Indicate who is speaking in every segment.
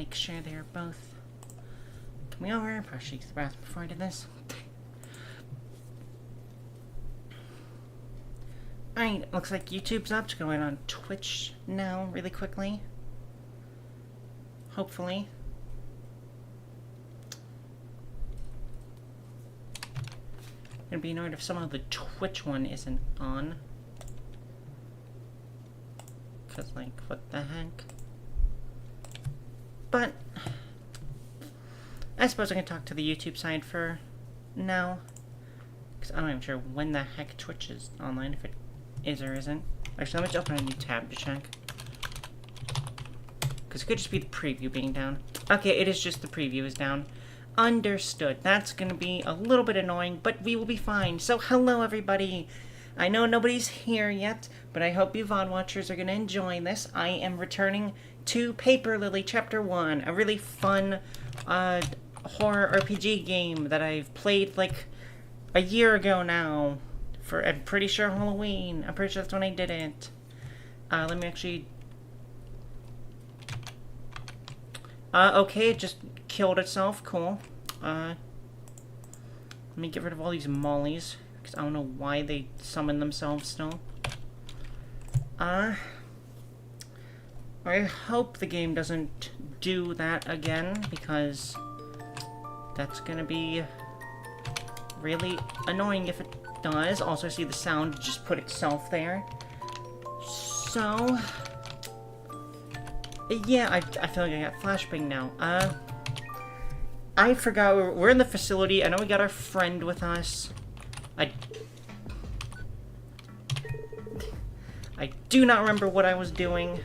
Speaker 1: make sure they're both coming over. Probably should use the bathroom before I did this. Alright, looks like YouTube's up to going on Twitch now really quickly. Hopefully. Gonna be annoyed if somehow the Twitch one isn't on. Cause like, what the heck? But I suppose I can talk to the YouTube side for now. Cause I'm not even sure when the heck Twitch is online, if it is or isn't. Actually, let me just open a new tab to check. Because it could just be the preview being down. Okay, it is just the preview is down. Understood. That's going to be a little bit annoying, but we will be fine. So, hello everybody. I know nobody's here yet, but I hope you VOD watchers are going to enjoy this. I am returning to Paper Lily Chapter 1, a really fun horror RPG game that I've played like a year ago now. I'm pretty sure Halloween. I'm pretty sure that's when I did it. Let me actually... okay, it just killed itself. Cool. Let me get rid of all these mollies, because I don't know why they summon themselves still. I hope the game doesn't do that again, because that's gonna be really annoying if it does. Also, see the sound just put itself there. So, yeah, I feel like I got flashbang now. I forgot we're in the facility. I know we got our friend with us. I do not remember what I was doing.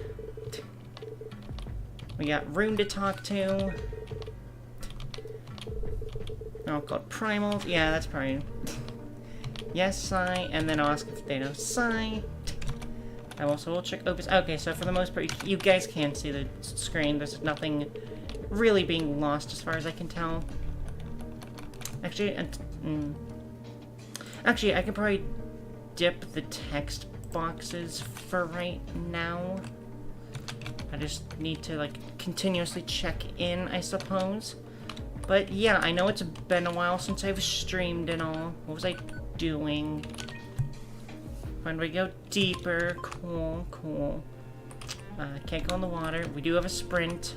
Speaker 1: We got Rune to talk to. Oh, called Primals. Yeah, that's probably... Yes, Sigh, and then I'll ask if they know Sigh. I also will check Opus. Okay, so for the most part, you guys can see the screen. There's nothing really being lost as far as I can tell. Actually, actually, I could probably dip the text boxes for right now. I just need to, like, continuously check in, I suppose. But yeah, I know it's been a while since I've streamed and all. What was I doing? When we go deeper, cool, cool. Can't go in the water. We do have a sprint,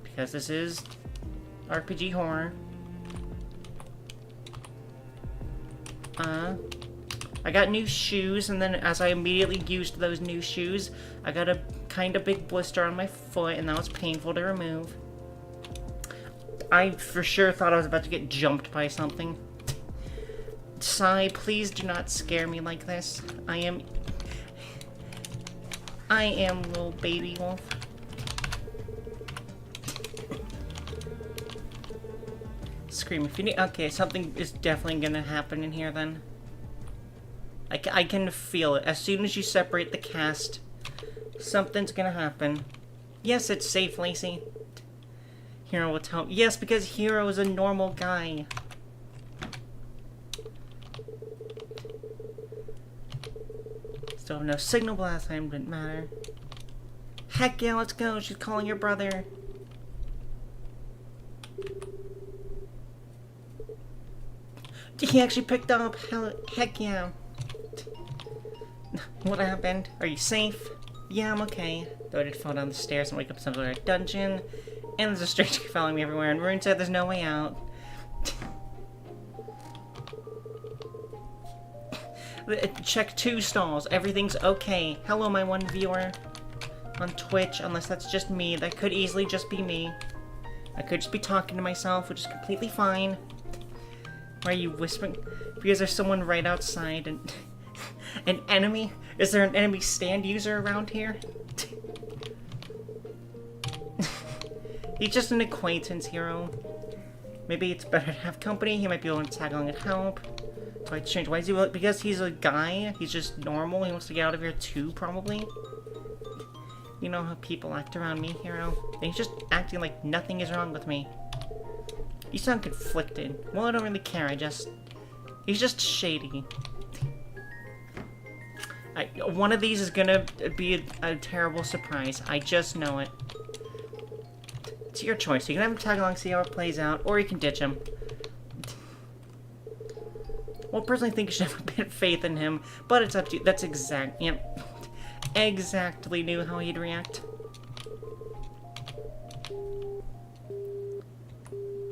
Speaker 1: because this is RPG horror. I got new shoes, and then as I immediately used those new shoes, I got a kind of big blister on my foot, and that was painful to remove. I for sure thought I was about to get jumped by something. Sigh, please do not scare me like this. I am little baby wolf. Scream if you need. Okay, something is definitely gonna happen in here then. I can feel it. As soon as you separate the cast, something's gonna happen. Yes, it's safe, Lacey. Hero will tell me. Yes, because Hero is a normal guy. Still have no signal, but last time didn't matter. Heck yeah, let's go. She's calling your brother. He actually picked up. Heck yeah. What happened? Are you safe? Yeah, I'm okay. Though I did fall down the stairs and wake up in some sort of dungeon. And there's a stranger following me everywhere, and Rune said there's no way out. Check 2 stalls. Everything's okay. Hello, my one viewer on Twitch, unless that's just me. That could easily just be me. I could just be talking to myself, which is completely fine. Why are you whispering? Because there's someone right outside and... An enemy? Is there an enemy stand user around here? He's just an acquaintance, Hero. Maybe it's better to have company. He might be able to tag along and help. So I change. Why is he? Because he's a guy. He's just normal. He wants to get out of here too, probably. You know how people act around me, Hero. And he's just acting like nothing is wrong with me. You sound conflicted. Well, I don't really care. He's just shady. One of these is gonna be a terrible surprise. I just know it. It's your choice. You can have him tag along, see how it plays out, or you can ditch him. Well, personally, I think you should have a bit of faith in him, but it's up to you. That's yep. Exactly knew how he'd react.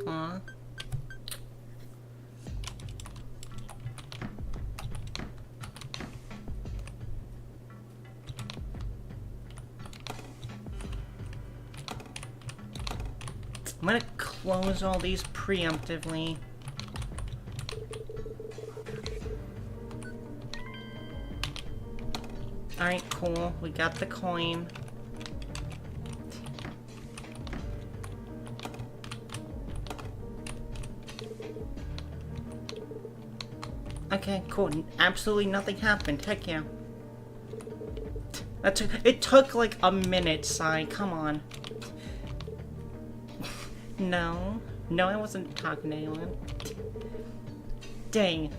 Speaker 1: Aww. I'm gonna close all these preemptively. Alright, cool. We got the coin. Okay, cool. Absolutely nothing happened. Heck yeah. It took like a minute, Sai. Come on. No. No, I wasn't talking to anyone. Dang.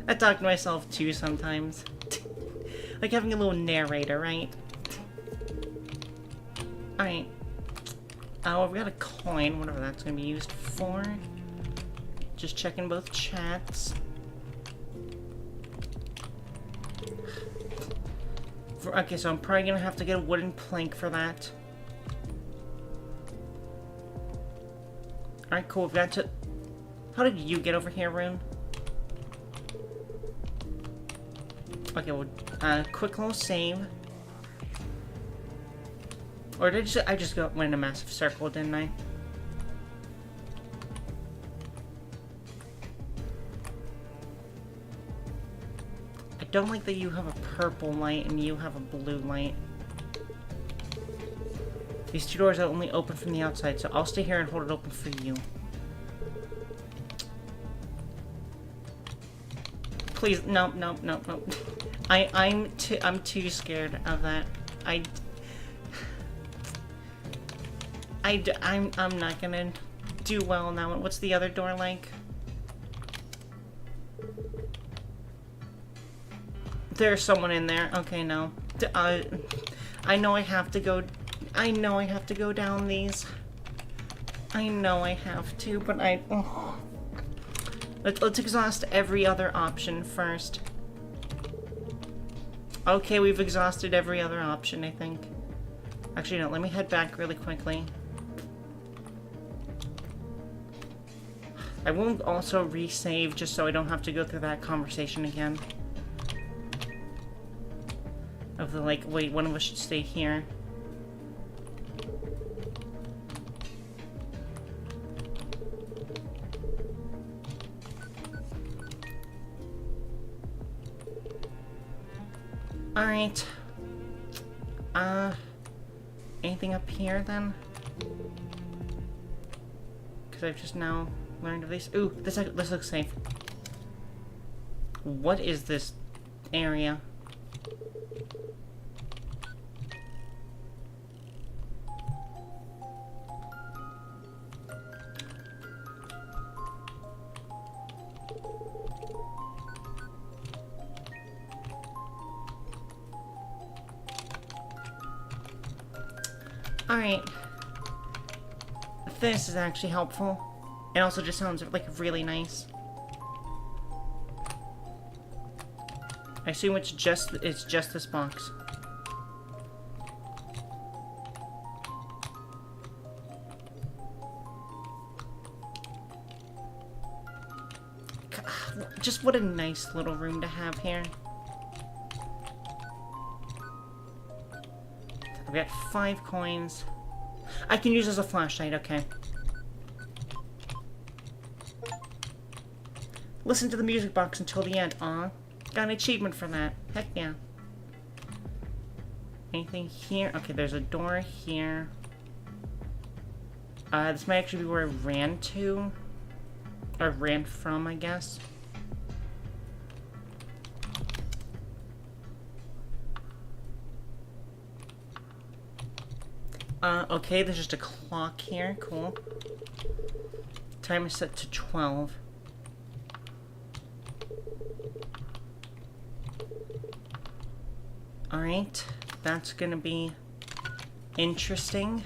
Speaker 1: I talk to myself too sometimes. Like having a little narrator, right? Alright. Oh, we got a coin, whatever that's gonna be used for. Just checking both chats. Okay, so I'm probably gonna have to get a wooden plank for that. Alright, cool. We've got to... How did you get over here, Rune? Okay, well, quick little save. Or did I just went in a massive circle, didn't I? I don't like that you have a purple light and you have a blue light. These two doors are only open from the outside, so I'll stay here and hold it open for you. Please, no, no, no, no. I'm too scared of that. I'm not gonna do well on that one. What's the other door like? There's someone in there. Okay, no. I know I have to go. I know I have to go down these. I know I have to, but oh. Let's exhaust every other option first. Okay, we've exhausted every other option, I think. Actually, no, let me head back really quickly. I will also resave just so I don't have to go through that conversation again. Of the, like, wait, one of us should stay here. Alright. Anything up here, then? Because I've just now learned of these. Ooh, this looks safe. What is this area? Alright. This is actually helpful. It also just sounds, like, really nice. I assume it's just this box. Just what a nice little room to have here. I've got 5 coins. I can use as a flashlight, okay. Listen to the music box until the end. Aw. Got an achievement for that. Heck yeah. Anything here? Okay, there's a door here. This might actually be where I ran to. Or ran from, I guess. Okay, there's just a clock here. Cool. Time is set to 12. Alright, that's gonna be interesting.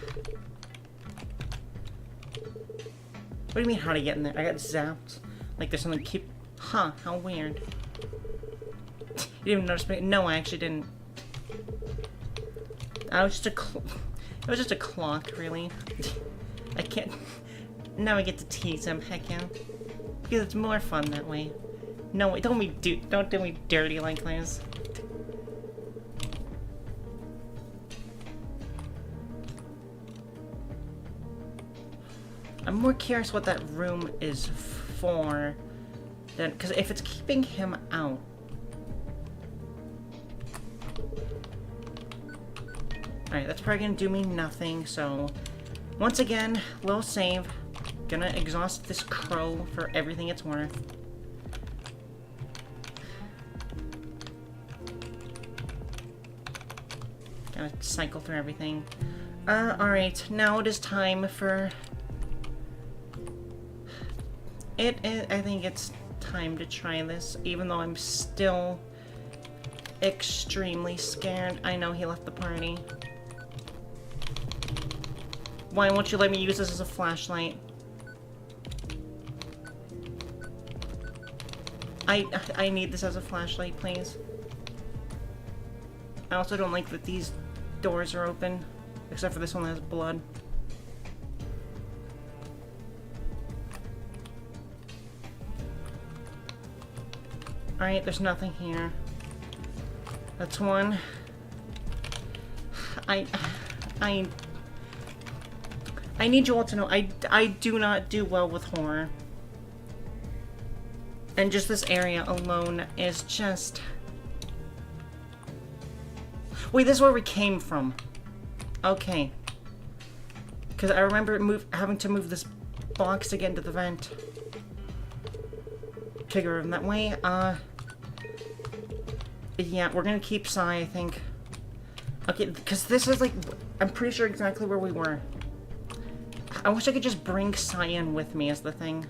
Speaker 1: What do you mean, how to get in there? I got zapped. Like there's something keep... Huh, how weird. You didn't even notice me? No, I actually didn't. I was just it was just a clock, really. I can't... Now I get to tease him, heck yeah. Because it's more fun that way. No, don't do me dirty like this. I'm more curious what that room is for, than because if it's keeping him out. Alright, that's probably gonna do me nothing, so once again, little save. Gonna exhaust this crow for everything it's worth. Gotta cycle through everything. Alright, now it is time for... I think it's time to try this, even though I'm still extremely scared. I know he left the party. Why won't you let me use this as a flashlight? I need this as a flashlight, please. I also don't like that these doors are open, except for this one that has blood. Alright, there's nothing here. That's one. I need you all to know, I do not do well with horror. And just this area alone is just... Wait, this is where we came from. Okay. Because I remember having to move this box to get into the vent. Trigger him that way. Yeah, we're gonna keep Sai, I think. Okay, because this is like... I'm pretty sure exactly where we were. I wish I could just bring Sai in with me as the thing.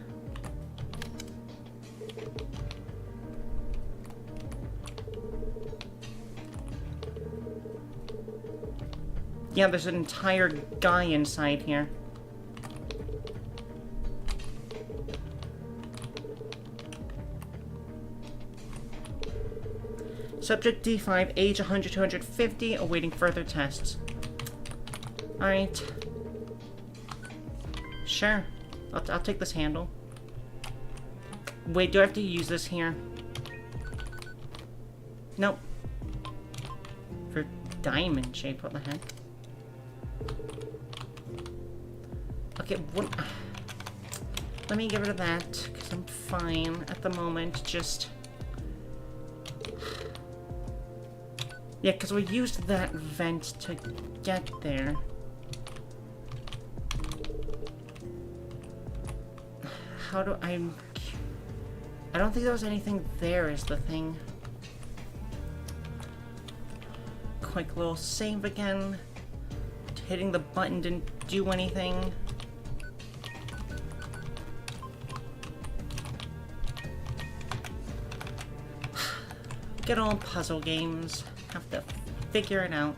Speaker 1: Yeah, there's an entire guy inside here. Subject D5, age 100 to 150, awaiting further tests. Alright. Sure. I'll take this handle. Wait, do I have to use this here? Nope. For diamond shape, what the heck? Okay, what... Let me get rid of that, because I'm fine at the moment, just... Yeah, because we used that vent to get there. How do I don't think there was anything there is the thing. Quick little save again. Hitting the button didn't do anything. Good old puzzle games. Have to figure it out.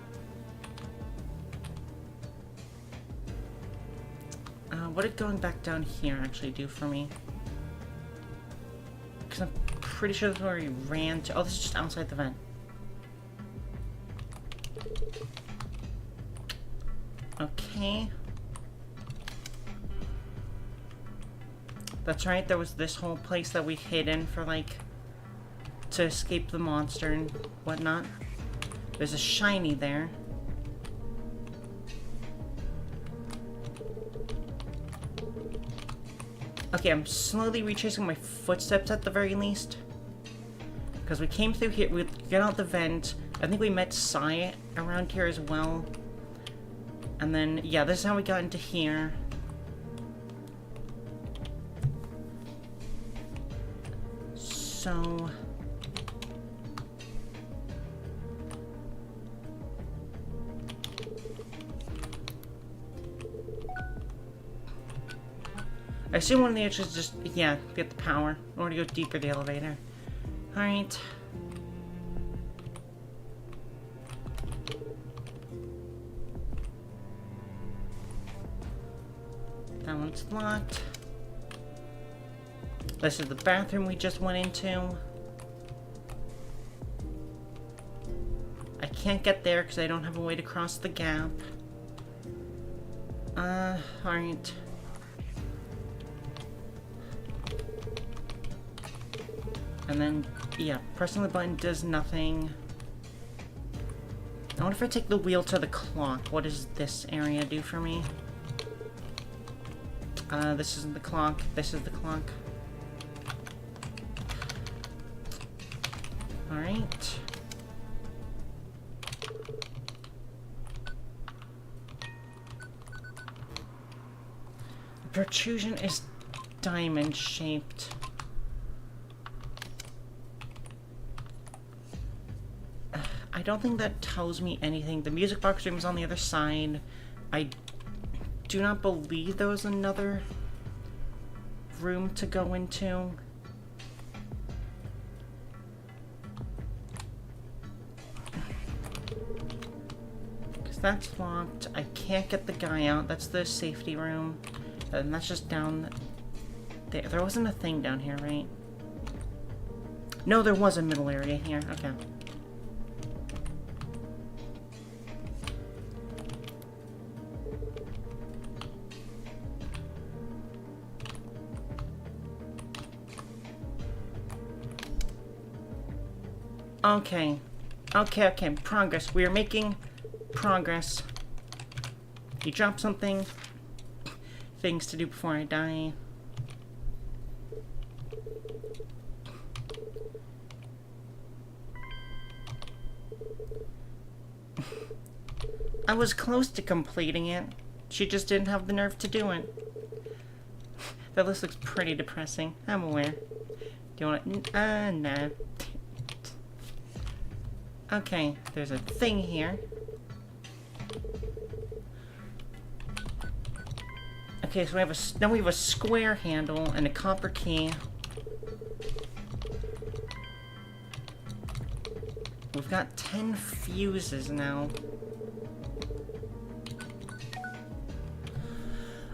Speaker 1: What did going back down here actually do for me? Because I'm pretty sure that's where we ran to. Oh, this is just outside the vent. Okay. That's right, there was this whole place that we hid in for, like, to escape the monster and whatnot. There's a shiny there. Okay, I'm slowly retracing my footsteps at the very least. Because we came through here, we got out the vent. I think we met Sai around here as well. And then, yeah, this is how we got into here. So... I assume one of the extras just, yeah, get the power. I want to go deeper the elevator. Alright. That one's locked. This is the bathroom we just went into. I can't get there because I don't have a way to cross the gap. Alright. And then, yeah, pressing the button does nothing. I wonder if I take the wheel to the clock, what does this area do for me? This isn't the clock, this is the clock. Alright. The protrusion is diamond-shaped. I don't think that tells me anything. The music box room is on the other side. I do not believe there was another room to go into. Because that's locked. I can't get the guy out. That's the safety room. And that's just down there. There wasn't a thing down here, right? No, there was a middle area here. Okay. Okay. Okay. Progress. We are making progress. You drop something. Things to do before I die. I was close to completing it. She just didn't have the nerve to do it. That list looks pretty depressing. I'm aware. Do you want to... nah. Okay, there's a thing here. Okay, so now we have a square handle and a copper key. We've got 10 fuses now.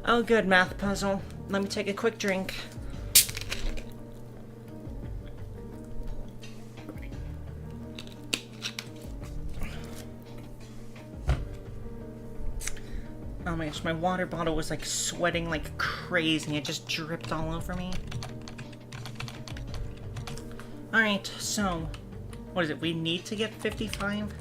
Speaker 1: Oh, good, math puzzle. Let me take a quick drink. Oh my gosh, my water bottle was like sweating like crazy. It just dripped all over me. Alright, so what is it? We need to get 55?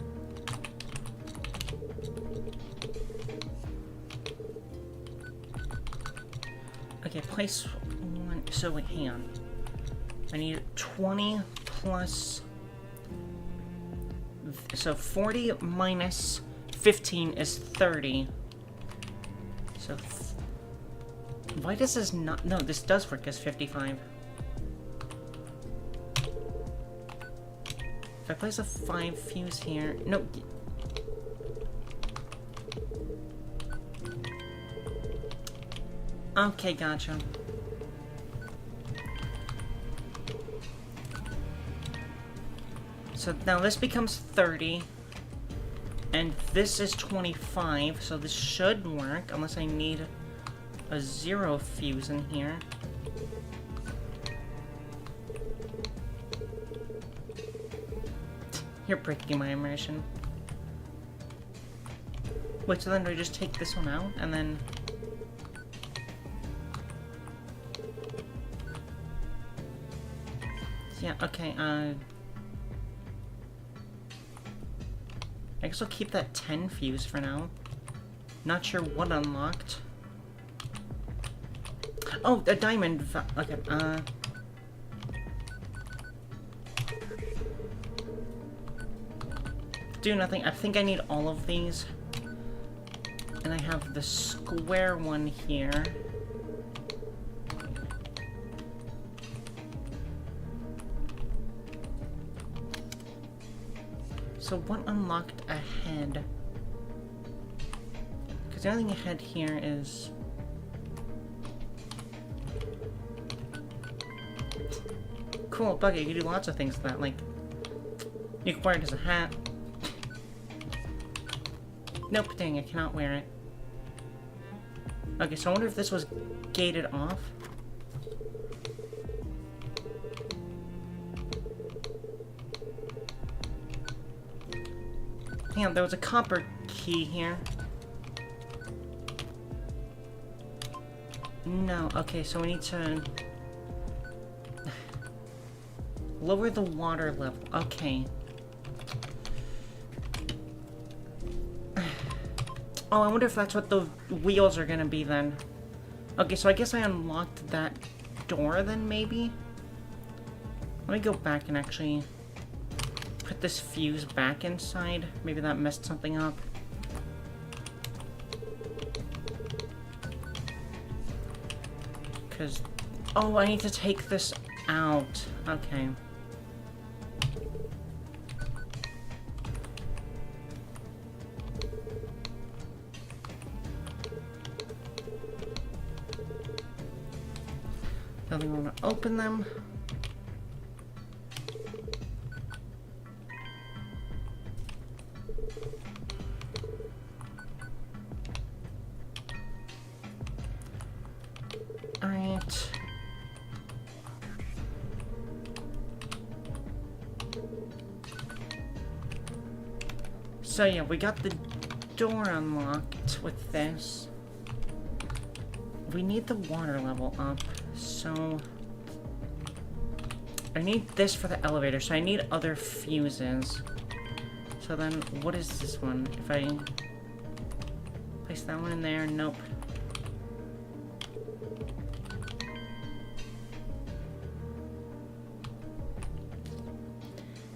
Speaker 1: Okay, place one. So wait, hang on. I need 20 plus. So 40 minus 15 is 30. So why does this not? No, this does work as 55. If I place a 5 fuse here, no. Okay, gotcha. So now this becomes 30. And this is 25, so this should work, unless I need a 0 fuse in here. You're breaking my immersion. Wait, so then do I just take this one out, and then... Yeah, okay, I guess I'll keep that 10 fuse for now. Not sure what unlocked. Oh, a diamond. Okay, do nothing. I think I need all of these. And I have the square one here. So what unlocked ahead? Because the only thing ahead here is... Cool, Buggy, you can do lots of things with that, like... You can wear it as a hat. Nope, dang, I cannot wear it. Okay, so I wonder if this was gated off. Damn, there was a copper key here. No, okay, so we need to lower the water level. Okay. Oh, I wonder if that's what the wheels are gonna be then. Okay, so I guess I unlocked that door then, maybe? Let me go back and actually put this fuse back inside. Maybe that messed something up. Because... oh, I need to take this out. Okay. Then we want to open them. Alright. So yeah, we got the door unlocked with this. We need the water level up, so... I need this for the elevator, so I need other fuses. So then, what is this one? If I place that one in there, nope.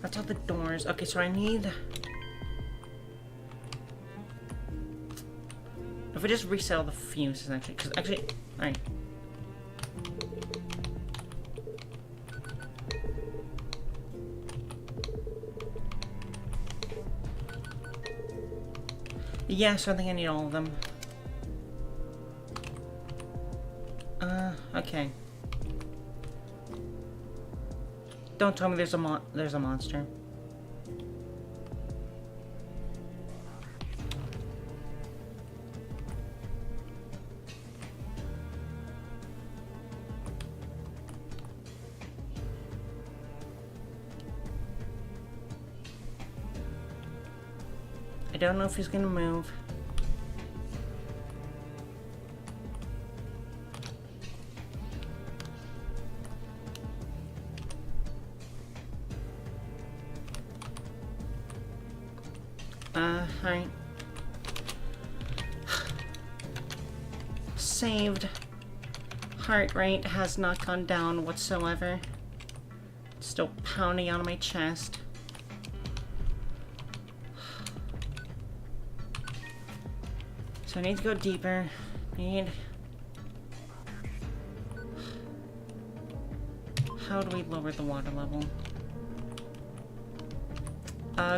Speaker 1: That's all the doors. Okay, so I need... if we just resell the fuses, actually, because actually... alright. Yeah, so I think I need all of them. Okay. Don't tell me there's a monster. I don't know if he's gonna move. Alright. Saved. Heart rate has not gone down whatsoever. It's still pounding out of my chest. So I need to go deeper. How do we lower the water level?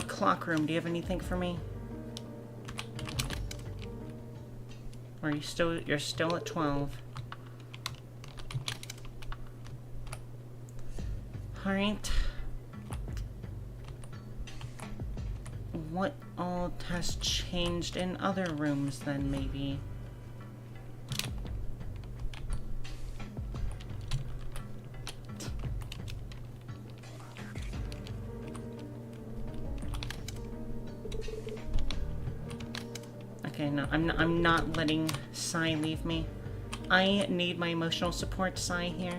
Speaker 1: Clock room, do you have anything for me? Or you're still at 12. Alright. What all has changed in other rooms then, maybe? Okay, no, I'm not letting Sai leave me. I need my emotional support, Sai, here.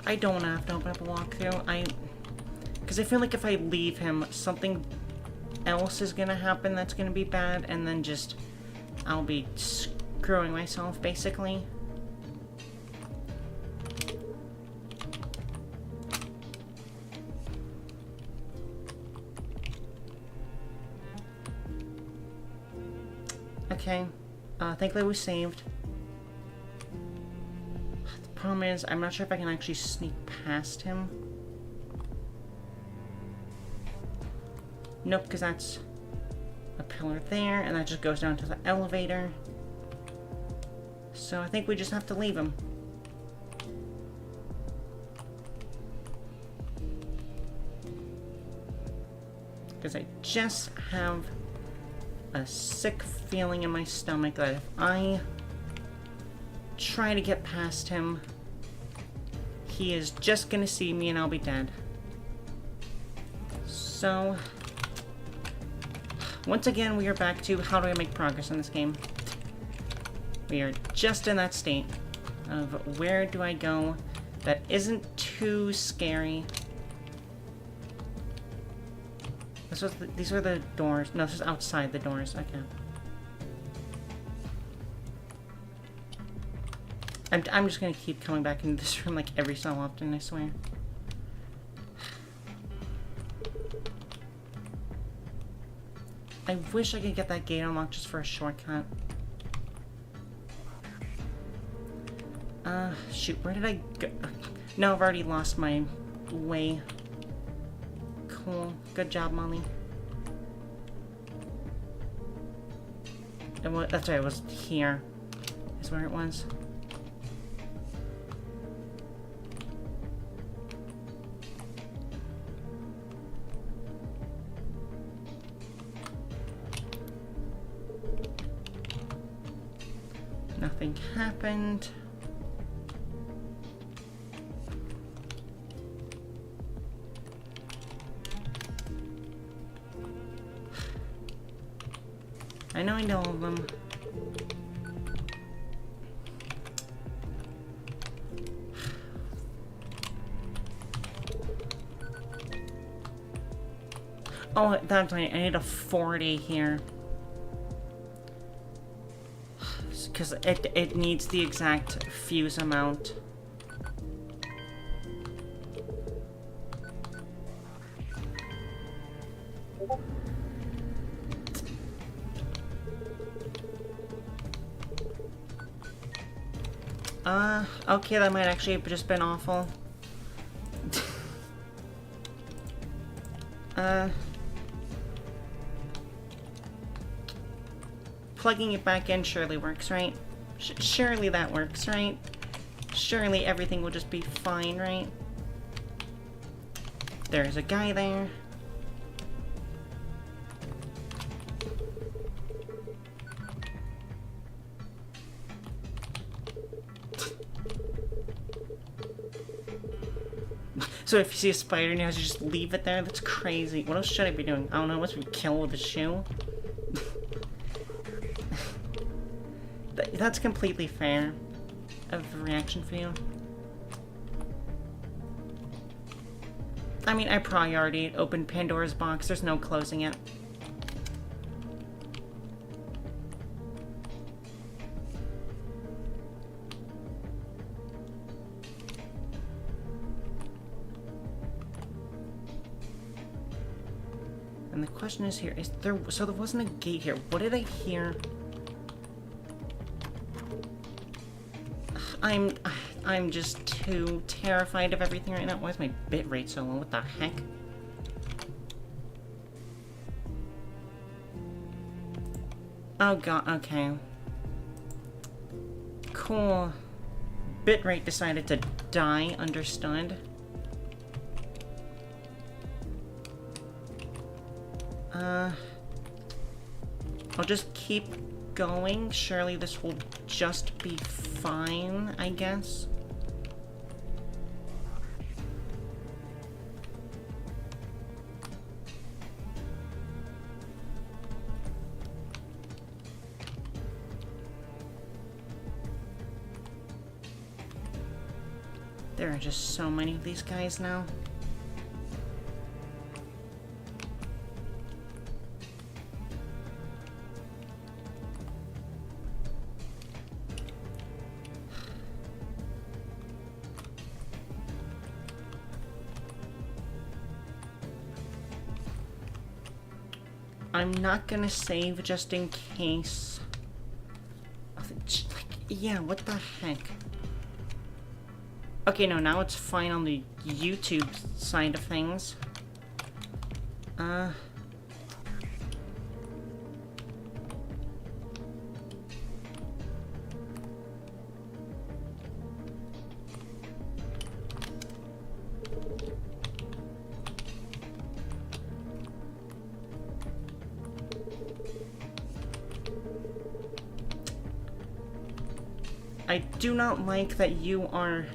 Speaker 1: I don't want to have to open up a walkthrough. Because I feel like if I leave him, something else is gonna happen that's gonna be bad, and then just... I'll be screwing myself, basically. Okay. Thankfully we saved. The problem is, I'm not sure if I can actually sneak past him. Nope, because that's a pillar there, and that just goes down to the elevator. So I think we just have to leave him. Because I just have a sick feeling in my stomach that if I try to get past him, he is just gonna see me and I'll be dead. So, once again, we are back to how do I make progress in this game. We are just in that state of where do I go that isn't too scary. These were the doors. No, this is outside the doors. Okay. I'm just gonna keep coming back into this room like every so often, I swear. I wish I could get that gate unlocked just for a shortcut. Shoot, where did I go? No, I've already lost my way. Cool. Good job, Molly. That's right, it was here. Is where it was. Nothing happened. I know all of them. Oh, that's right. I need a 40 here. Because it needs the exact fuse amount. Okay, that might actually have just been awful. Plugging it back in surely works, right? Surely that works, right? Surely everything will just be fine, right? There's a guy there. So if you see a spider now, you just leave it there? That's crazy. What else should I be doing? I don't know. Must we kill with a shoe? That's completely fair of a reaction for you. I mean, I probably already opened Pandora's box. There's no closing it. And the question is here, so there wasn't a gate here. What did I hear? I'm just too terrified of everything right now. Why is my bitrate so low? What the heck? Oh god, okay. Cool. Bitrate decided to die, understood. I'll just keep going. Surely this will just be fine, I guess. There are just so many of these guys now. I'm not gonna save just in case. Yeah, what the heck? Okay, no, now it's fine on the YouTube side of things. I do not like that you are...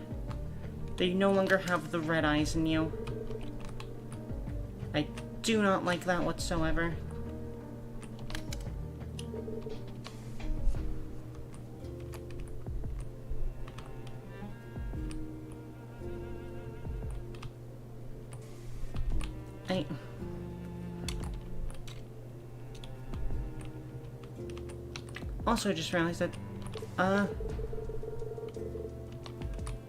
Speaker 1: They no longer have the red eyes in you. I do not like that whatsoever. Also, I just realized that,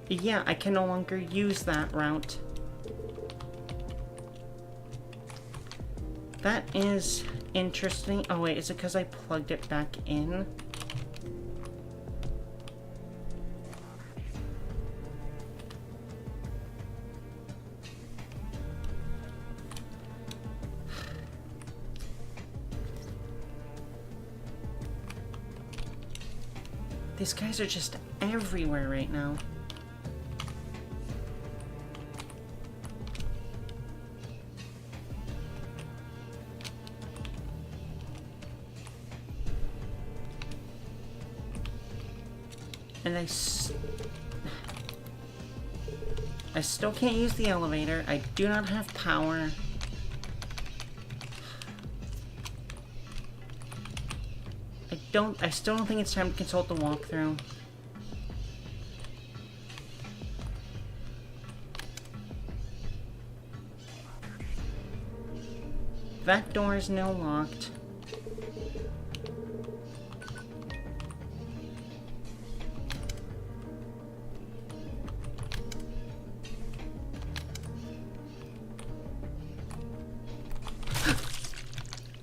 Speaker 1: yeah, I can no longer use that route. That is interesting. Oh wait, is it because I plugged it back in? These guys are just everywhere right now. And I still can't use the elevator. I do not have power. I still don't think it's time to consult the walkthrough. That door is now locked.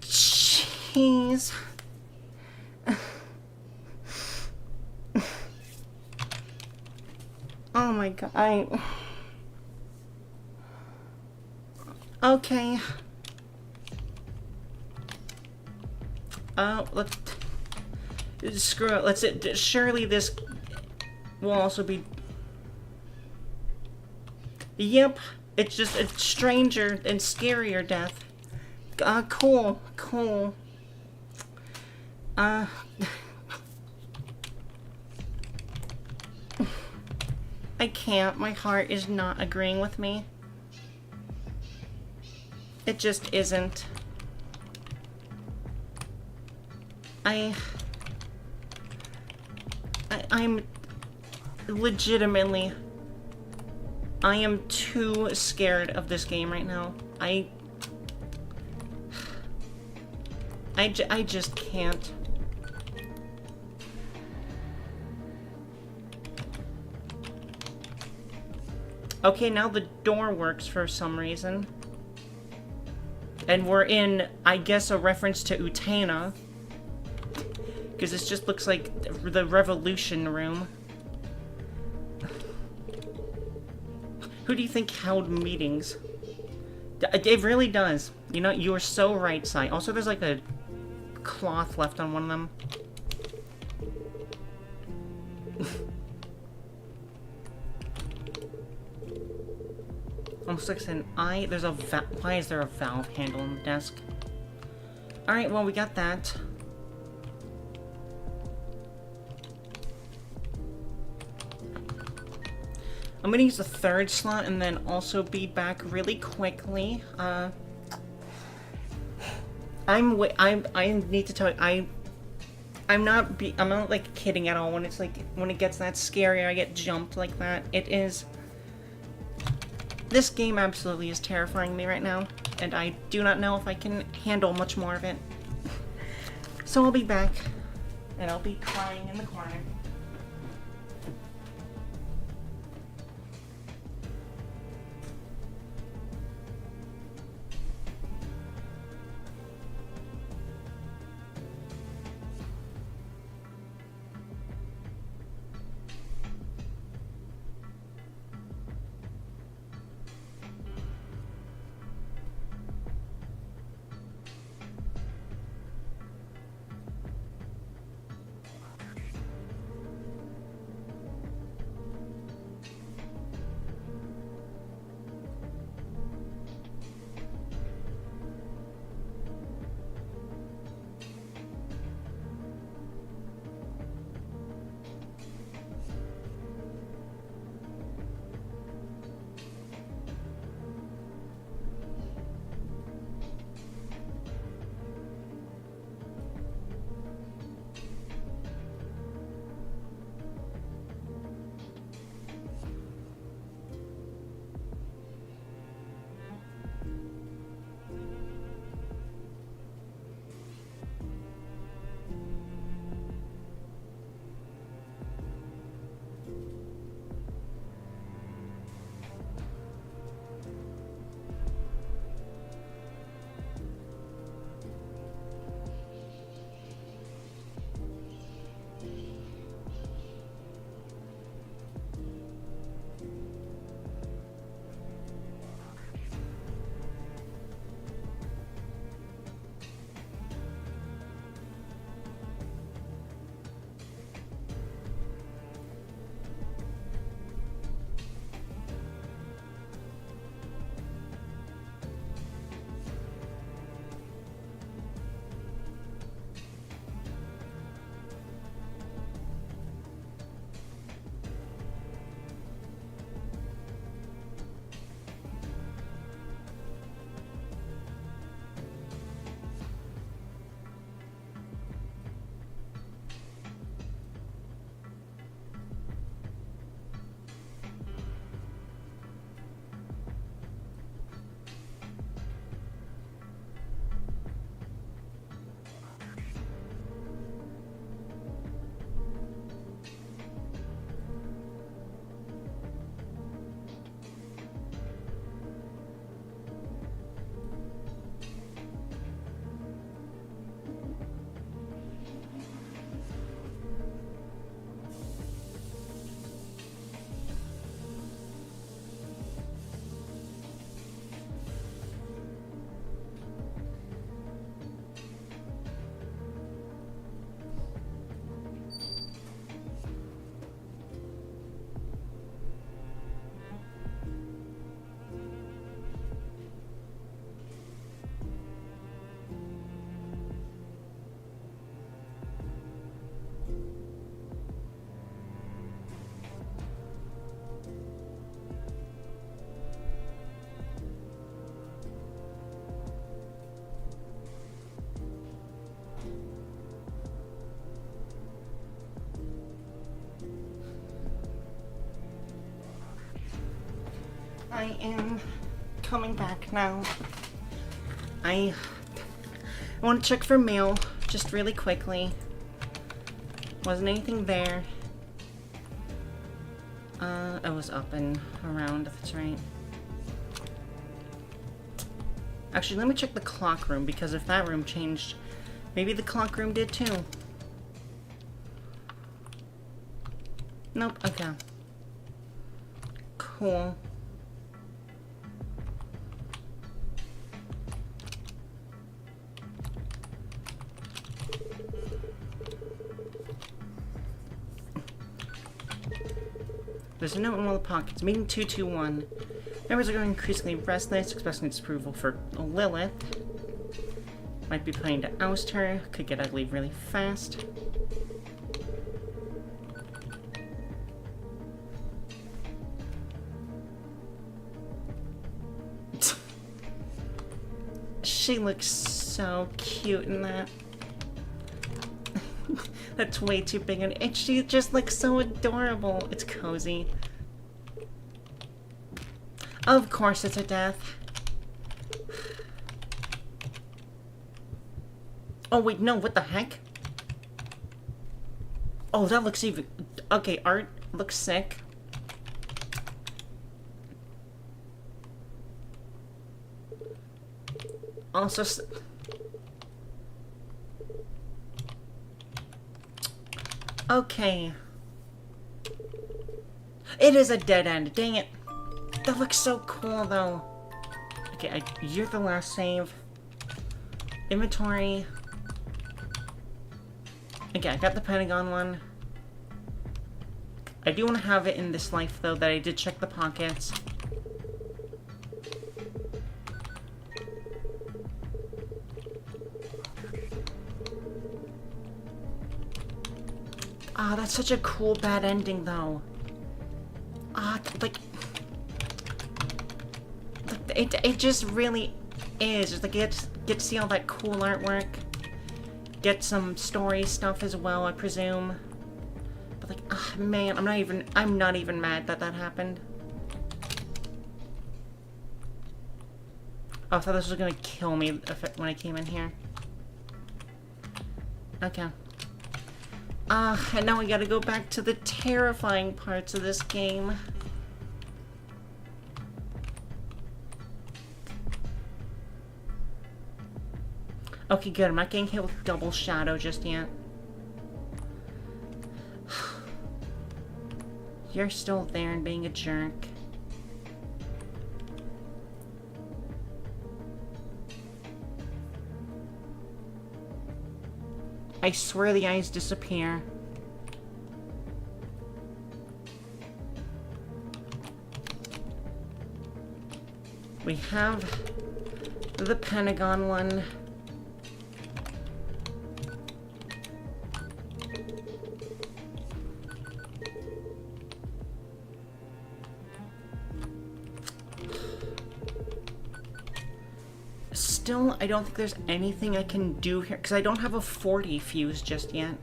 Speaker 1: Jeez. Oh my god. Okay. Let's... Screw it. Let's... Surely this will also be... Yep. It's just a stranger and scarier death. Cool. Cool. I can't. My heart is not agreeing with me. It just isn't. I'm legitimately... I am too scared of this game right now. I just can't. Okay, now the door works for some reason. And we're in, I guess, a reference to Utena. Because this just looks like the Revolution Room. Who do you think held meetings? It really does. You know, you are so right, Sai. Also, there's like a cloth left on one of them. Almost like an eye. There's a why is there a valve handle on the desk? Alright, well, we got that. I'm gonna use the third slot and then also be back really quickly. I need to tell you, I'm not like kidding at all when it's like, when it gets that scary or I get jumped like that. It is... This game absolutely is terrifying me right now, and I do not know if I can handle much more of it. So I'll be back, and I'll be crying in the corner. I am coming back now. I want to check for mail, just really quickly. Wasn't anything there. I was up and around, that's right. Actually, let me check the clock room, because if that room changed, maybe the clock room did too. Nope, okay. Cool. There's a note in one of the pockets. Meeting 221. Members are growing increasingly restless, expressing disapproval for Lilith. Might be planning to oust her. Could get ugly really fast. She looks so cute in that. That's way too big, and she just looks so adorable. It's cozy. Of course it's a death. Oh wait, no, what the heck? Oh, that looks even... Okay, art looks sick. Also... Okay. It is a dead end. Dang it. That looks so cool, though. Okay, you're the last save. Inventory. Okay, I got the Pentagon one. I do want to have it in this life, though, that I did check the pockets. Ah, that's such a cool bad ending, though. Ah, like... It just really is. Just like, get to see all that cool artwork. Get some story stuff as well, I presume. But like, ah, man, I'm not even mad that that happened. Oh, I thought this was gonna kill me when I came in here. Okay. And now we gotta go back to the terrifying parts of this game. Okay, good. I'm not getting hit with double shadow just yet. You're still there and being a jerk. I swear the eyes disappear. We have the Pentagon one. Still, I don't think there's anything I can do here, because I don't have a 40 fuse just yet.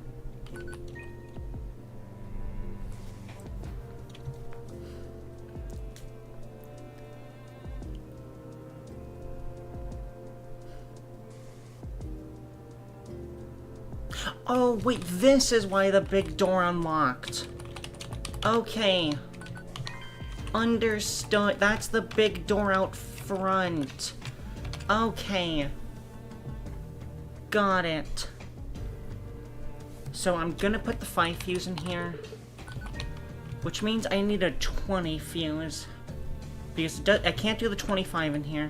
Speaker 1: Oh, wait, this is why the big door unlocked. Okay. Understood. That's the big door out front. Okay. Got it. So I'm gonna put the 5 fuse in here. Which means I need a 20 fuse. Because I can't do the 25 in here.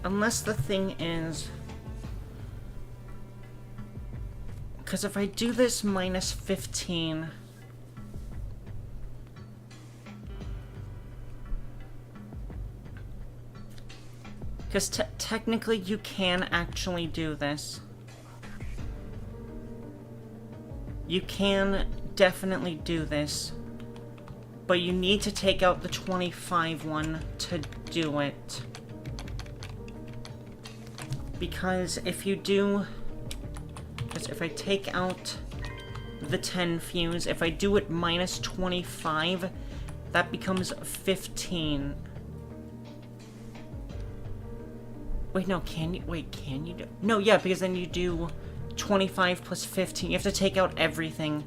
Speaker 1: Unless the thing is... Because if I do this minus 15... Because technically you can actually do this. You can definitely do this. But you need to take out the 25 one to do it. Because if you do... Because if I take out the 10 fuse, if I do it minus 25, that becomes 15. Wait, no, can you... Wait, can you do... No, yeah, because then you do 25 plus 15. You have to take out everything.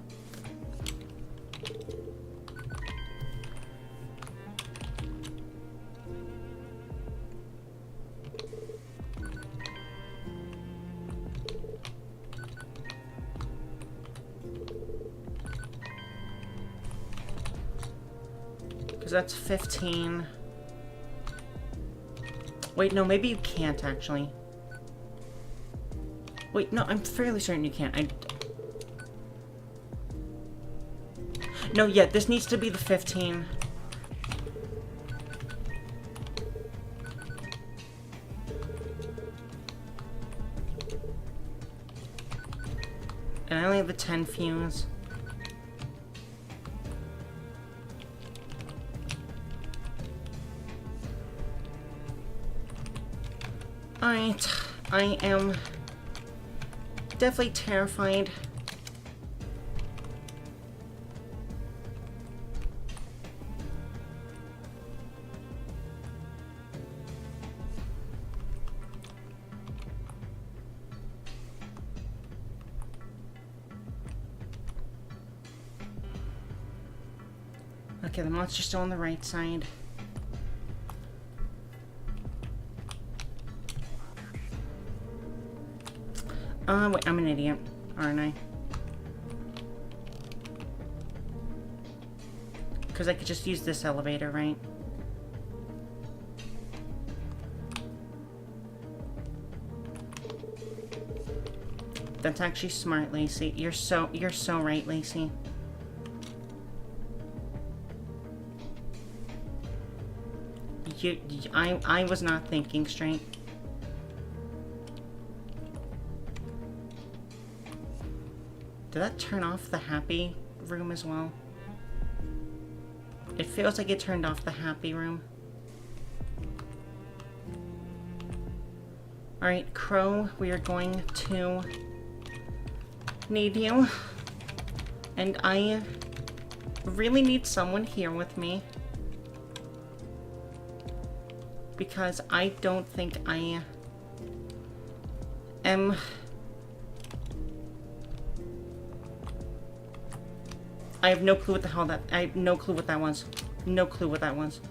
Speaker 1: Because that's 15. Wait, no, maybe you can't, actually. Wait, no, I'm fairly certain you can't. No, yeah, this needs to be the 15. And I only have the 10 fuse. Alright, I am definitely terrified. Okay, the monster's still on the right side. Wait, I'm an idiot, aren't I? Because I could just use this elevator, right? That's actually smart, Lacey. You're so right, Lacey. I was not thinking straight. Did that turn off the happy room as well? It feels like it turned off the happy room. Alright, Crow, we are going to need you. And I really need someone here with me. Because I don't think I am... I have no clue what the hell that... I have no clue what that was. No clue what that was.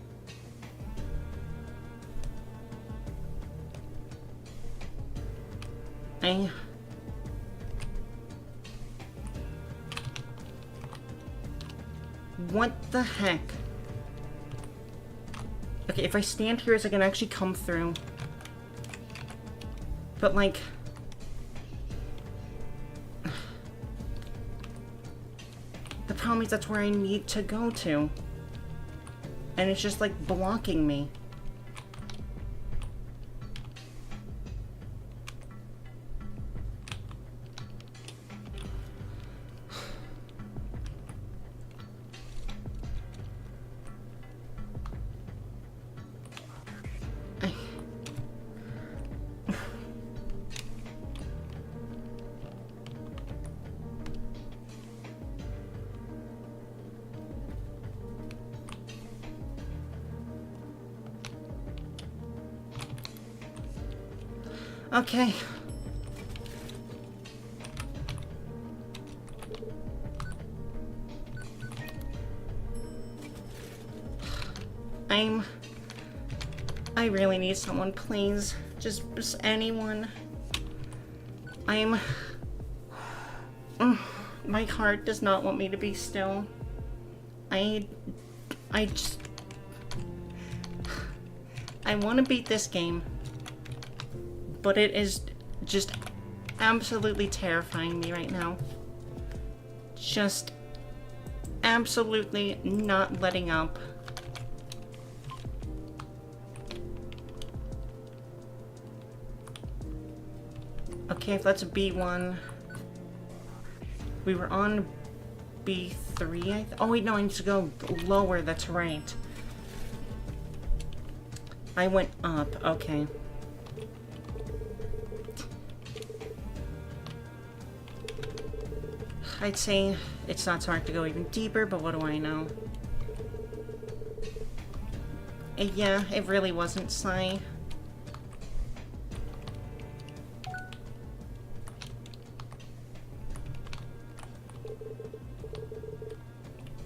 Speaker 1: What the heck? Okay, if I stand here, is it gonna actually come through? But, like... The problem is that's where I need to go to. And it's just, like, blocking me. Okay. I really need someone, please. Just anyone. My heart does not want me to be still. I want to beat this game. But it is just absolutely terrifying me right now. Just absolutely not letting up. Okay, if that's B1. We were on B3, oh wait, no, I need to go lower, that's right. I went up, okay. I'd say it's not smart to go even deeper, but what do I know? Yeah, it really wasn't Psy.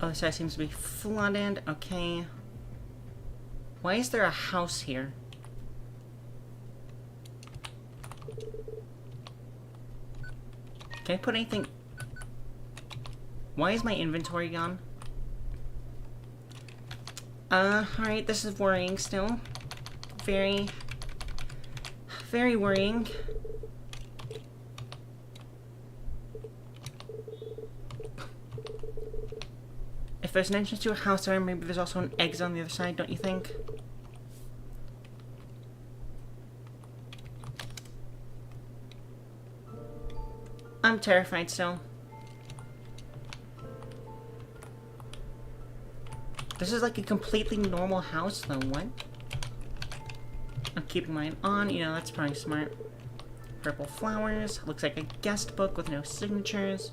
Speaker 1: Oh, this side seems to be flooded. Okay. Why is there a house here? Can I put anything... Why is my inventory gone? Alright, this is worrying still. Very worrying. If there's an entrance to a house there, maybe there's also an exit on the other side, don't you think? I'm terrified still. This is like a completely normal house though, what? I'm keeping mine on, you know, that's probably smart. Purple flowers, looks like a guest book with no signatures.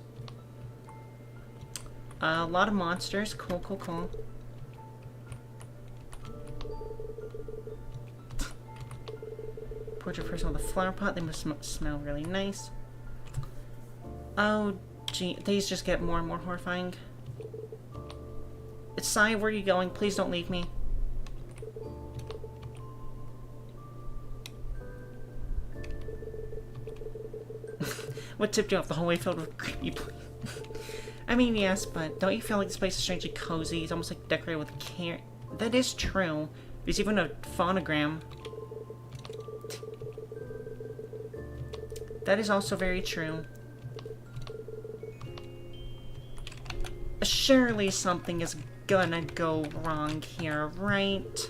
Speaker 1: A lot of monsters, cool. Portrait person with a flower pot, they must smell really nice. Oh, gee, these just get more and more horrifying. It's Sai, where are you going? Please don't leave me. What tipped you off the hallway filled with creepy I mean, yes, but don't you feel like this place is strangely cozy? It's almost like decorated with care. That is true. There's even a phonogram. That is also very true. Surely something is gonna go wrong here, right?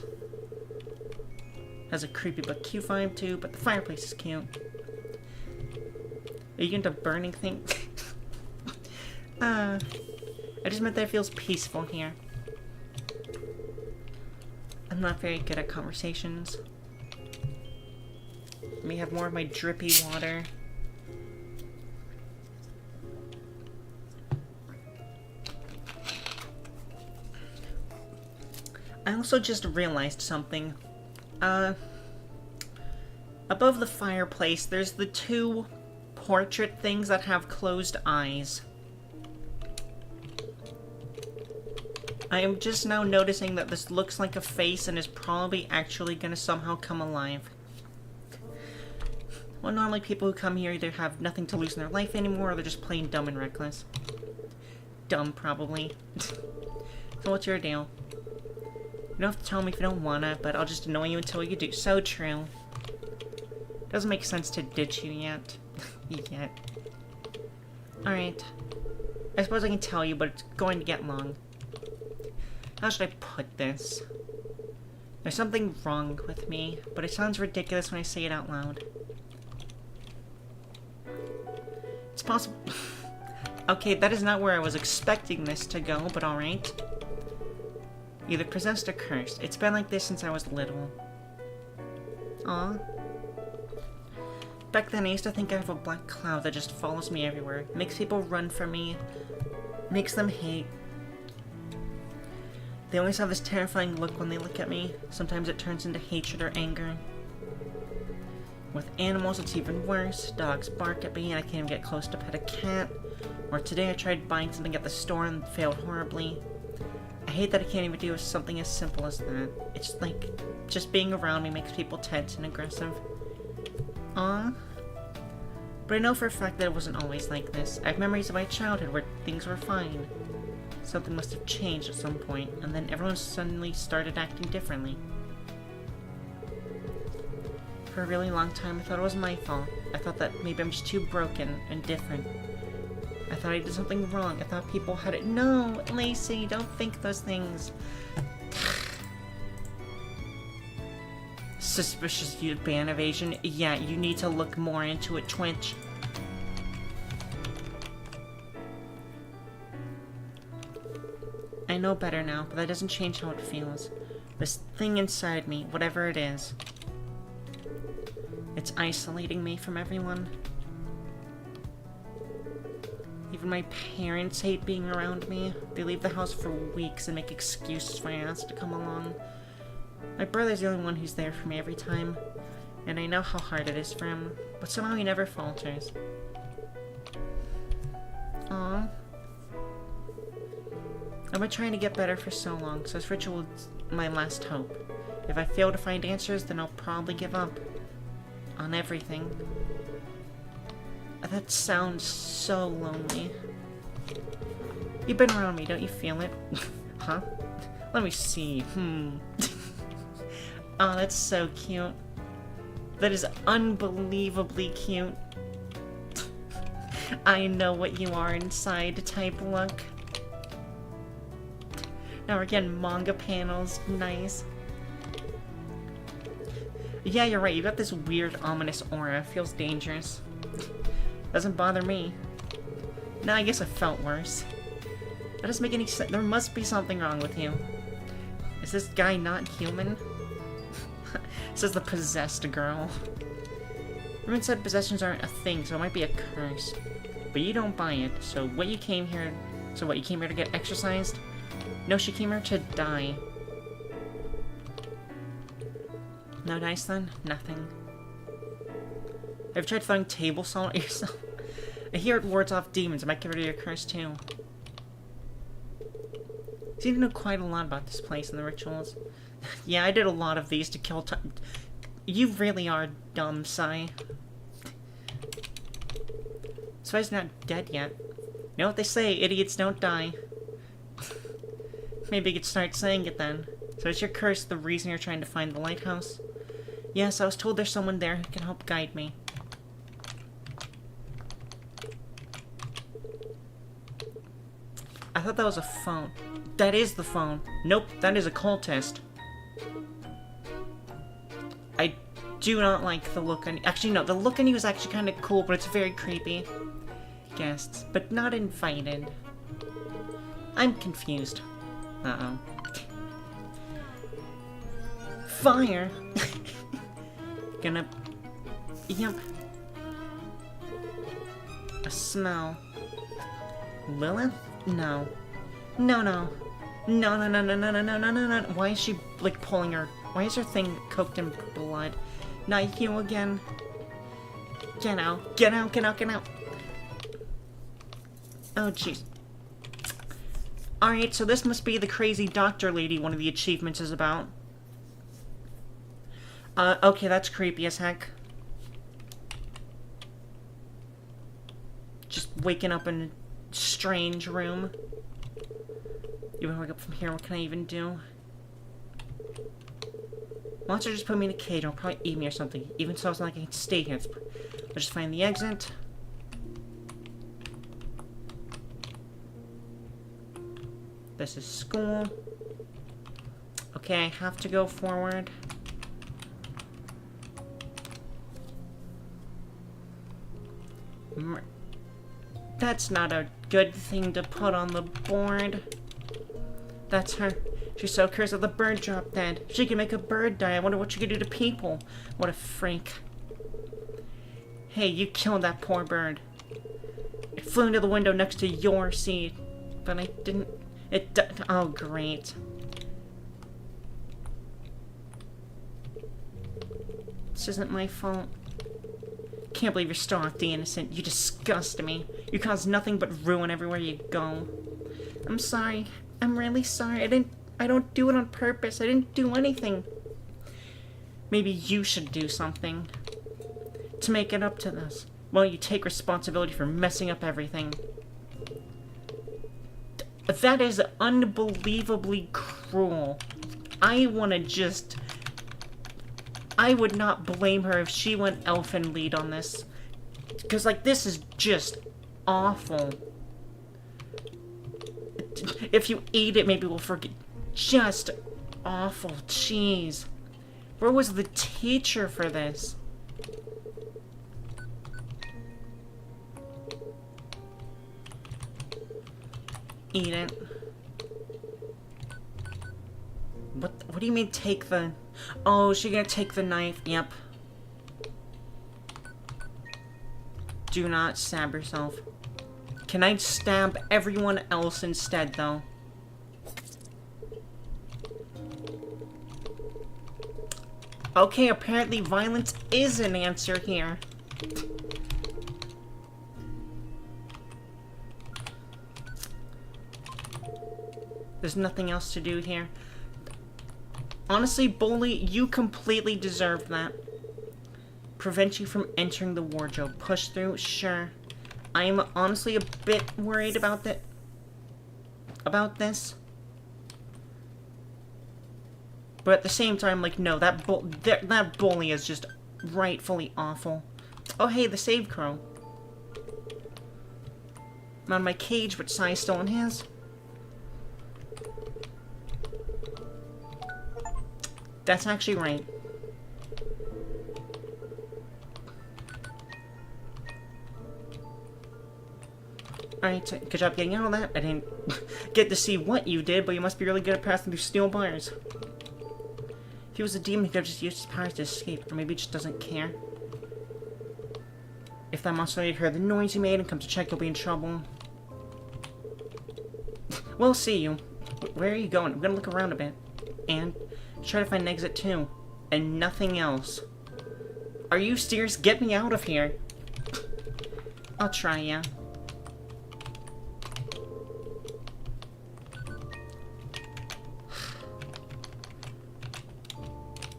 Speaker 1: Has a creepy but cute vibe too, but the fireplace is cute. Are you into burning things? I just meant that it feels peaceful here. I'm not very good at conversations. Let me have more of my drippy water. I also just realized something. Above the fireplace, there's the two portrait things that have closed eyes. I am just now noticing that this looks like a face and is probably actually gonna somehow come alive. Well, normally people who come here either have nothing to lose in their life anymore or they're just plain dumb and reckless. Dumb, probably. So what's your deal? You don't have to tell me if you don't wanna, but I'll just annoy you until you do. So true. Doesn't make sense to ditch you yet. Yet. Alright. I suppose I can tell you, but it's going to get long. How should I put this? There's something wrong with me, but it sounds ridiculous when I say it out loud. It's possible... Okay, that is not where I was expecting this to go, but alright. Either possessed or cursed. It's been like this since I was little. Aw. Back then, I used to think I have a black cloud that just follows me everywhere. Makes people run from me. Makes them hate. They always have this terrifying look when they look at me. Sometimes it turns into hatred or anger. With animals, it's even worse. Dogs bark at me and I can't even get close to pet a cat. Or today I tried buying something at the store and failed horribly. I hate that I can't even do something as simple as that. It's like, just being around me makes people tense and aggressive. Aww. But I know for a fact that it wasn't always like this. I have memories of my childhood where things were fine. Something must have changed at some point, and then everyone suddenly started acting differently. For a really long time, I thought it was my fault. I thought that maybe I'm just too broken and different. I thought I did something wrong. I thought people had it. No, Lacey, don't think those things. Suspicious ban evasion. Yeah, you need to look more into it, Twitch. I know better now, but that doesn't change how it feels. This thing inside me, whatever it is, it's isolating me from everyone. Even my parents hate being around me. They leave the house for weeks and make excuses when I ask to come along. My brother's the only one who's there for me every time, and I know how hard it is for him, but somehow he never falters. Aww. I've been trying to get better for so long, so this ritual is my last hope. If I fail to find answers, then I'll probably give up on everything. That sounds so lonely. You've been around me, don't you feel it? Huh? Let me see. Oh, that's so cute. That is unbelievably cute. I know what you are inside type look. Now we're getting manga panels. Nice. Yeah, you're right. You got this weird, ominous aura. Feels dangerous. Doesn't bother me. No, I guess I felt worse. That doesn't make any sense. There must be something wrong with you. Is this guy not human? Says the possessed girl. Everyone said possessions aren't a thing, so it might be a curse. But you don't buy it, so what you came here... So what, you came here to get exorcised? No, she came here to die. No dice then? Nothing. Have you tried throwing table salt at yourself? I hear it wards off demons. It might get rid of your curse too. So you know quite a lot about this place and the rituals. Yeah, I did a lot of these to kill time. You really are dumb, Sai. Sai's not dead yet. You know what they say, idiots don't die. Maybe you could start saying it then. So is your curse the reason you're trying to find the lighthouse? Yes, I was told there's someone there who can help guide me. I thought that was a phone. That is the phone. Nope, that is a cultist. I do not like the look on you. Actually, no, the look on you is actually kind of cool, but it's very creepy. Guests, but not invited. I'm confused. Uh-oh. Fire! Gonna... Yep. A smell. Lilith? No. No, no. No, no, no, no, no, no, no, no, no, no. Why is she, like, pulling her... Why is her thing cooked in blood? Not you again. Get out. Get out, get out, get out. Oh, jeez. Alright, so this must be the crazy doctor lady one of the achievements is about. Okay, that's creepy as heck. Just waking up in a strange room. Even wake up from here, what can I even do? Monster just put me in a cage, it'll probably eat me or something. Even so, it's not like I can stay here. I'll just find the exit. This is school. Okay, I have to go forward. That's not a good thing to put on the board. That's her. She's so cursed that the bird dropped dead. She can make a bird die. I wonder what she could do to people. What a freak. Hey, you killed that poor bird. It flew into the window next to your seat. But I didn't... Oh, great. This isn't my fault. Can't believe you're still off the innocent. You disgust me. You cause nothing but ruin everywhere you go. I'm sorry. I'm really sorry. I don't do it on purpose. I didn't do anything. Maybe you should do something to make it up to this. Well, you take responsibility for messing up everything. That is unbelievably cruel. I would not blame her if she went elfin lead on this. Because, like, this is just awful. If you eat it, maybe we'll forget. Just awful. Jeez. Where was the teacher for this? Eat it. What do you mean take the... Oh, is she gonna take the knife? Yep. Do not stab yourself. Can I stab everyone else instead, though? Okay, apparently violence is an answer here. There's nothing else to do here. Honestly, Bully, you completely deserve that. Prevent you from entering the wardrobe. Push through? Sure. I am honestly a bit worried about this. But at the same time, like, no, that Bully is just rightfully awful. Oh, hey, the save crow. I'm on my cage, but Sai's still in his. That's actually right. Alright, so good job getting out of that. I didn't get to see what you did, but you must be really good at passing through steel bars. If he was a demon, he could have just used his powers to escape, or maybe he just doesn't care. If that monster lady heard the noise you made and comes to check, you'll be in trouble. We'll see you. Where are you going? I'm gonna look around a bit. And try to find an exit too. And nothing else. Are you serious? Get me out of here. I'll try, yeah.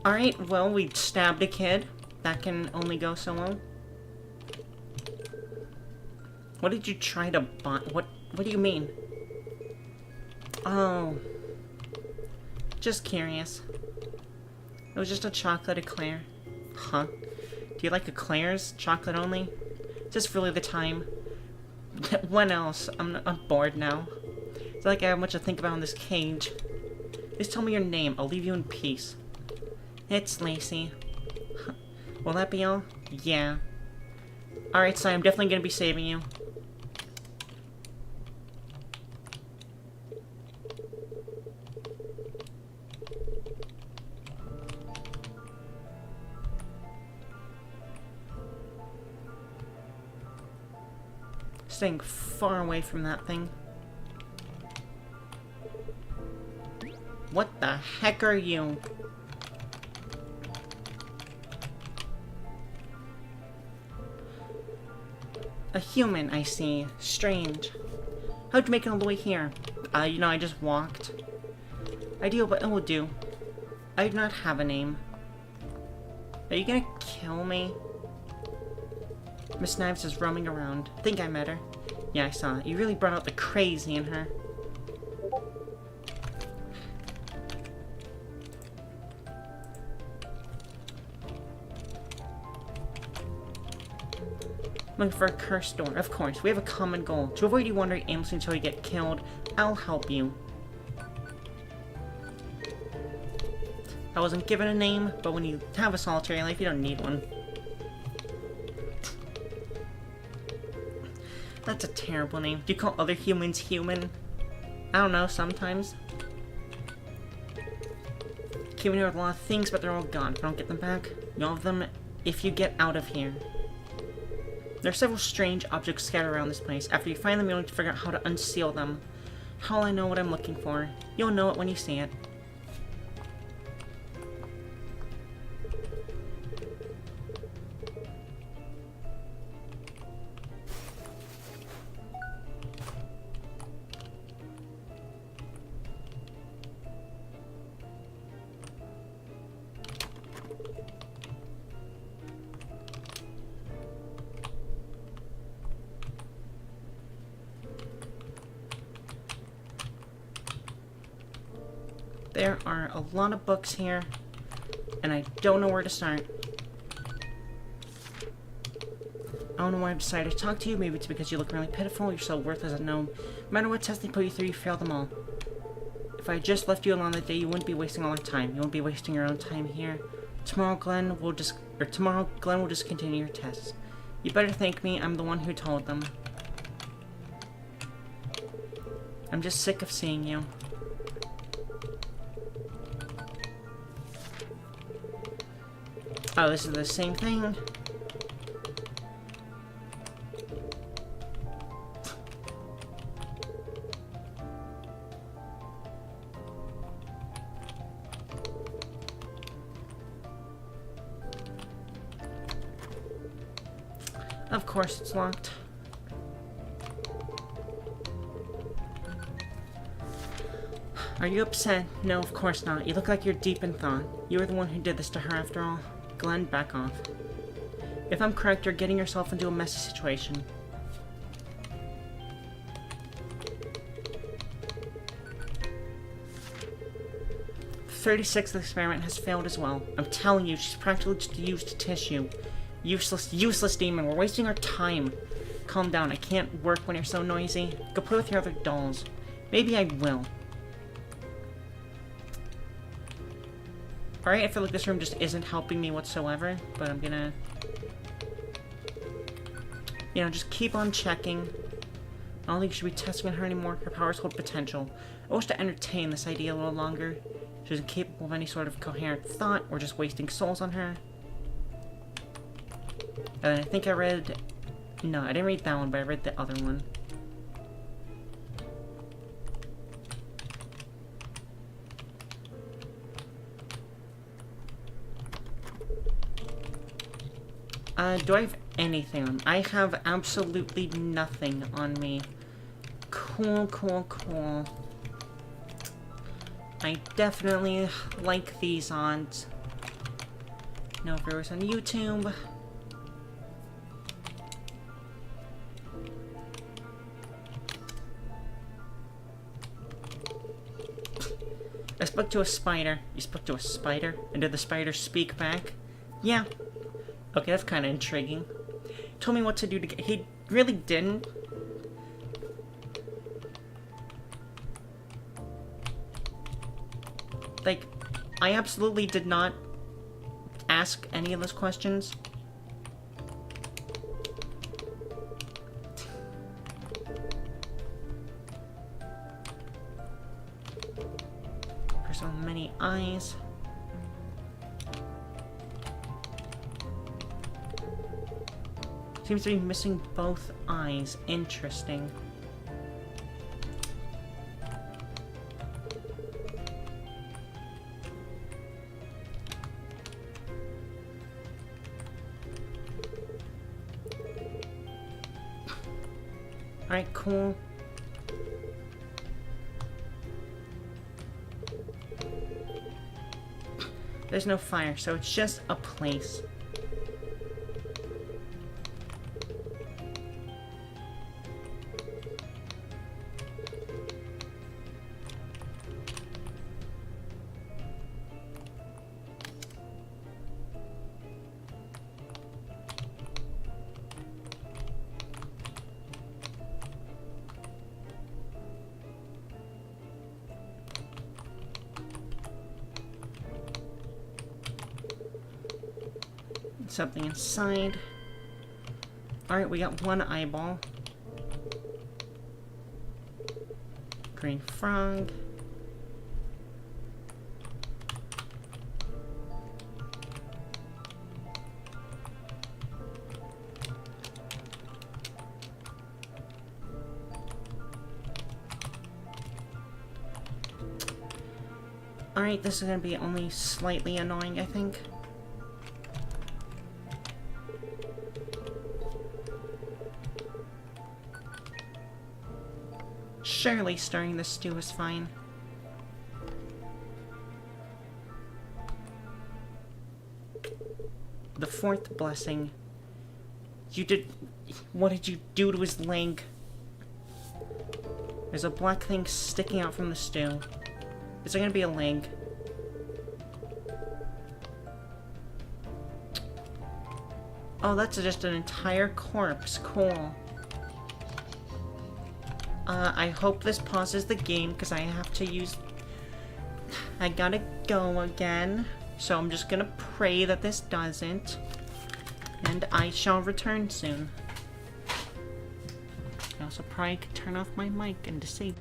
Speaker 1: Alright, well, we stabbed a kid. That can only go so well. What did you try to buy? What do you mean? Oh. Just curious. It was just a chocolate eclair. Huh. Do you like eclairs? Chocolate only? Is this really the time? When else? I'm bored now. It's like I have much to think about in this cage. Please tell me your name. I'll leave you in peace. It's Lacey. Will that be all? Yeah. Alright, so I'm definitely gonna be saving you. Staying far away from that thing. What the heck are you? A human, I see. Strange. How'd you make it all the way here? You know, I just walked. Ideal, but it will do. I do not have a name. Are you gonna kill me? Miss Knives is roaming around. I think I met her. Yeah, I saw it. You really brought out the crazy in her. Looking for a cursed door. Of course, we have a common goal. To avoid you wandering aimlessly until you get killed, I'll help you. I wasn't given a name, but when you have a solitary life, you don't need one. That's a terrible name. Do you call other humans human? I don't know, sometimes. Came in here with a lot of things, but they're all gone. If I don't get them back, you'll have them if you get out of here. There are several strange objects scattered around this place. After you find them, you'll need to figure out how to unseal them. How will I know what I'm looking for? You'll know it when you see it. There are a lot of books here, and I don't know where to start. I don't know why I decided to talk to you. Maybe it's because you look really pitiful. You're so worthless as a gnome. No matter what test they put you through, you failed them all. If I had just left you alone that day, you wouldn't be wasting all our time. You wouldn't be wasting your own time here. Tomorrow, Glenn will just continue your tests. You better thank me. I'm the one who told them. I'm just sick of seeing you. Oh, this is the same thing. Of course it's locked. Are you upset? No, of course not. You look like you're deep in thought. You were the one who did this to her after all. Glenn, back off. If I'm correct, you're getting yourself into a messy situation. The 36th experiment has failed as well. I'm telling you, she's practically just used tissue. Useless, useless demon. We're wasting our time. Calm down. I can't work when you're so noisy. Go play with your other dolls. Maybe I will. Alright, I feel like this room just isn't helping me whatsoever, but I'm gonna... You know, just keep on checking. I don't think you should be testing on her anymore. Her powers hold potential. I wish to entertain this idea a little longer. She isn't capable of any sort of coherent thought. We're just wasting souls on her. And I think I read... No, I didn't read that one, but I read the other one. Do I have anything on? I have absolutely nothing on me. Cool, cool, cool. I definitely like these odds. No viewers on YouTube. I spoke to a spider. You spoke to a spider? And did the spider speak back? Yeah. Okay, that's kind of intriguing. Told me what to do to get... He really didn't. Like, I absolutely did not ask any of those questions. For so many eyes. Seems to be missing both eyes. Interesting. Alright, cool. There's no fire, so it's just a place. Something inside. Alright, we got one eyeball. Green frog. Alright, this is gonna be only slightly annoying, I think. Surely stirring the stew is fine. The fourth blessing. You did... What did you do to his leg? There's a black thing sticking out from the stew. Is there gonna be a leg? Oh, that's just an entire corpse. Cool. I hope this pauses the game, because I have to use... I gotta go again. So I'm just gonna pray that this doesn't. And I shall return soon. I also probably could turn off my mic and disable...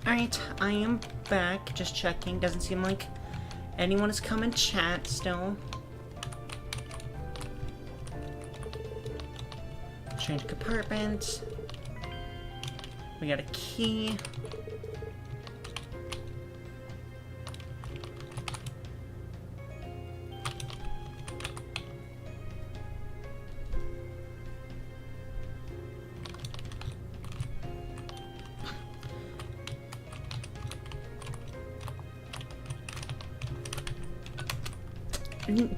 Speaker 1: Alright, I am back. Just checking. Doesn't seem like anyone has come in chat still. Change compartment. We got a key.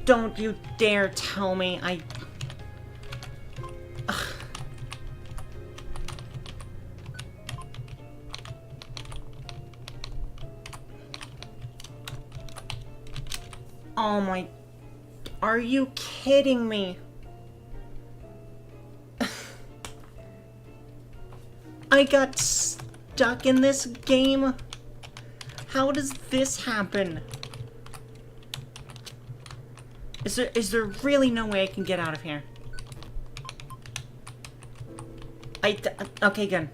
Speaker 1: Don't you dare tell me I... Ugh. Oh my... Are you kidding me? I got stuck in this game? How does this happen? Is there really no way I can get out of here? Okay, good.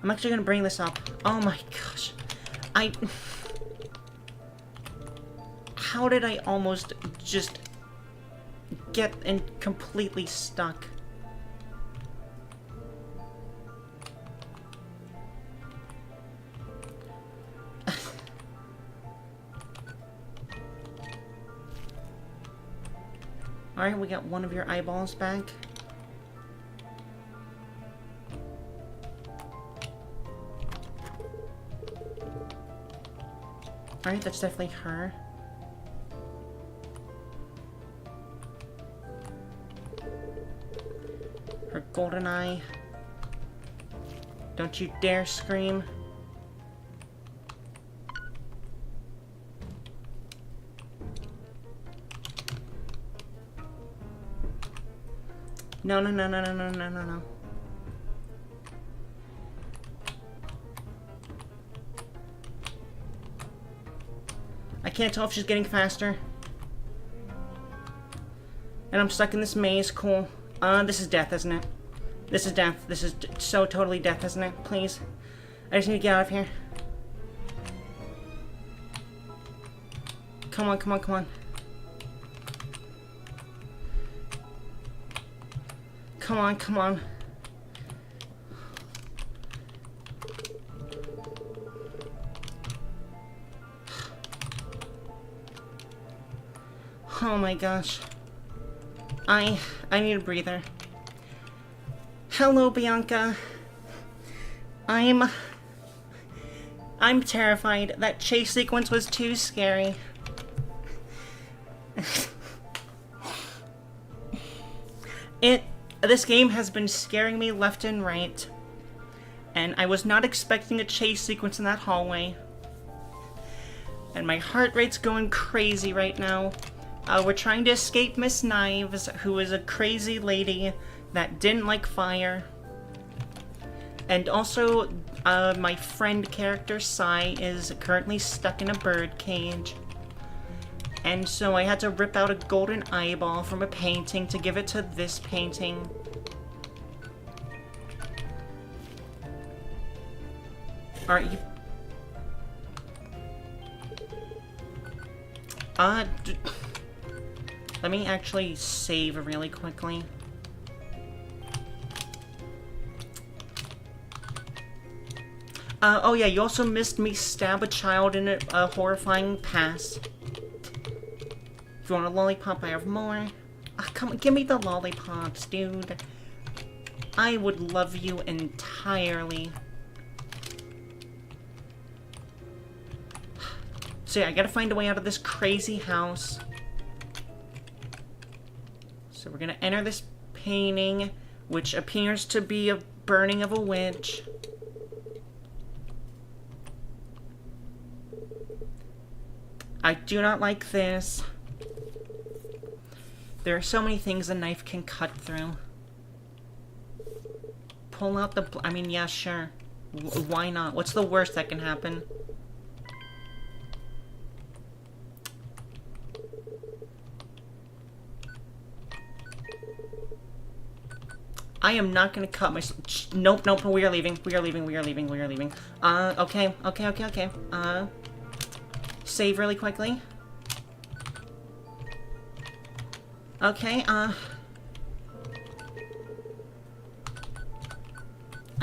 Speaker 1: I'm actually gonna bring this up. Oh my gosh. How did I almost just get and completely stuck? Alright, we got one of your eyeballs back. Alright, that's definitely her. Her golden eye. Don't you dare scream. No, no, no, no, no, no, no, no, no. I can't tell if she's getting faster. And I'm stuck in this maze. Cool. This is death, isn't it? This is death. This is so totally death, isn't it? Please. I just need to get out of here. Come on, come on, come on. Come on, come on. Oh my gosh. I need a breather. Hello, Bianca. I'm terrified. That chase sequence was too scary. This game has been scaring me left and right. And I was not expecting a chase sequence in that hallway. And my heart rate's going crazy right now. We're trying to escape Miss Knives, who is a crazy lady that didn't like fire. And also, my friend character, Sai, is currently stuck in a bird cage. And so I had to rip out a golden eyeball from a painting to give it to this painting. Alright, you... let me actually save really quickly. Oh yeah, you also missed me stab a child in a horrifying pass. If you want a lollipop, I have more. Come on, give me the lollipops, dude. I would love you entirely. So yeah, I gotta find a way out of this crazy house. So we're gonna enter this painting, which appears to be a burning of a witch. I do not like this. There are so many things a knife can cut through. Pull out the... I mean, yeah, sure. Why not? What's the worst that can happen? I am not gonna cut my... Nope, nope, we are leaving. We are leaving, we are leaving, we are leaving. Okay. Save really quickly. Okay, I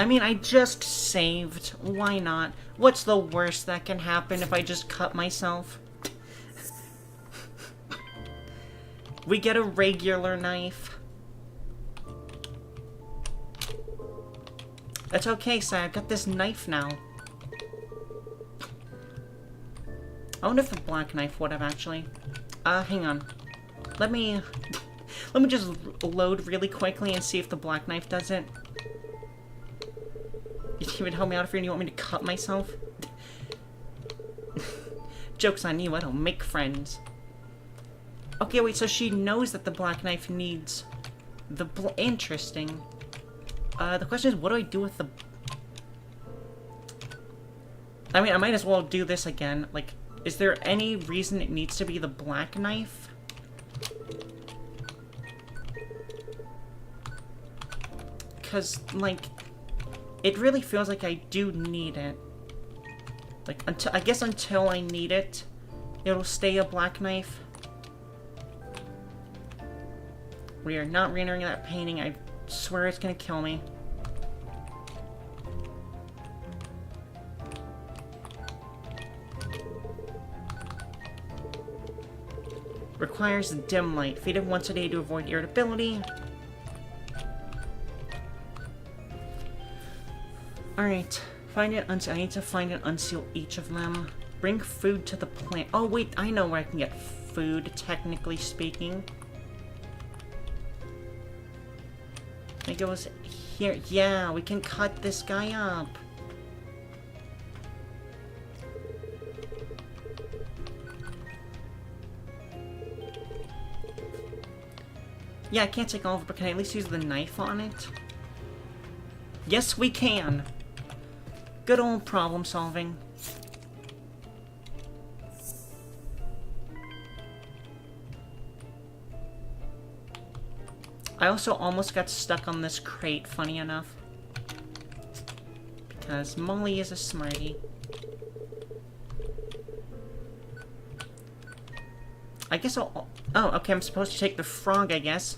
Speaker 1: mean, I just saved. Why not? What's the worst that can happen if I just cut myself? We get a regular knife. That's okay, Sai. I've got this knife now. I wonder if the black knife would have, actually. Hang on. Let me just load really quickly and see if the black knife does it. You can't even help me out if you want me to cut myself? Joke's on you, I don't make friends. Okay, wait, so she knows that the black knife needs the interesting. The question is, what do I do with the... I mean, I might as well do this again. Like, is there any reason it needs to be the black knife? Because, like... It really feels like I do need it. Like, I guess until I need it, it'll stay a black knife. We are not re-entering that painting. I swear it's gonna kill me. Requires dim light. Feed it once a day to avoid irritability. Alright, find it, I need to find and unseal each of them. Bring food to the plant. Oh wait, I know where I can get food, technically speaking. I think it was here. Yeah, we can cut this guy up. Yeah, I can't take all of it, but can I at least use the knife on it? Yes, we can! Good old problem solving. I also almost got stuck on this crate, funny enough. Because Molly is a smarty. I guess I'll... Oh, okay, I'm supposed to take the frog, I guess.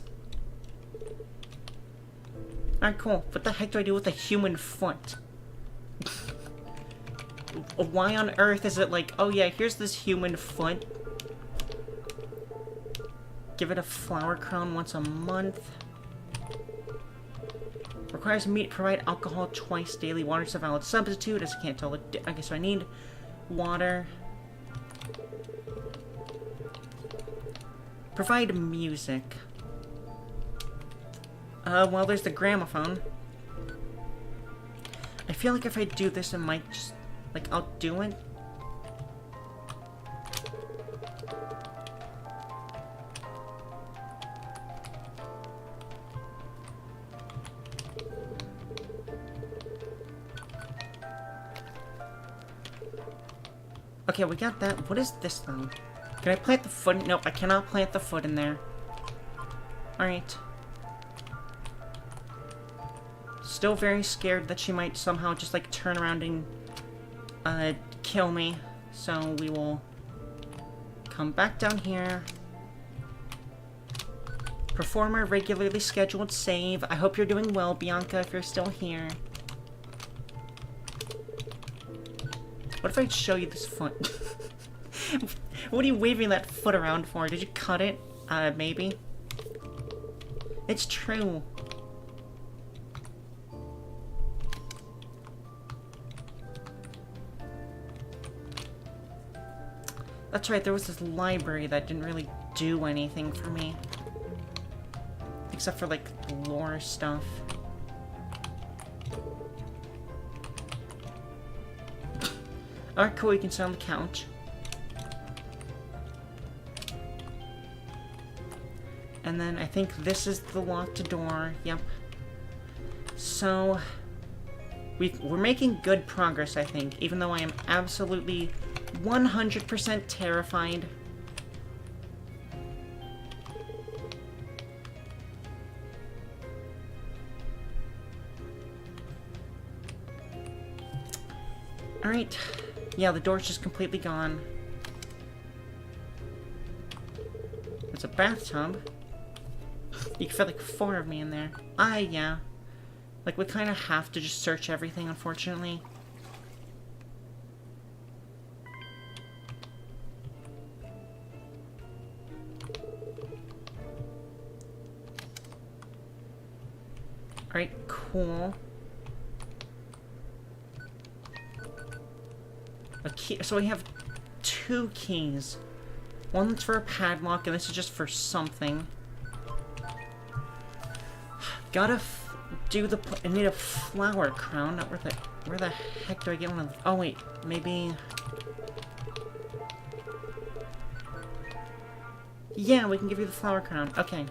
Speaker 1: Alright, cool. What the heck do I do with a human foot? Why on earth is it like, oh yeah, here's this human foot. Give it a flower crown once a month. Requires meat, provide alcohol twice daily. Water is a valid substitute, as I can't tell it. Okay, so I need water. Provide music. Well, there's the gramophone. I feel like if I do this, it might just... Like, I'll do it. Okay, we got that. What is this, though? Can I plant the foot? Nope, I cannot plant the foot in there. Alright. Still very scared that she might somehow just, like, turn around and, kill me. So we will come back down here. Perform a regularly scheduled save. I hope you're doing well, Bianca, if you're still here. What if I show you this foot? What are you waving that foot around for? Did you cut it? Maybe? It's true. That's right, there was this library that didn't really do anything for me. Except for, like, lore stuff. Alright, cool, you can sit on the couch. And then I think this is the locked door. Yep. So, we're making good progress, I think, even though I am absolutely 100% terrified. Alright. Yeah, the door's just completely gone. There's a bathtub. You can fit like 4 of me in there. Yeah. Like, we kind of have to just search everything, unfortunately. Alright, cool. A key. So we have 2 keys. One that's for a padlock, and this is just for something. Gotta do the... I need a flower crown. Not worth it. Where the heck do I get one of those? Oh, wait. Maybe... Yeah, we can give you the flower crown. Okay.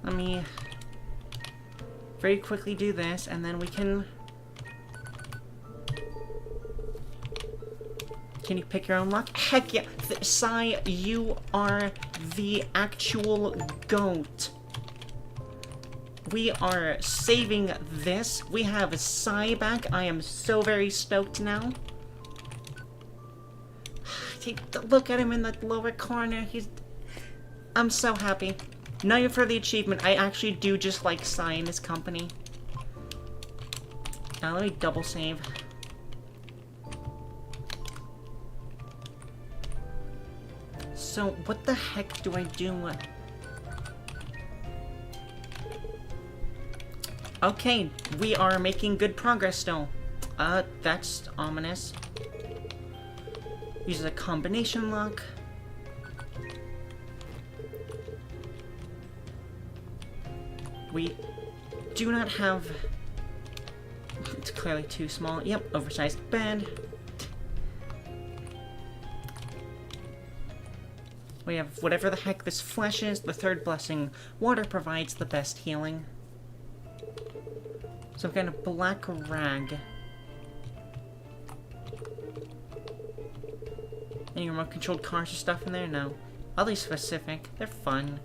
Speaker 1: Let me very quickly do this, and then we can... Can you pick your own luck? Heck yeah! Sai, you are the actual GOAT. We are saving this. We have Sai back. I am so very stoked now. Take a look at him in the lower corner. I'm so happy. Not for the achievement. I actually do just like Sai in this company. Now let me double save. So, what the heck do I do? Okay, we are making good progress still. That's ominous. Uses a combination lock. We do not have... It's clearly too small. Yep, oversized bed. We have whatever the heck this flesh is. The 3rd blessing. Water provides the best healing. Some kind of black rag. Any remote-controlled cars or stuff in there? No. Oddly specific. They're fun.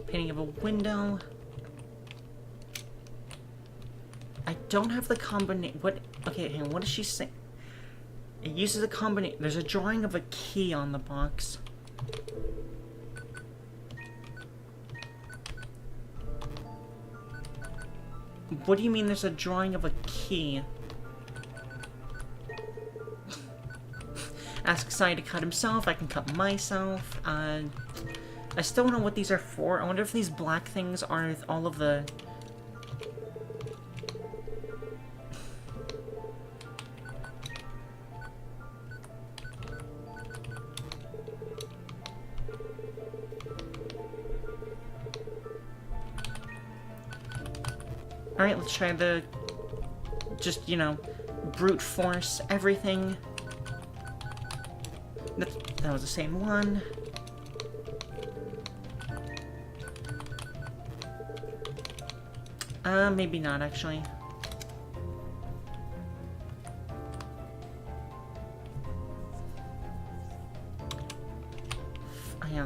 Speaker 1: Painting of a window. I don't have the combination. What? Okay, hang on. What does she say? It uses a combination. There's a drawing of a key on the box. What do you mean there's a drawing of a key? Ask Sai to cut himself. I can cut myself. I still don't know what these are for. I wonder if these black things are all of the... Alright, let's try the... Just, you know, brute force everything. That was the same one. Maybe not, actually.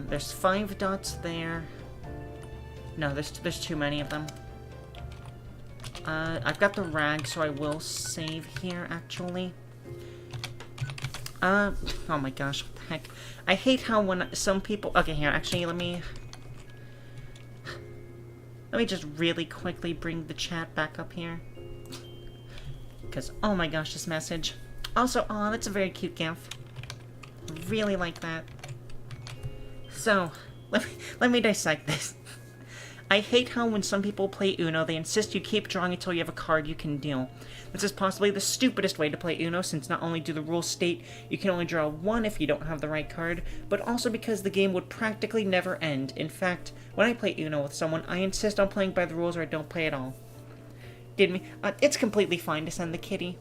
Speaker 1: There's 5 dots there. No, there's too many of them. I've got the rag, so I will save here, actually. Oh my gosh, what the heck. I hate how when some people... Okay, here, actually, let me just really quickly bring the chat back up here. Because, oh my gosh, this message. Also, oh, that's a very cute gif. Really like that. So, let me dissect this. I hate how when some people play Uno, they insist you keep drawing until you have a card you can deal. This is possibly the stupidest way to play Uno, since not only do the rules state you can only draw 1 if you don't have the right card, but also because the game would practically never end. In fact, when I play Uno with someone, I insist on playing by the rules or I don't play at all. Did me? It's completely fine to send the kitty.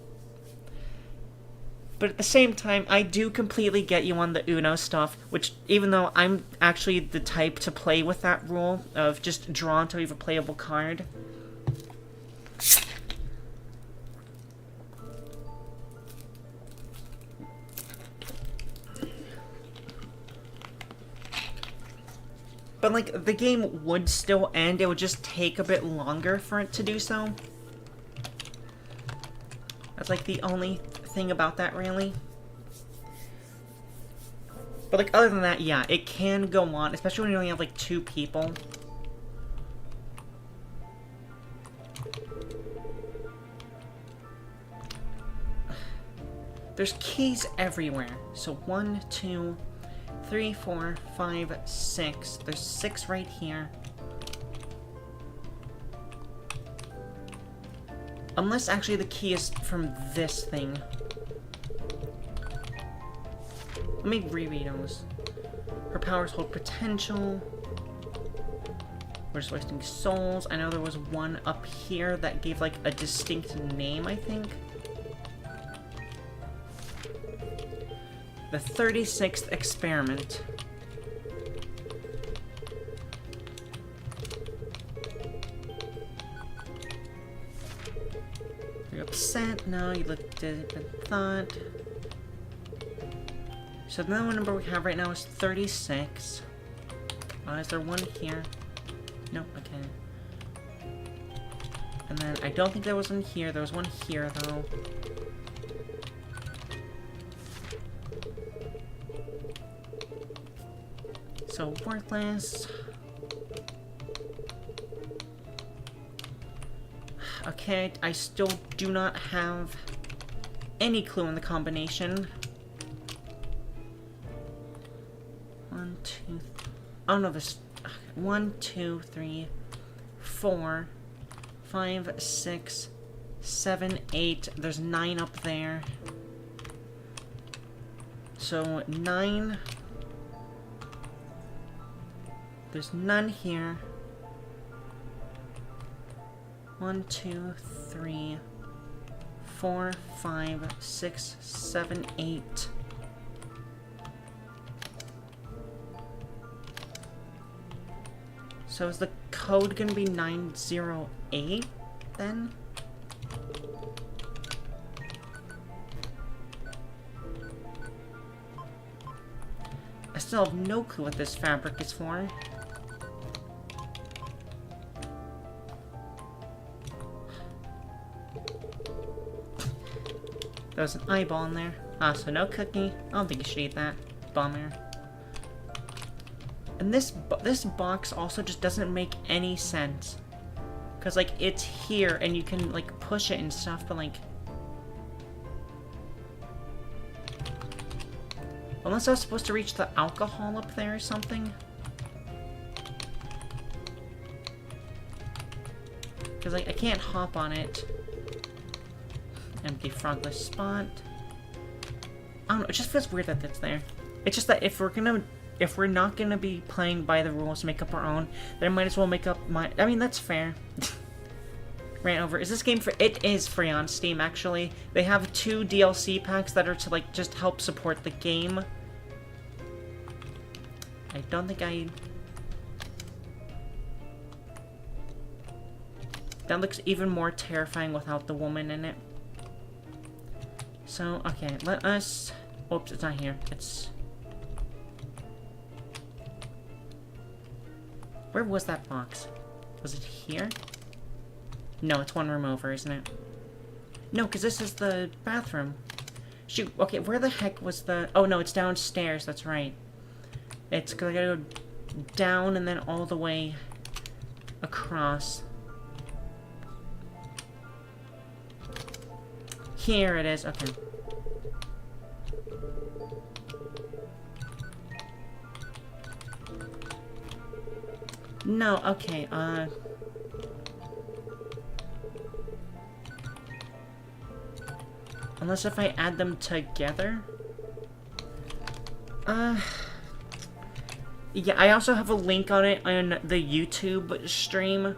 Speaker 1: But at the same time, I do completely get you on the Uno stuff, which, even though I'm actually the type to play with that rule of just draw until you have a playable card. But, like, the game would still end. It would just take a bit longer for it to do so. That's, like, the only thing about that, really. But, like, other than that, yeah, it can go on, especially when you only have, like, 2 people. There's keys everywhere. So 1, 2, 3, 4, 5, 6. There's 6 right here. Unless actually the key is from this thing. Let me reread those. Her powers hold potential. We're just wasting souls. I know there was one up here that gave like a distinct name, I think. The 36th experiment. Are you upset? No, you looked at it and thought. So the only number we have right now is 36. Is there one here? No, okay. And then I don't think there was one here. There was one here, though. So worthless. Okay, I still do not have any clue on the combination. 1, 2, oh no, there's 1, 2, 3, 4, 5, 6, 7, 8. There's 9 up there. So 9. There's none here. 1, 2, 3, 4, 5, 6, 7, 8. So is the code gonna be 908 then? I still have no clue what this fabric is for. There's an eyeball in there. Ah, so no cookie. I don't think you should eat that. Bummer. And this box also just doesn't make any sense. Because, like, it's here and you can, like, push it and stuff, but, like... Unless I was supposed to reach the alcohol up there or something. Because, like, I can't hop on it. Empty frogless spot. I don't know, it just feels weird that it's there. It's just that if we're not gonna be playing by the rules, make up our own, then I might as well make up my... I mean, that's fair. Ran over. Is this game for... It is free on Steam, actually. They have 2 DLC packs that are to, like, just help support the game. I don't think I... That looks even more terrifying without the woman in it. So, okay, let us... Oops, it's not here. It's... Where was that box? Was it here? No, it's one room over, isn't it? No, because this is the bathroom. Shoot, okay, where the heck was the... Oh, no, it's downstairs, that's right. It's because I gotta go down and then all the way across. Here it is, okay. No, okay, unless if I add them together? Yeah, I also have a link on it on the YouTube stream.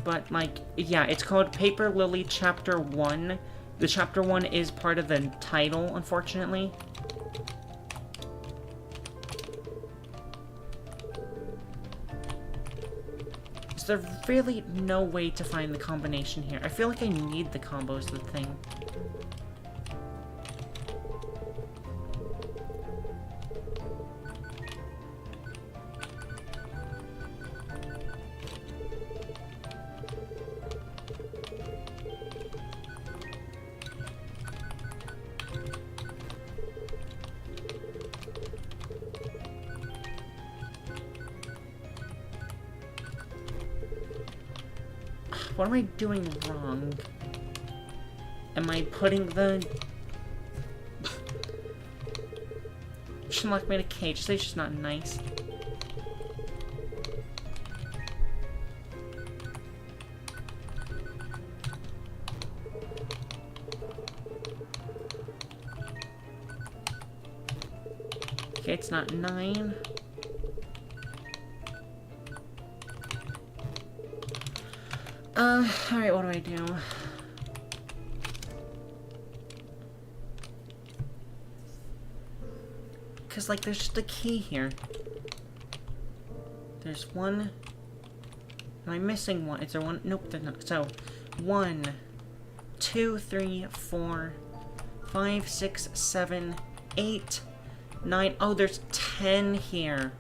Speaker 1: But, like, yeah, it's called Paper Lily Chapter 1. The Chapter 1 is part of the title, unfortunately. Is there really no way to find the combination here? I feel like I need the combos of the thing. What am I doing wrong? Am I putting the... She locked me in a cage. That's just not nice. Okay, it's not 9. Alright, what do I do? Because, like, there's just a key here. There's one. Am I missing one? Is there one? Nope, there's not. So, 1, 2, 3, 4, 5, 6, 7, 8, 9. Oh, there's 10 here.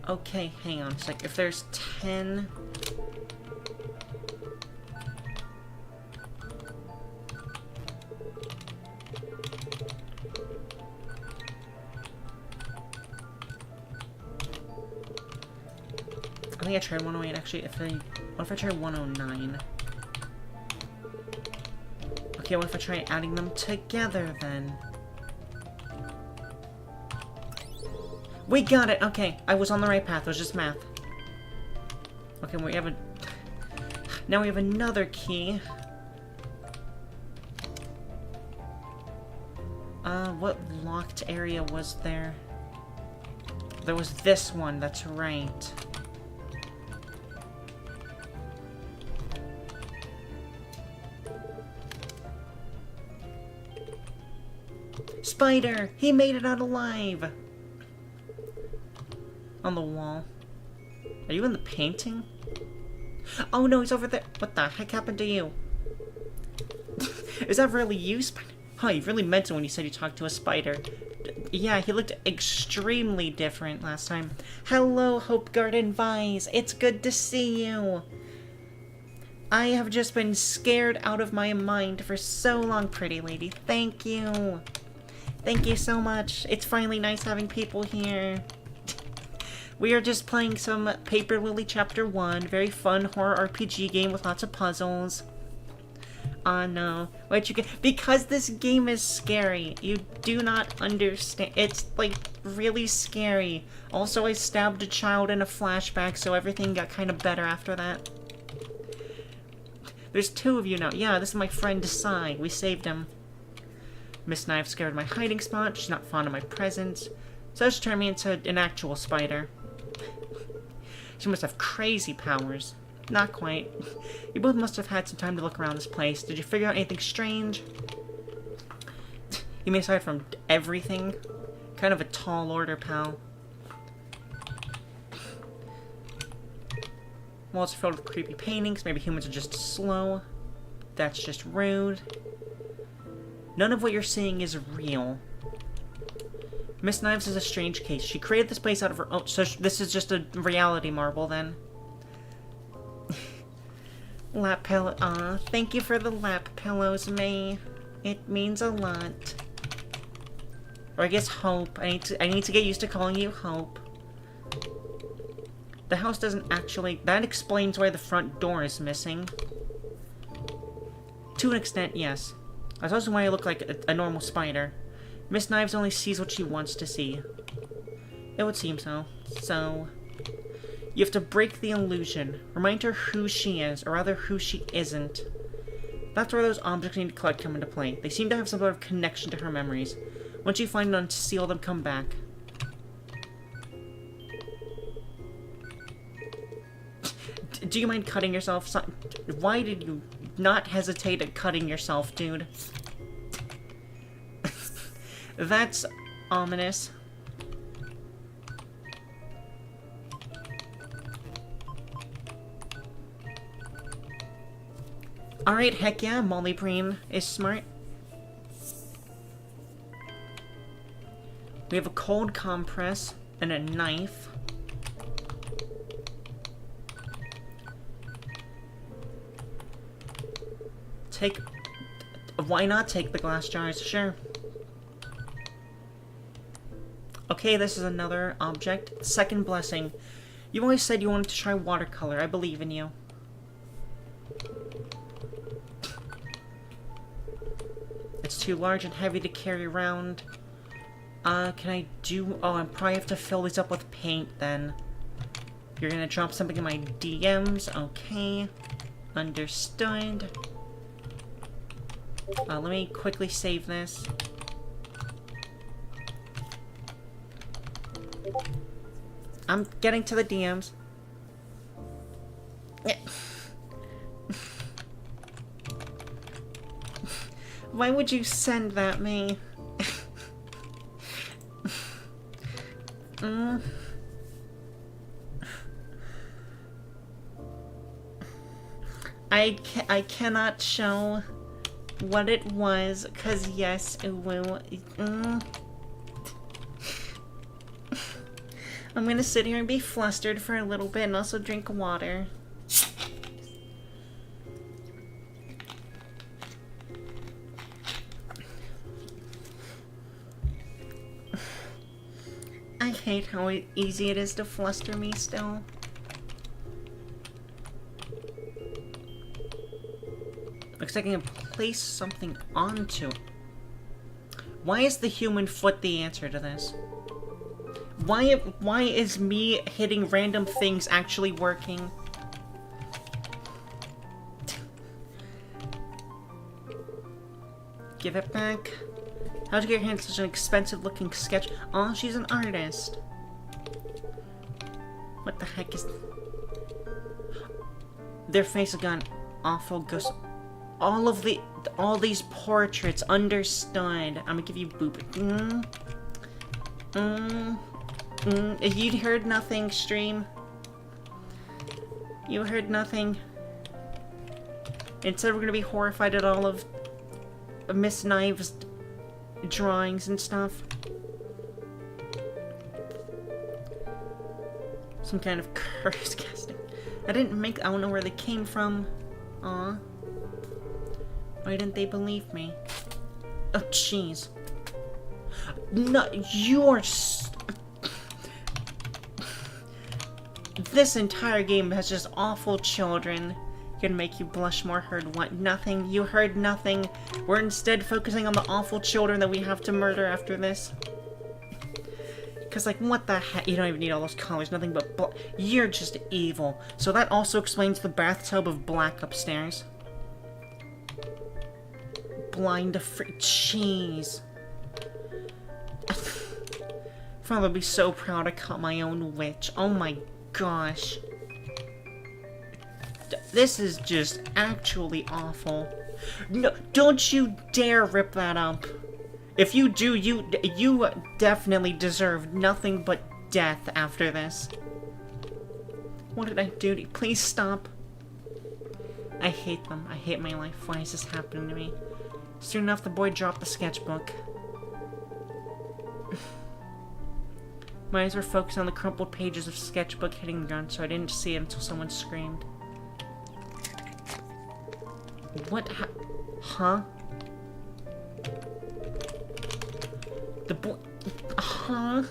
Speaker 1: Okay, hang on a sec. If there's 10... I think I tried 108, actually. What if I try 109? Okay, what if I try adding them together, then? We got it! Okay, I was on the right path. It was just math. Okay, we have a... Now we have another key. What locked area was there? There was this one, that's right. Spider! He made it out alive! On the wall. Are you in the painting? Oh no, he's over there. What the heck happened to you? Is that really you, Spider? Huh, you really meant it when you said you talked to a spider. Yeah, he looked extremely different last time. Hello, Hope Garden Vise. It's good to see you. I have just been scared out of my mind for so long, pretty lady. Thank you. Thank you so much. It's finally nice having people here. We are just playing some Paper Lily Chapter 1. Very fun horror RPG game with lots of puzzles. No. What you get? Because this game is scary. You do not understand. It's, like, really scary. Also, I stabbed a child in a flashback, so everything got kind of better after that. There's 2 of you now. Yeah, this is my friend Desai. We saved him. Miss Knife scared my hiding spot. She's not fond of my presence. So she turned me into an actual spider. She must have crazy powers. Not quite. You both must have had some time to look around this place. Did you figure out anything strange? You mean aside from everything? Kind of a tall order, pal. Walls are filled with creepy paintings. Maybe humans are just slow. That's just rude. None of what you're seeing is real. Miss Knives is a strange case. She created this place out of her own... So this is just a reality marble, then. Lap pillow. Aw, thank you for the lap pillows, May. It means a lot. Or I guess Hope. I need to get used to calling you Hope. The house doesn't actually... That explains why the front door is missing. To an extent, yes. That's also why I look like a normal spider. Miss Knives only sees what she wants to see. It would seem so. So... You have to break the illusion. Remind her who she is, or rather who she isn't. That's where those objects you need to collect come into play. They seem to have some sort of connection to her memories. Once you find and unseal them, come back. Do you mind cutting yourself? Why did you not hesitate at cutting yourself, dude? That's ominous. Alright, heck yeah, Molly Breen is smart. We have a cold compress and a knife. Why not take the glass jars? Sure. Okay, this is another object. Second blessing. You always said you wanted to try watercolor. I believe in you. It's too large and heavy to carry around. Can I do... Oh, I probably have to fill these up with paint, then. You're gonna drop something in my DMs. Okay. Understood. Let me quickly save this. I'm getting to the DMs. Why would you send that me? I cannot show what it was, cause yes, it will. I'm gonna sit here and be flustered for a little bit and also drink water. I hate how easy it is to fluster me still. Looks like I can place something onto. Why is the human foot the answer to this? Why is me hitting random things actually working? Give it back. How'd you get your hands such an expensive looking sketch? Oh, she's an artist. What the heck is... Their face has gone awful ghost. All these portraits, understood. I'm gonna give you boop. You heard nothing, stream. You heard nothing. Instead, we're gonna be horrified at all of Miss Knives' drawings and stuff. Some kind of curse casting. I don't know where they came from. Aw. Why didn't they believe me? Oh, jeez. No, you're... This entire game has just awful children. Gonna make you blush more. Heard what? Nothing. You heard nothing. We're instead focusing on the awful children that we have to murder after this. Because, like, what the heck? You don't even need all those colors. Nothing but you're just evil. So that also explains the bathtub of black upstairs. Blind to jeez. Father would be so proud to cut my own witch. Oh my gosh. This is just actually awful. No, don't you dare rip that up. If you do, you definitely deserve nothing but death after this. What did I do to you? Please stop. I hate them. I hate my life. Why is this happening to me? Soon enough, the boy dropped the sketchbook. My eyes were focused on the crumpled pages of sketchbook hitting the ground, so I didn't see it until someone screamed. What huh? The boy... Huh?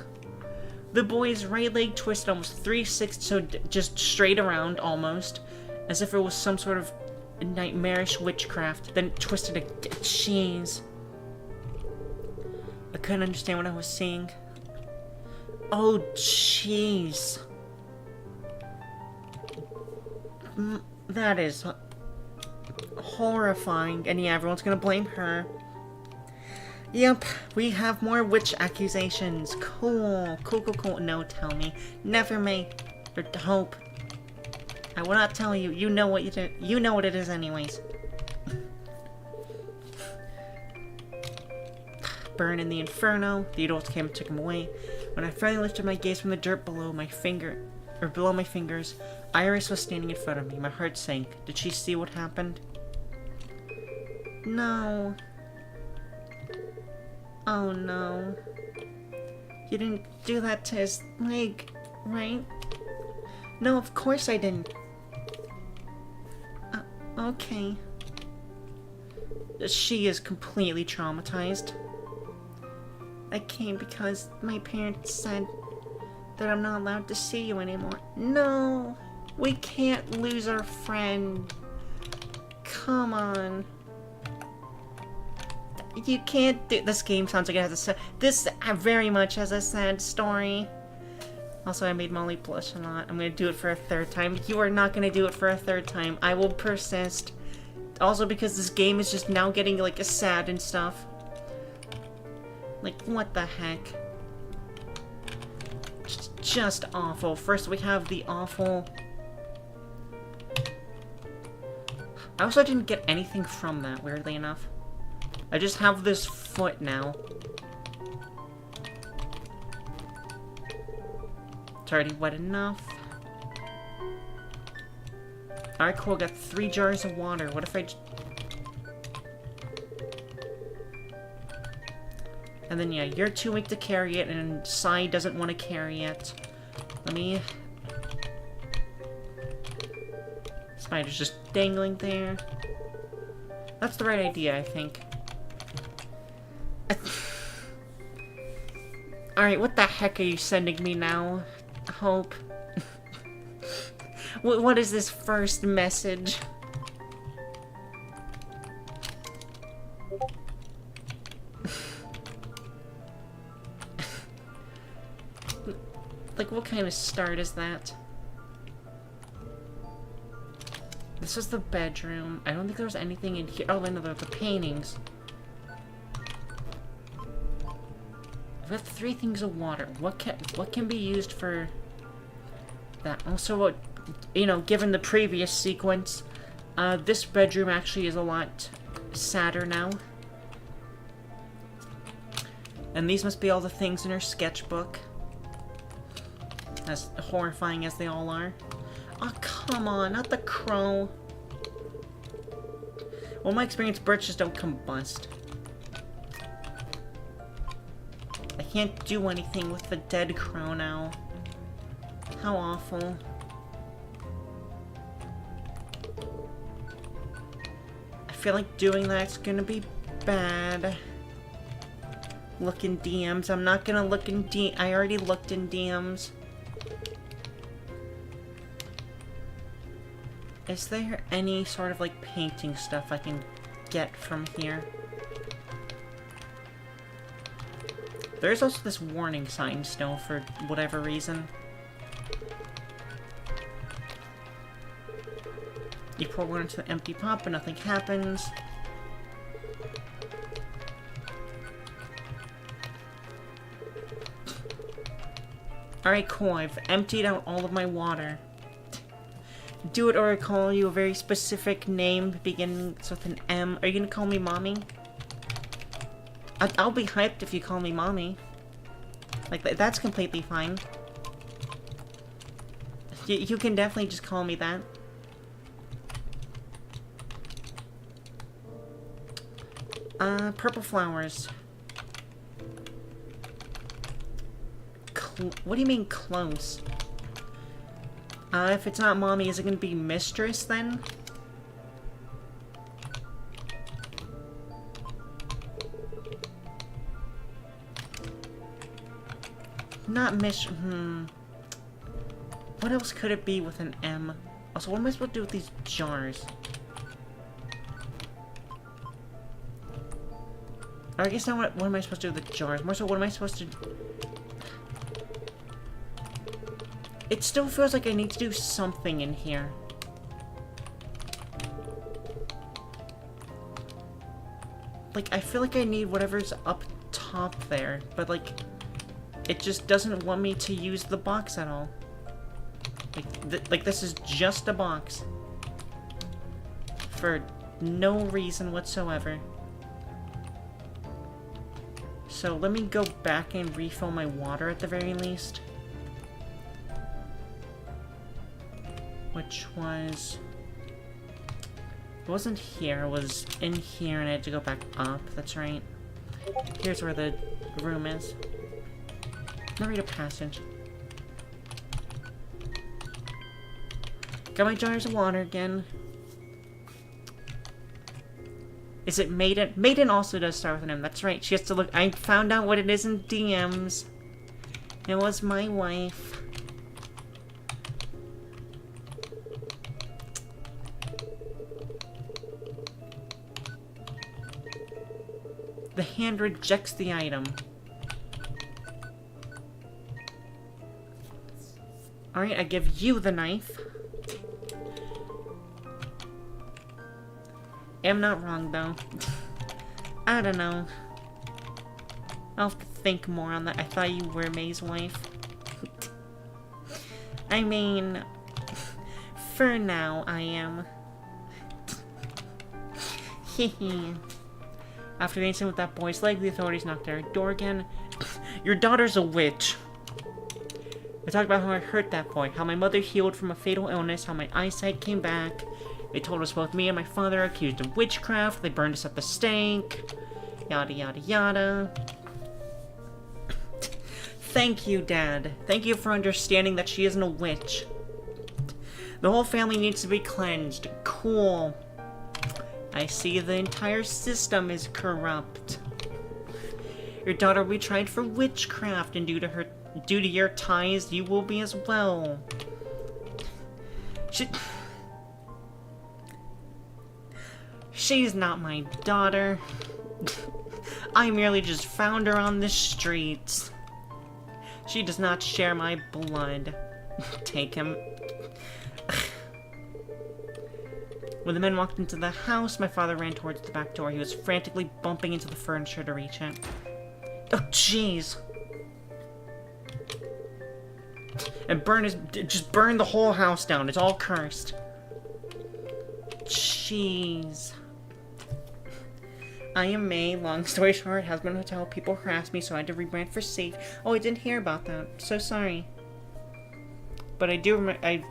Speaker 1: The boy's right leg twisted almost 3/6, so just straight around, almost. As if it was some sort of nightmarish witchcraft. Then it twisted again. Jeez. I couldn't understand what I was seeing. Oh, jeez. That is horrifying. And yeah, everyone's gonna blame her. Yep, we have more witch accusations. Cool. Cool, cool, cool. No, tell me. Never may. Or hope. I will not tell you. You know what you did. You know what it is anyways. Burn in the inferno. The adults came and took him away. When I finally lifted my gaze from the dirt below my fingers, Iris was standing in front of me. My heart sank. Did she see what happened? No. Oh no. You didn't do that to his leg, right? No, of course I didn't. Okay. She is completely traumatized. I came because my parents said that I'm not allowed to see you anymore. No! We can't lose our friend. Come on. You can't do— this game sounds like it has a— this very much has a sad story. Also, I made Molly blush a lot. I'm gonna do it for a third time. You are not gonna do it for a third time. I will persist. Also, because this game is just now getting, like, sad and stuff. Like, what the heck? Just awful. First, we have the awful... I also didn't get anything from that, weirdly enough. I just have this foot now. It's already wet enough. Alright, cool. Got 3 jars of water. What if I... And then, yeah, you're too weak to carry it, and Sai doesn't want to carry it. Let me... Spider's just dangling there. That's the right idea, I think. Alright, what the heck are you sending me now, Hope? What is this first message? Like, what kind of start is that? This is the bedroom. I don't think there was anything in here. Oh, no, there were the paintings. I've got 3 things of water. What can be used for that? Also, what, you know, given the previous sequence, this bedroom actually is a lot sadder now. And these must be all the things in her sketchbook. As horrifying as they all are. Oh, come on, not the crow. Well, in my experience, birds just don't combust. I can't do anything with the dead crow now. How awful. I feel like doing that's gonna be bad. Look in DMs. I'm not gonna look in I already looked in DMs. Is there any sort of, like, painting stuff I can get from here? There's also this warning sign still, for whatever reason. You pour water into the empty pot, but nothing happens. Alright, cool. I've emptied out all of my water. Do it or I call you a very specific name beginning with an M. Are you gonna call me Mommy? I'll be hyped if you call me Mommy. Like, that's completely fine. You can definitely just call me that. Purple flowers. What do you mean close? If it's not Mommy, is it gonna be Mistress then? Not What else could it be with an M? Also, what am I supposed to do with these jars? Or I guess not what am I supposed to do with the jars? More so, what am I supposed to... It still feels like I need to do something in here. Like, I feel like I need whatever's up top there, but, like, it just doesn't want me to use the box at all. Like, this is just a box. For no reason whatsoever. So, let me go back and refill my water at the very least. Which was... It wasn't here, it was in here and I had to go back up, that's right. Here's where the room is. Narrate a passage. Got my jars of water again. Is it Maiden? Maiden also does start with an M, that's right. She has to look... I found out what it is in DMs. It was my wife. The hand rejects the item. Alright, I give you the knife. I'm not wrong, though. I don't know. I'll have to think more on that. I thought you were May's wife. I mean, for now, I am. Hehe. After the incident with that boy's leg, the authorities knocked at our door again. Your daughter's a witch. They talked about how I hurt that boy, how my mother healed from a fatal illness, how my eyesight came back. They told us both me and my father are accused of witchcraft. They burned us at the stake. Yada, yada, yada. Thank you, Dad. Thank you for understanding that she isn't a witch. The whole family needs to be cleansed. Cool. I see the entire system is corrupt. Your daughter will be tried for witchcraft, and due to your ties, you will be as well. She's not my daughter. I merely just found her on the streets. She does not share my blood. Take him. When the men walked into the house, my father ran towards the back door. He was frantically bumping into the furniture to reach it. Oh, jeez. And just burn the whole house down. It's all cursed. Jeez. I am May. Long story short, husband hotel. People harassed me, so I had to rebrand for safe. Oh, I didn't hear about that. So sorry. But I do remember.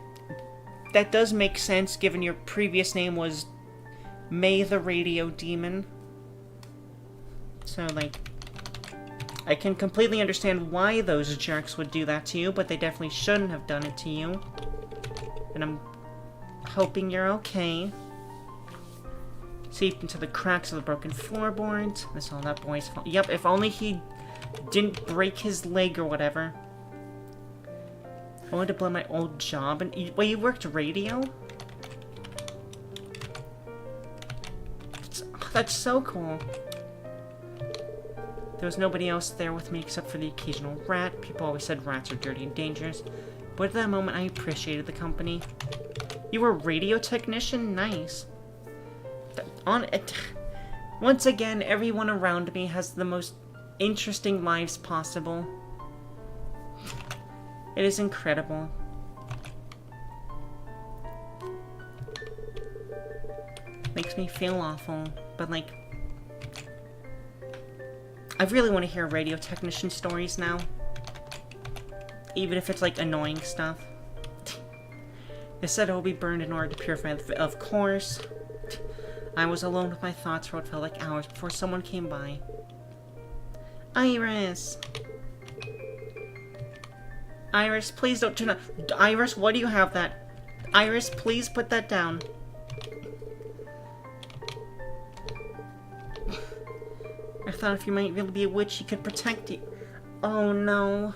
Speaker 1: That does make sense, given your previous name was May the Radio Demon. So, like, I can completely understand why those jerks would do that to you, but they definitely shouldn't have done it to you. And I'm hoping you're okay. Seeped into the cracks of the broken floorboards. That's all that boy's fault. Yep, if only he didn't break his leg or whatever. I wanted to blow my old job and... Wait, you worked radio? That's so cool. There was nobody else there with me except for the occasional rat. People always said rats are dirty and dangerous. But at that moment, I appreciated the company. You were a radio technician? Nice. Once again, everyone around me has the most interesting lives possible. It is incredible. Makes me feel awful, but like... I really want to hear radio technician stories now. Even if it's like annoying stuff. They said it will be burned in order to purify the... Of course. I was alone with my thoughts for what felt like hours before someone came by. Iris! Iris, please don't turn on... Iris, why do you have that? Iris, please put that down. I thought if you might really be a witch, he could protect you. Oh, no.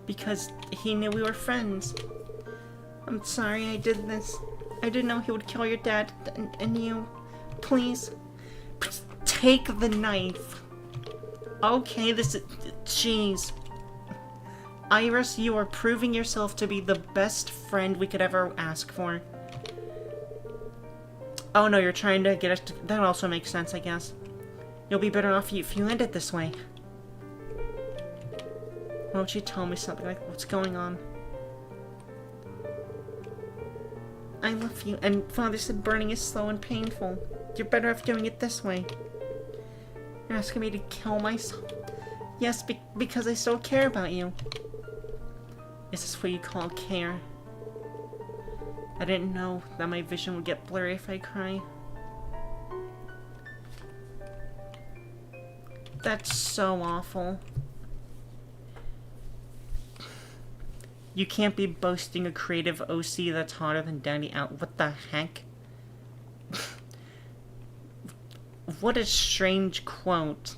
Speaker 1: Because he knew we were friends. I'm sorry I did this. I didn't know he would kill your dad and you. Please. Take the knife. Okay, this is... Jeez. Iris, you are proving yourself to be the best friend we could ever ask for. Oh no, you're trying to get us to... That also makes sense, I guess. You'll be better off if you end it this way. Why don't you tell me something like what's going on? I love you, and Father said burning is slow and painful. You're better off doing it this way. You're asking me to kill myself? Yes, because I still care about you. Is this what you call care? I didn't know that my vision would get blurry if I cry. That's so awful. You can't be boasting a creative OC that's hotter than Daddy out. What the heck? What a strange quote.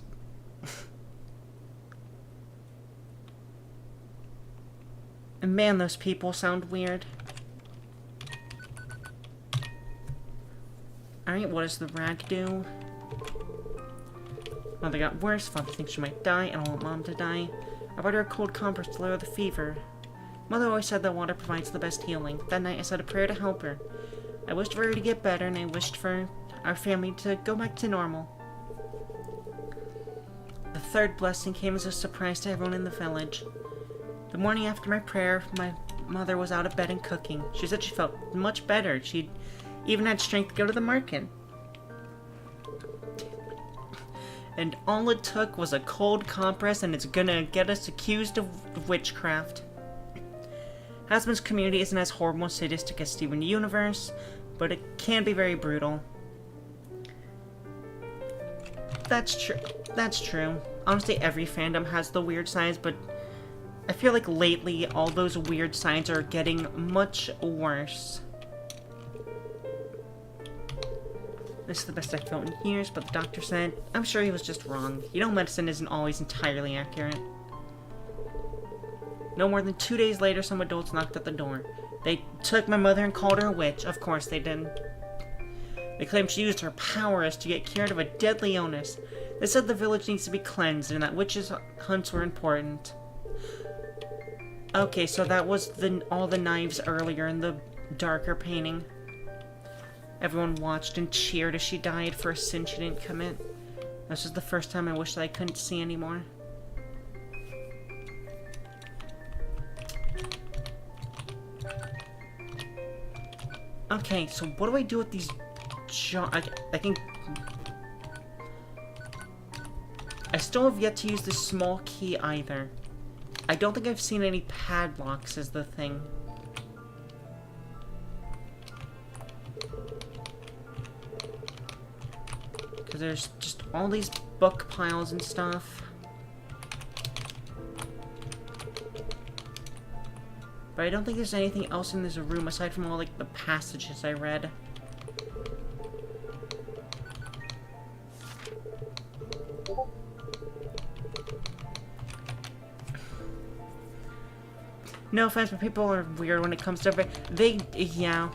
Speaker 1: And man, those people sound weird. Alright, what does the rag do? Mother got worse, father thinks she might die, and I want mom to die. I brought her a cold compress to lower the fever. Mother always said that water provides the best healing. That night I said a prayer to help her. I wished for her to get better, and I wished for our family to go back to normal. The third blessing came as a surprise to everyone in the village. The morning after my prayer, my mother was out of bed and cooking. She said she felt much better. She'd even had strength to go to the market. And all it took was a cold compress, and it's gonna get us accused of witchcraft. Husband's community isn't as horrible and sadistic as Steven Universe, but it can be very brutal. That's true. That's true. Honestly, every fandom has the weird sides, but I feel like lately all those weird sides are getting much worse. This is the best I felt in years, but the doctor said, I'm sure he was just wrong. You know, medicine isn't always entirely accurate. No more than 2 days later, some adults knocked at the door. They took my mother and called her a witch. Of course they did. They claimed she used her powers to get cured of a deadly illness. They said the village needs to be cleansed and that witches' hunts were important. Okay, so that was all the knives earlier in the darker painting. Everyone watched and cheered as she died for a sin she didn't commit. This was the first time I wished that I couldn't see anymore. Okay, so what do I do with these I can... I still have yet to use this small key either. I don't think I've seen any padlocks as the thing. Because there's just all these book piles and stuff. But I don't think there's anything else in this room aside from all, like, the passages I read. No offense, but people are weird when it comes to it. Yeah.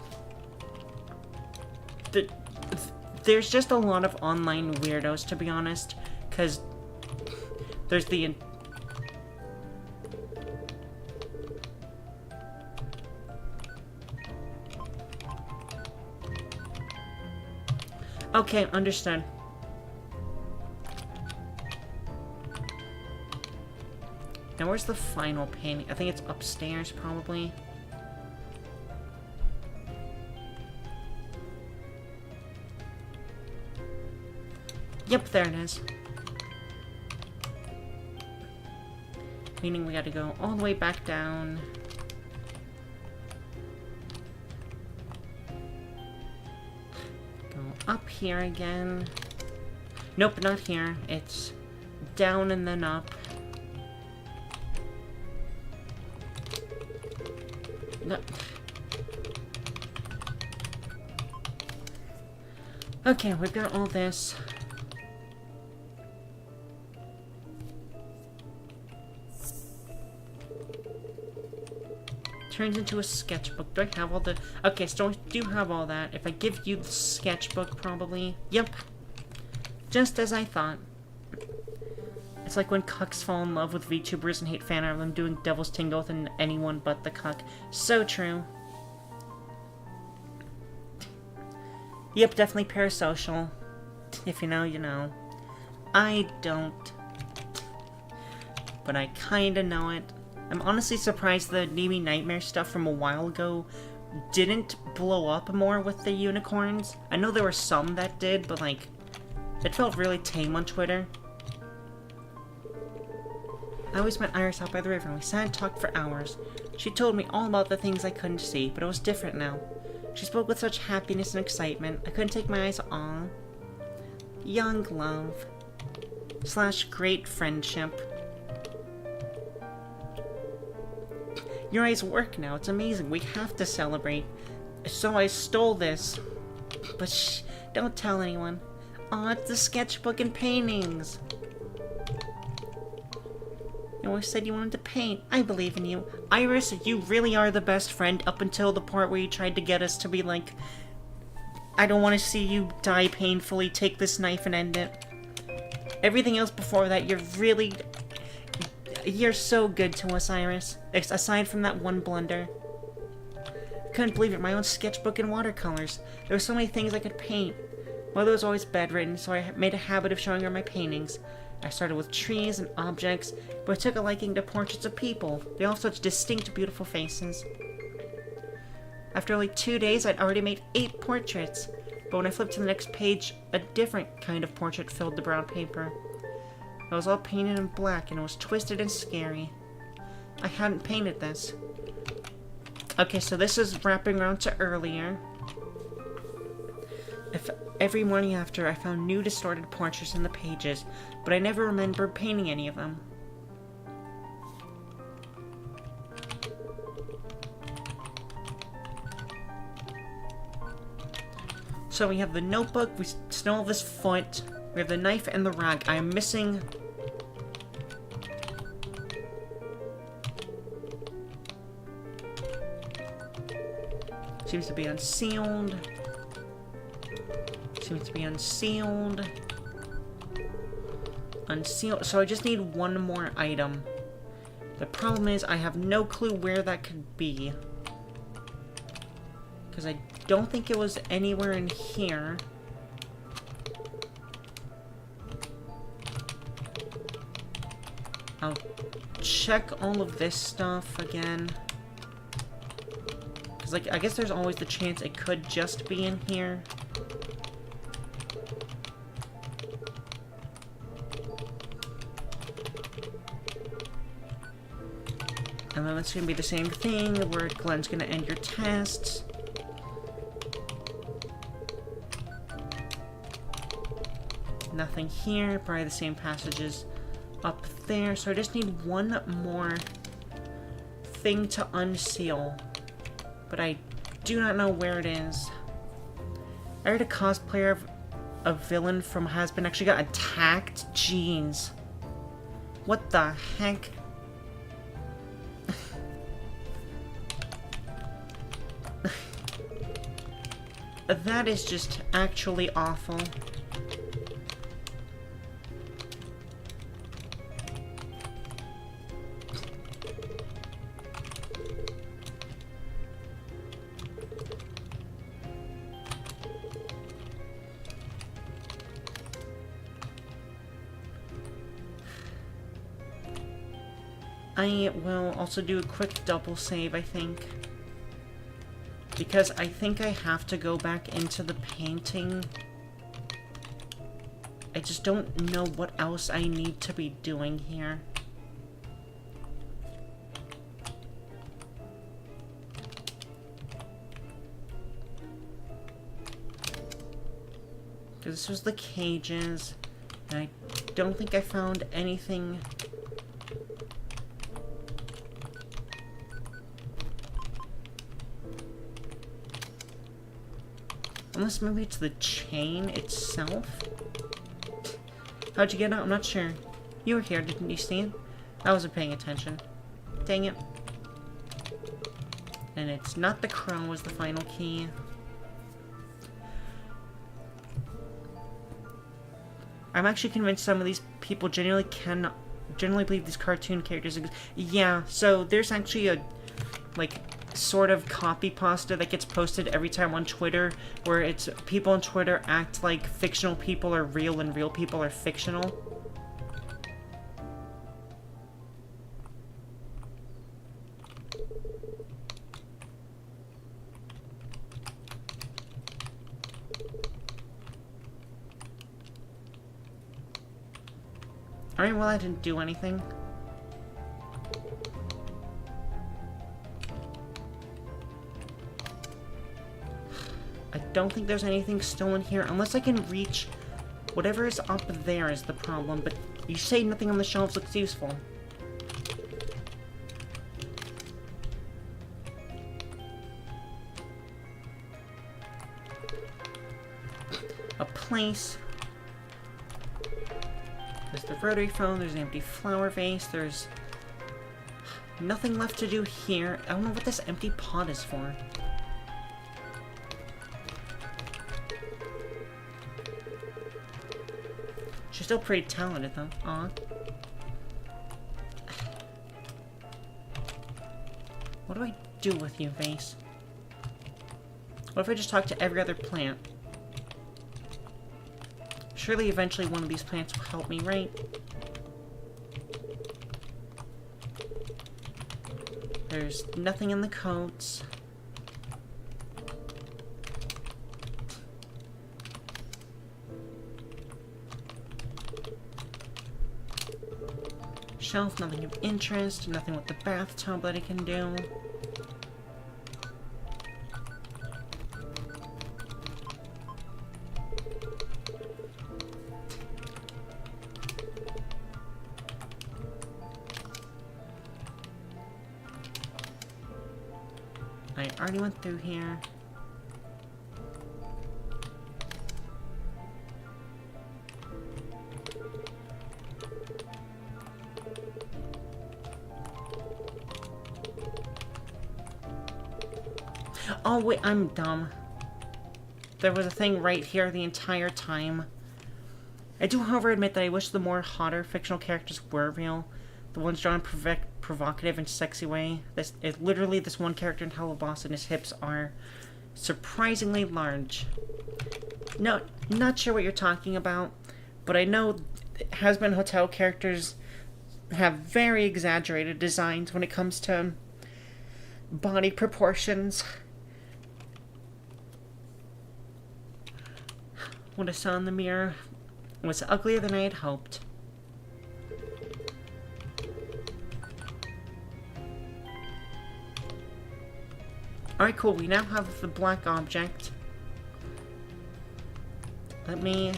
Speaker 1: There's just a lot of online weirdos, to be honest. Because there's the... Okay, understood. Now where's the final painting? I think it's upstairs, probably. Yep, there it is. Meaning we gotta go all the way back down. Go up here again. Nope, not here. It's down and then up. No. Okay, we've got all this. Turns into a sketchbook. Do I have all the... Okay, so I do have all that. If I give you the sketchbook, probably... Yep. Just as I thought. It's like when cucks fall in love with VTubers and hate fan art of them doing Devil's Tingle with anyone but the cuck. So true. Yep, definitely parasocial. If you know, you know. I don't. But I kinda know it. I'm honestly surprised the Nemi Nightmare stuff from a while ago didn't blow up more with the unicorns. I know there were some that did, but like, it felt really tame on Twitter. I always met Iris out by the river and we sat and talked for hours. She told me all about the things I couldn't see, but it was different now. She spoke with such happiness and excitement, I couldn't take my eyes off. Young love. / great friendship. Your eyes work now, it's amazing, we have to celebrate. So I stole this. But shh, don't tell anyone. Aw, it's the sketchbook and paintings. You always said you wanted to paint. I believe in you. Iris, you really are the best friend up until the part where you tried to get us to be like, I don't want to see you die painfully. Take this knife and end it. Everything else before that, you're so good to us, Iris. Aside from that one blunder. Couldn't believe it, my own sketchbook and watercolors. There were so many things I could paint. Mother was always bedridden, so I made a habit of showing her my paintings. I started with trees and objects, but I took a liking to portraits of people. They all have such distinct, beautiful faces. After only 2 days, I'd already made 8 portraits. But when I flipped to the next page, a different kind of portrait filled the brown paper. It was all painted in black, and it was twisted and scary. I hadn't painted this. Okay, so this is wrapping around to earlier. Every morning after, I found new distorted portraits in the pages, but I never remembered painting any of them. So we have the notebook, we still have this foot, we have the knife and the rag. I am missing... Seems to be unsealed. Seems to be unsealed. Unsealed. So I just need one more item. The problem is I have no clue where that could be. Because I don't think it was anywhere in here. I'll check all of this stuff again. Because, like, I guess there's always the chance it could just be in here. And then it's going to be the same thing, where Glenn's going to end your tests. Nothing here, probably the same passages up there. So I just need one more thing to unseal. But I do not know where it is. I heard a cosplayer of a villain from Has-Been actually got attacked. Jeez. What the heck? That is just actually awful. I will also do a quick double save, I think. Because I think I have to go back into the painting. I just don't know what else I need to be doing here. This was the cages, and I don't think I found anything. Unless maybe it's the chain itself? How'd you get out? I'm not sure. You were here, didn't you see it? I wasn't paying attention. Dang it. And it's not the crow was the final key. I'm actually convinced some of these people generally believe these cartoon characters exist. Yeah, so there's actually a, like, sort of copy pasta that gets posted every time on Twitter, where it's people on Twitter act like fictional people are real and real people are fictional. Alright, well, I didn't do anything. I don't think there's anything still in here, unless I can reach whatever is up there is the problem, but you say nothing on the shelves looks useful. A place. There's the rotary phone, there's an empty flower vase, there's Nothing left to do here. I don't know what this empty pot is for. She's still pretty talented, though. Aw. What do I do with you, vase? What if I just talk to every other plant? Surely eventually one of these plants will help me, right? There's nothing in the coats. Shelf, nothing of interest, nothing with the bathtub that I can do. I already went through here. Oh wait, I'm dumb. There was a thing right here the entire time. I do, however, admit that I wish the more hotter fictional characters were real. The ones drawn in provocative and sexy way. This is literally this one character in Hello Boss, and his hips are surprisingly large. No, not sure what you're talking about, but I know Has-Been Hotel characters have very exaggerated designs when it comes to body proportions. What I saw in the mirror was uglier than I had hoped. Alright, cool. We now have the black object. Let me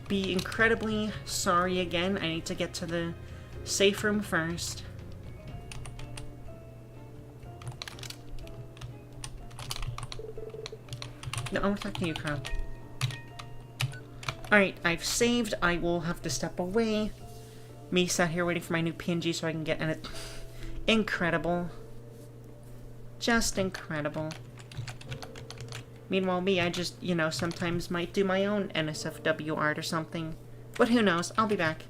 Speaker 1: be incredibly sorry again. I need to get to the safe room first. No, I'm talking to you, Carl. Alright, I've saved. I will have to step away. Me sat here waiting for my new PNG so I can get in it. Incredible. Just incredible. Meanwhile, me, I just, you know, sometimes might do my own NSFW art or something. But who knows? I'll be back.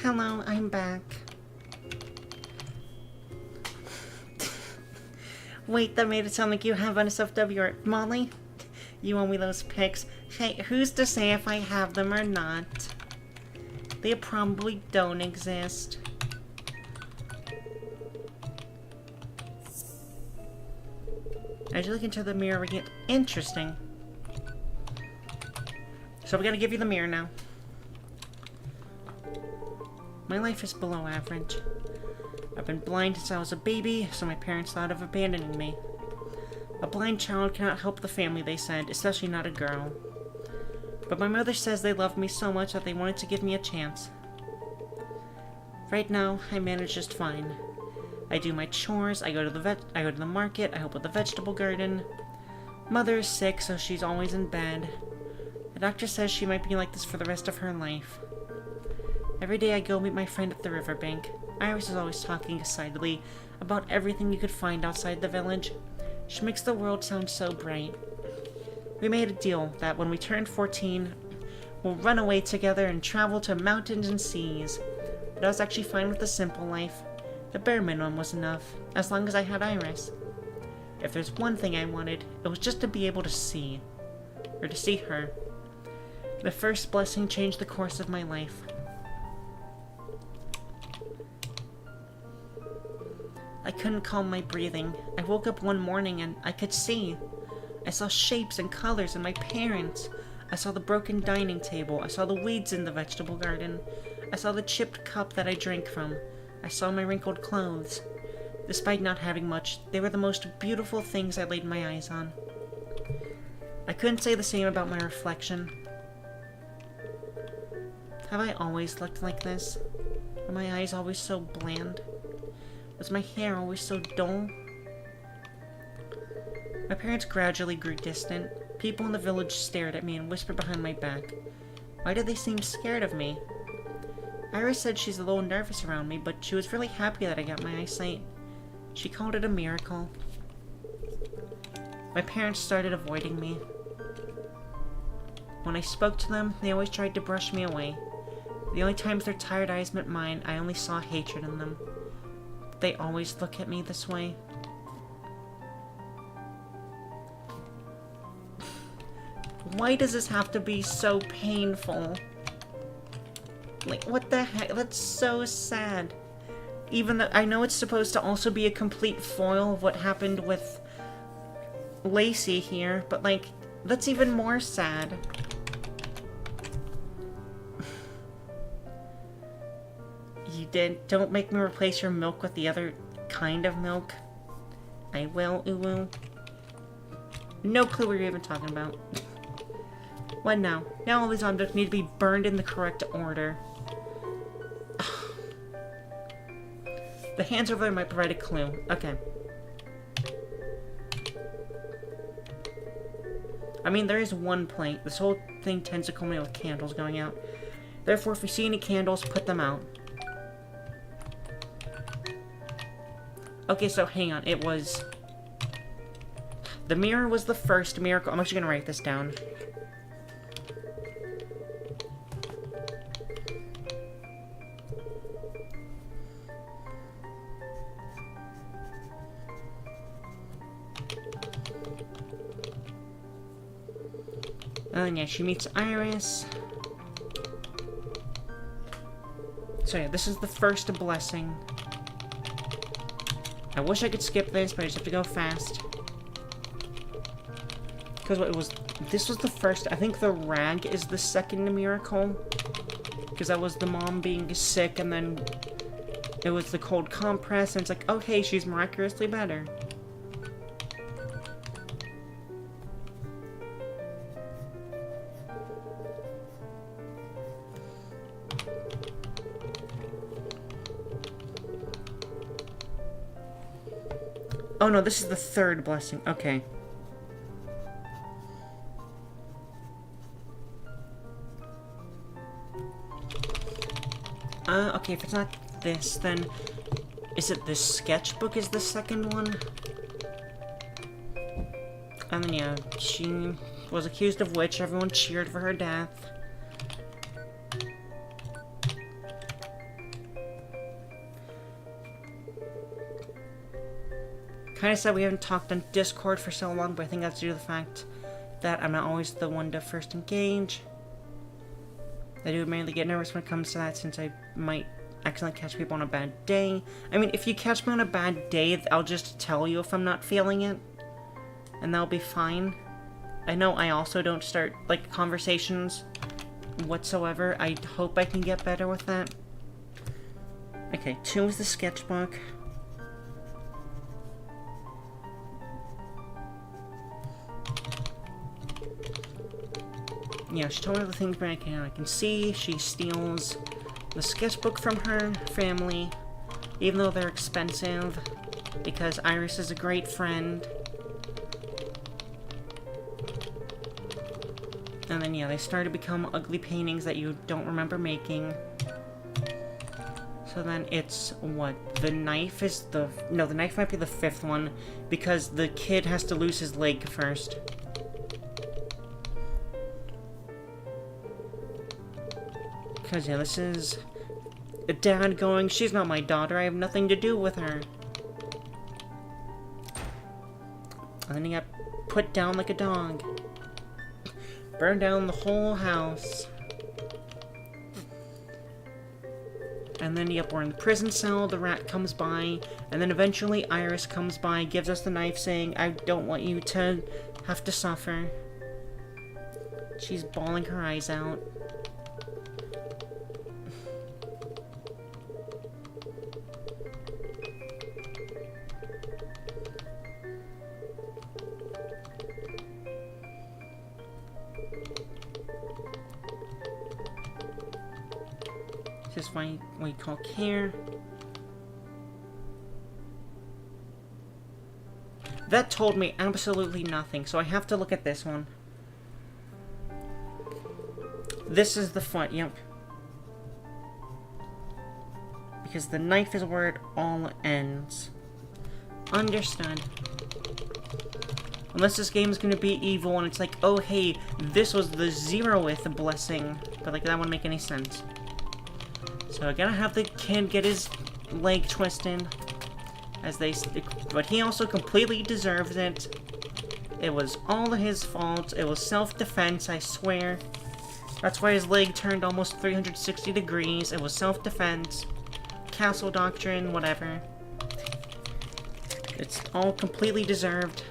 Speaker 1: Hello, I'm back. Wait, that made it sound like you have NSFW art. Molly, you owe me those pics. Hey, who's to say if I have them or not? They probably don't exist. As you look into the mirror again, interesting. So we gotta give you the mirror now. My life is below average. I've been blind since I was a baby, so my parents thought of abandoning me. A blind child cannot help the family, they said, especially not a girl. But my mother says they loved me so much that they wanted to give me a chance. Right now, I manage just fine. I do my chores, I go to the market, I help with the vegetable garden. Mother is sick, so she's always in bed. The doctor says she might be like this for the rest of her life. Every day I go meet my friend at the riverbank. Iris is always talking excitedly about everything you could find outside the village. She makes the world sound so bright. We made a deal that when we turned 14, we'll run away together and travel to mountains and seas. But I was actually fine with the simple life. The bare minimum was enough, as long as I had Iris. If there's one thing I wanted, it was just to be able to see. Or to see her. The first blessing changed the course of my life. I couldn't calm my breathing. I woke up one morning and I could see. I saw shapes and colors in my parents. I saw the broken dining table. I saw the weeds in the vegetable garden. I saw the chipped cup that I drank from. I saw my wrinkled clothes. Despite not having much, they were the most beautiful things I laid my eyes on. I couldn't say the same about my reflection. Have I always looked like this? Were my eyes always so bland? Was my hair always so dull? My parents gradually grew distant. People in the village stared at me and whispered behind my back. Why did they seem scared of me? Iris said she's a little nervous around me, but she was really happy that I got my eyesight. She called it a miracle. My parents started avoiding me. When I spoke to them, they always tried to brush me away. The only times their tired eyes met mine, I only saw hatred in them. They always look at me this way. Why does this have to be so painful? Like, what the heck? That's so sad. Even though I know it's supposed to also be a complete foil of what happened with Lacey here, but like, that's even more sad. You don't make me replace your milk with the other kind of milk. I will, uwu. No clue what you're even talking about. What now? Now all these objects need to be burned in the correct order. The hands over there might provide a clue. Okay. I mean, there is one plate. This whole thing tends to culminate with candles going out. Therefore, if you see any candles, put them out. Okay, so hang on. It was... The mirror was the first miracle. I'm actually going to write this down. And yeah, she meets Iris. So yeah, this is the first blessing. I wish I could skip this, but I just have to go fast. Because this was the first, I think the rag is the second miracle. Because that was the mom being sick, and then it was the cold compress, and it's like, oh hey, she's miraculously better. Oh no, this is the third blessing. Okay. Okay, if it's not this, then... Is it this sketchbook is the second one? And then, yeah, she was accused of witch. Everyone cheered for her death. Kinda sad we haven't talked on Discord for so long, but I think that's due to the fact that I'm not always the one to first engage. I do mainly get nervous when it comes to that, since I might accidentally catch people on a bad day. I mean, if you catch me on a bad day, I'll just tell you if I'm not feeling it, and that'll be fine. I know I also don't start, like, conversations whatsoever. I hope I can get better with that. Okay, 2 is the sketchbook. Yeah, she told me the things I can see. She steals the sketchbook from her family, even though they're expensive, because Iris is a great friend. And then, yeah, they start to become ugly paintings that you don't remember making. So then it's, what, the knife is the... No, the knife might be the 5th one, because the kid has to lose his leg first. Because, yeah, this is... a dad going, she's not my daughter, I have nothing to do with her. And then he got put down like a dog. Burned down the whole house. And then, yep, we're in the prison cell, the rat comes by, and then eventually Iris comes by, gives us the knife, saying, I don't want you to have to suffer. She's bawling her eyes out. This is what we call care. That told me absolutely nothing, so I have to look at this one. This is the front, yep. Because the knife is where it all ends. Understood. Unless this game is going to be evil and it's like, oh hey, this was the 0th blessing. But like, that wouldn't make any sense. So I gotta have the kid get his leg twisted. But he also completely deserves it. It was all his fault. It was self-defense, I swear. That's why his leg turned almost 360 degrees. It was self-defense. Castle doctrine, whatever. It's all completely deserved.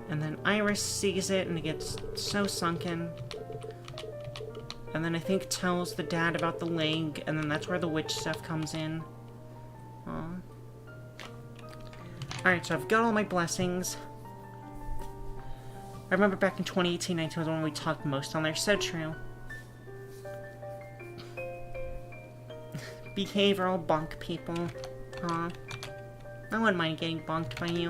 Speaker 1: And then Iris sees it and it gets so sunken. And then I think tells the dad about the leg, and then that's where the witch stuff comes in. Aww. Alright, so I've got all my blessings. I remember back in 2018-19 was when we talked most on there. So true. Behavioral bunk people. Huh. I wouldn't mind getting bunked by you.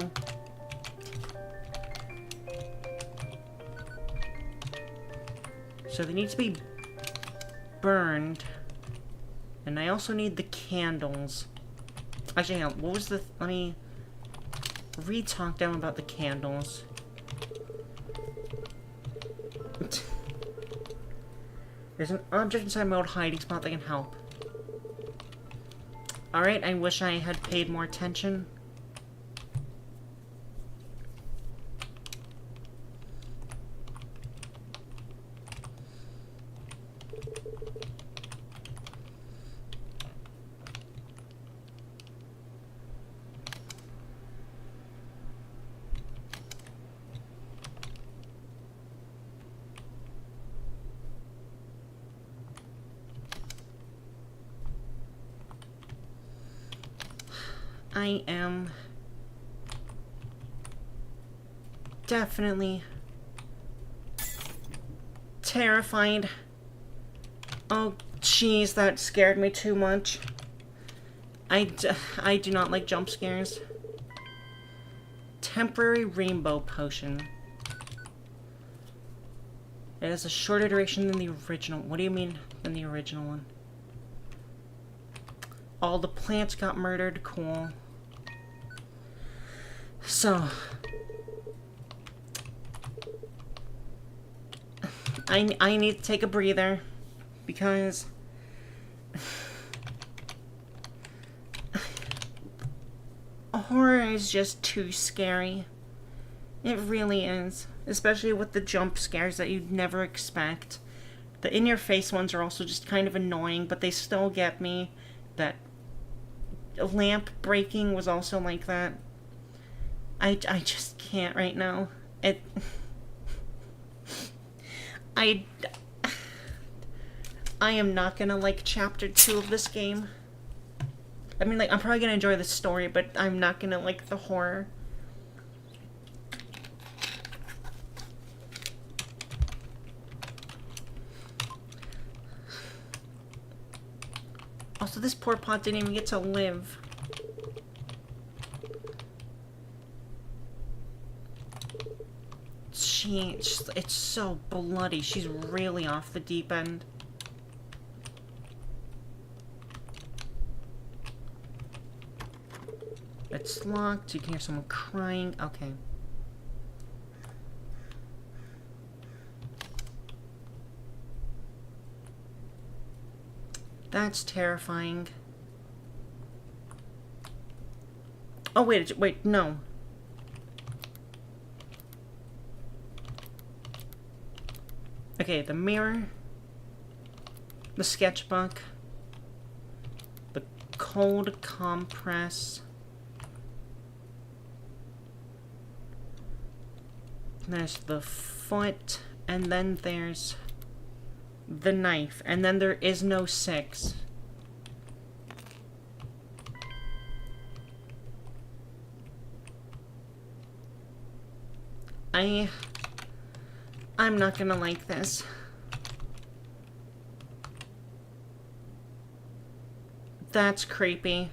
Speaker 1: So they need to be burned. And I also need the candles. Actually, hang on, what was the... let me re-talk down about the candles. There's an object inside my old hiding spot that can help. Alright, I wish I had paid more attention. I am definitely terrified. Oh, jeez, that scared me too much. I do not like jump scares. Temporary rainbow potion. It has a shorter duration than the original. What do you mean than the original one? All the plants got murdered. Cool. So, I need to take a breather, because horror is just too scary. It really is, especially with the jump scares that you'd never expect. The in-your-face ones are also just kind of annoying, but they still get me. That lamp breaking was also like that. I just can't right now. I am not gonna like chapter 2 of this game. I mean, like, I'm probably gonna enjoy the story, but I'm not gonna like the horror. Also, this poor pot didn't even get to live. It's so bloody. She's really off the deep end. It's locked. You can hear someone crying. Okay. That's terrifying. Oh, wait, no. Okay, the mirror, the sketchbook, the cold compress, there's the foot, and then there's the knife, and then there is no 6. I'm not gonna like this. That's creepy.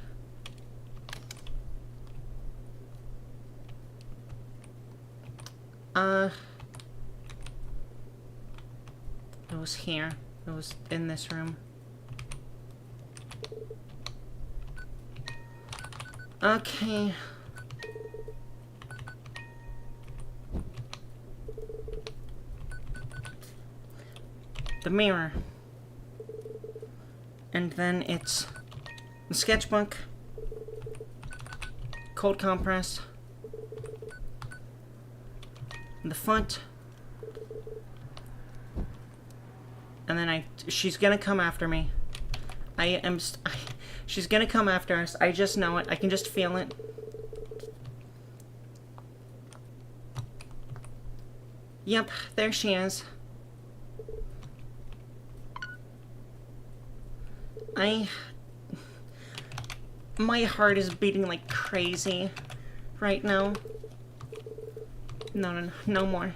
Speaker 1: It was here. It was in this room. Okay. The mirror. And then it's the sketchbook, cold compress, the font, and then she's gonna come after me. She's gonna come after us. I just know it. I can just feel it. Yep, there she is. My heart is beating like crazy right now. No, no more.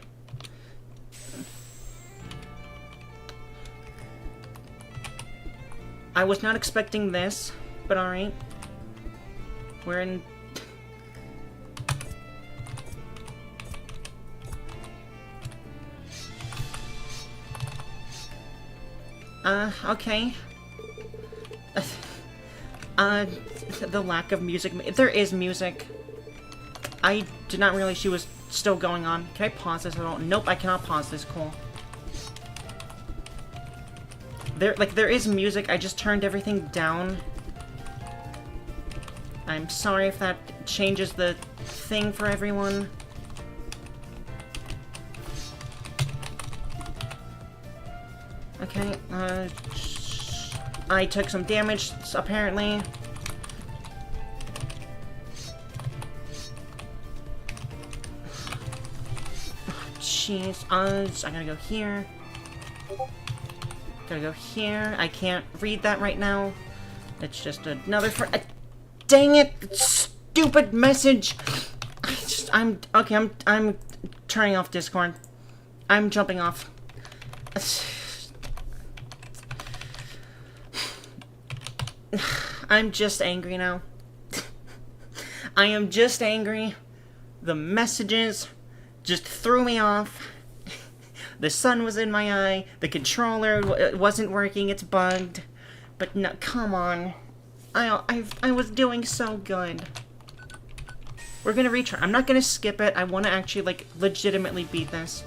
Speaker 1: I was not expecting this, but alright. We're in... Okay. The lack of music. There is music. I did not realize she was still going on. Can I pause this at all? Nope, I cannot pause this. Cool. There is music. I just turned everything down. I'm sorry if that changes the thing for everyone. Okay, I took some damage, apparently. Jeez, I gotta go here. Gotta go here. I can't read that right now. It's just another dang it! Stupid message! I'm turning off Discord. I'm jumping off. I'm just angry now. I am just angry. The messages just threw me off. The sun was in my eye. The controller wasn't working. It's bugged. But no, come on. I was doing so good. We're gonna retry. I'm not gonna skip it. I want to actually, like, legitimately beat this.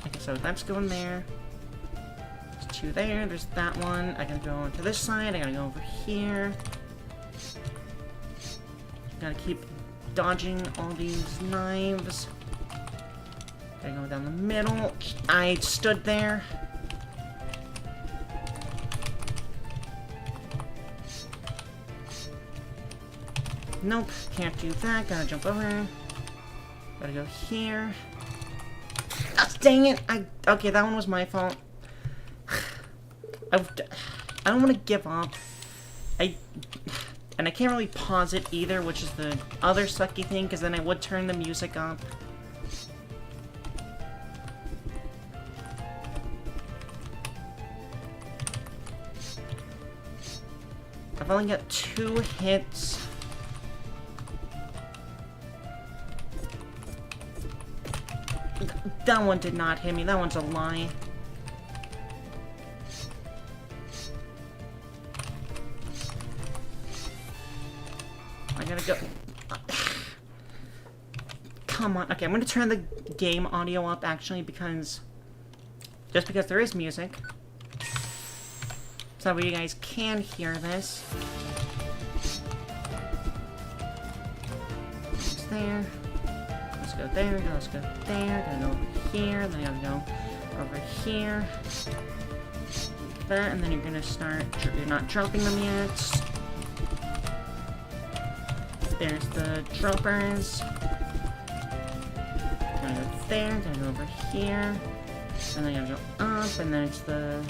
Speaker 1: Okay, so that's going there. There's 2 there. There's that one. I gotta go to this side. I gotta go over here. Gotta keep dodging all these knives. Gotta go down the middle. I stood there. Nope, can't do that. Gotta jump over. Gotta go here. Ah, dang it! Okay, that one was my fault. I don't want to give up. And I can't really pause it either, which is the other sucky thing, because then I would turn the music up. I've only got 2 hits. That one did not hit me. That one's a lie. gotta go. Come on. Okay, I'm gonna turn the game audio up, actually, because... Just because there is music. So that way you guys can hear this. It's there. Let's go there, let's go there, then over here, then you gotta go over here. That, and then you're gonna start... You're not dropping them yet. There's the droppers. Gonna go there, then over here. And then you gotta go up, and then it's the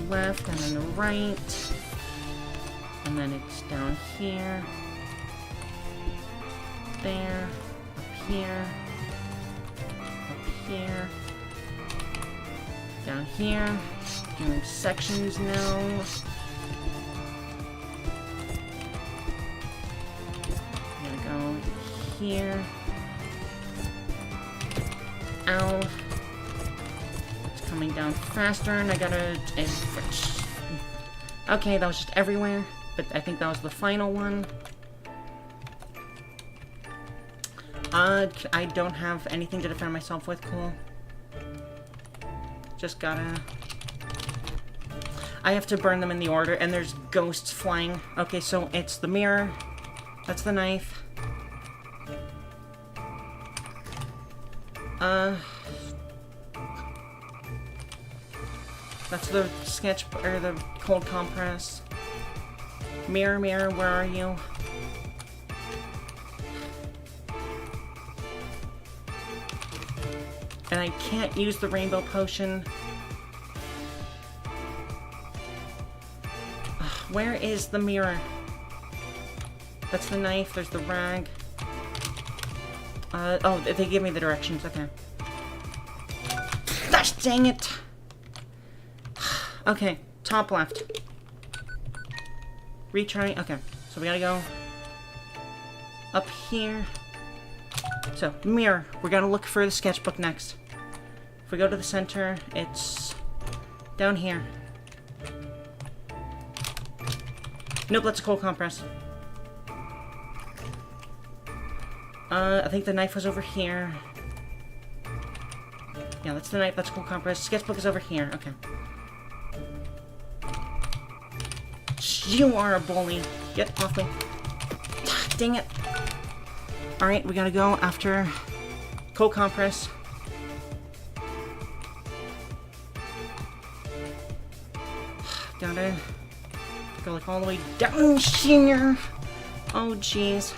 Speaker 1: left, and then the right. And then it's down here. There. Up here. Up here. Down here. Doing sections now. Here. Ow. It's coming down faster, and I gotta... Okay, that was just everywhere, but I think that was the final one. I don't have anything to defend myself with, cool. Just gotta... I have to burn them in the order, and there's ghosts flying. Okay, so it's the mirror. That's the knife. That's the sketch, or the cold compress. Mirror, mirror, where are you? And I can't use the rainbow potion. Where is the mirror? That's the knife, there's the rag. Oh, they give me the directions, okay. Gosh dang it! Okay, top left. Retry, okay. So we gotta go up here. So, mirror. We're gonna look for the sketchbook next. If we go to the center, it's down here. Nope, that's a cold compress. I think the knife was over here. Yeah, that's the knife, that's cold compress. Sketchbook is over here, okay. You are a bully. Get off me. Dang it. Alright, we gotta go after cold compress. Gotta go like all the way down here. Oh jeez.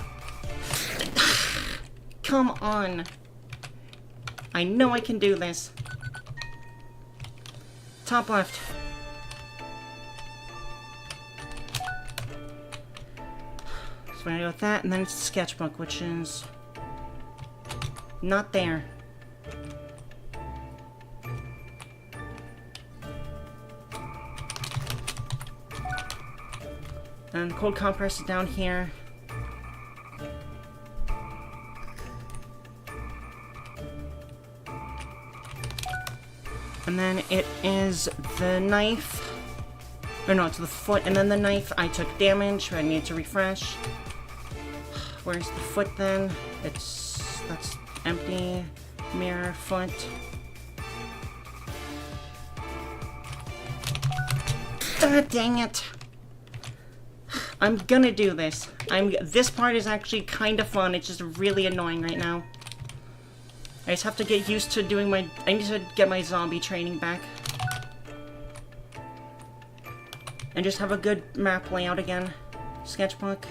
Speaker 1: Come on. I know I can do this. Top left. So we're gonna go with that, and then it's the sketchbook, which is not there. And the cold compress is down here. And then it is the knife. Or no, it's the foot, and then the knife. I took damage, I need to refresh. Where's the foot then? That's empty. Mirror, foot. God dang it. I'm gonna do this. This part is actually kind of fun, it's just really annoying right now. I just have to get used to doing I need to get my zombie training back. And just have a good map layout again. Sketchbook.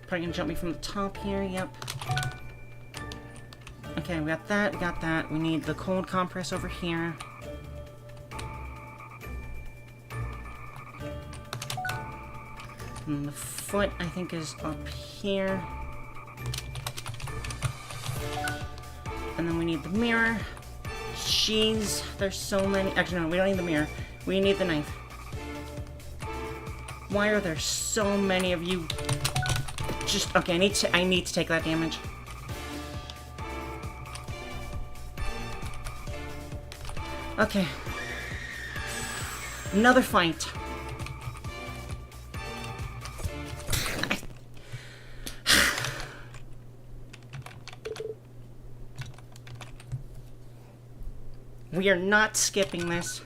Speaker 1: Probably gonna jump me from the top here, yep. Okay, we got that, we got that. We need the cold compress over here. And the foot, I think, is up here. And then we need the mirror. Jeez, there's so many. Actually, no, we don't need the mirror. We need the knife. Why are there so many of you? Just okay. I need to take that damage. Okay. Another fight. We are not skipping this.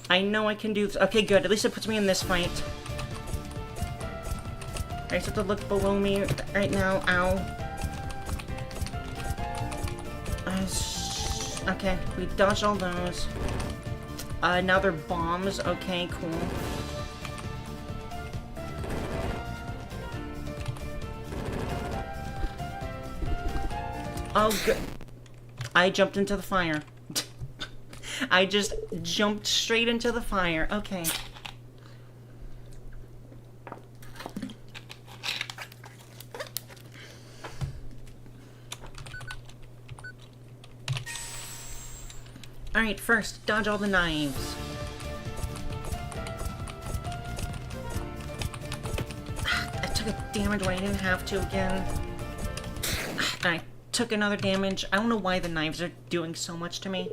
Speaker 1: I know I can do this. Okay, good. At least it puts me in this fight. I just have to look below me right now. Ow. Okay, we dodged all those. Now they're bombs. Okay, cool. Oh, good. I jumped into the fire. I just jumped straight into the fire. Okay. Alright, first, dodge all the knives. I took a damage when I didn't have to again. I took another damage. I don't know why the knives are doing so much to me.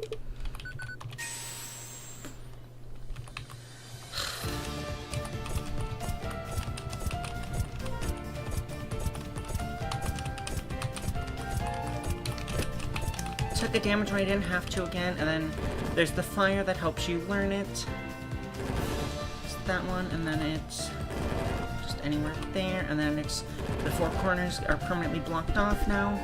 Speaker 1: Took a damage when I didn't have to again, and then there's the fire that helps you learn it. It's that one, and then it's just anywhere there, and then it's the four corners are permanently blocked off now.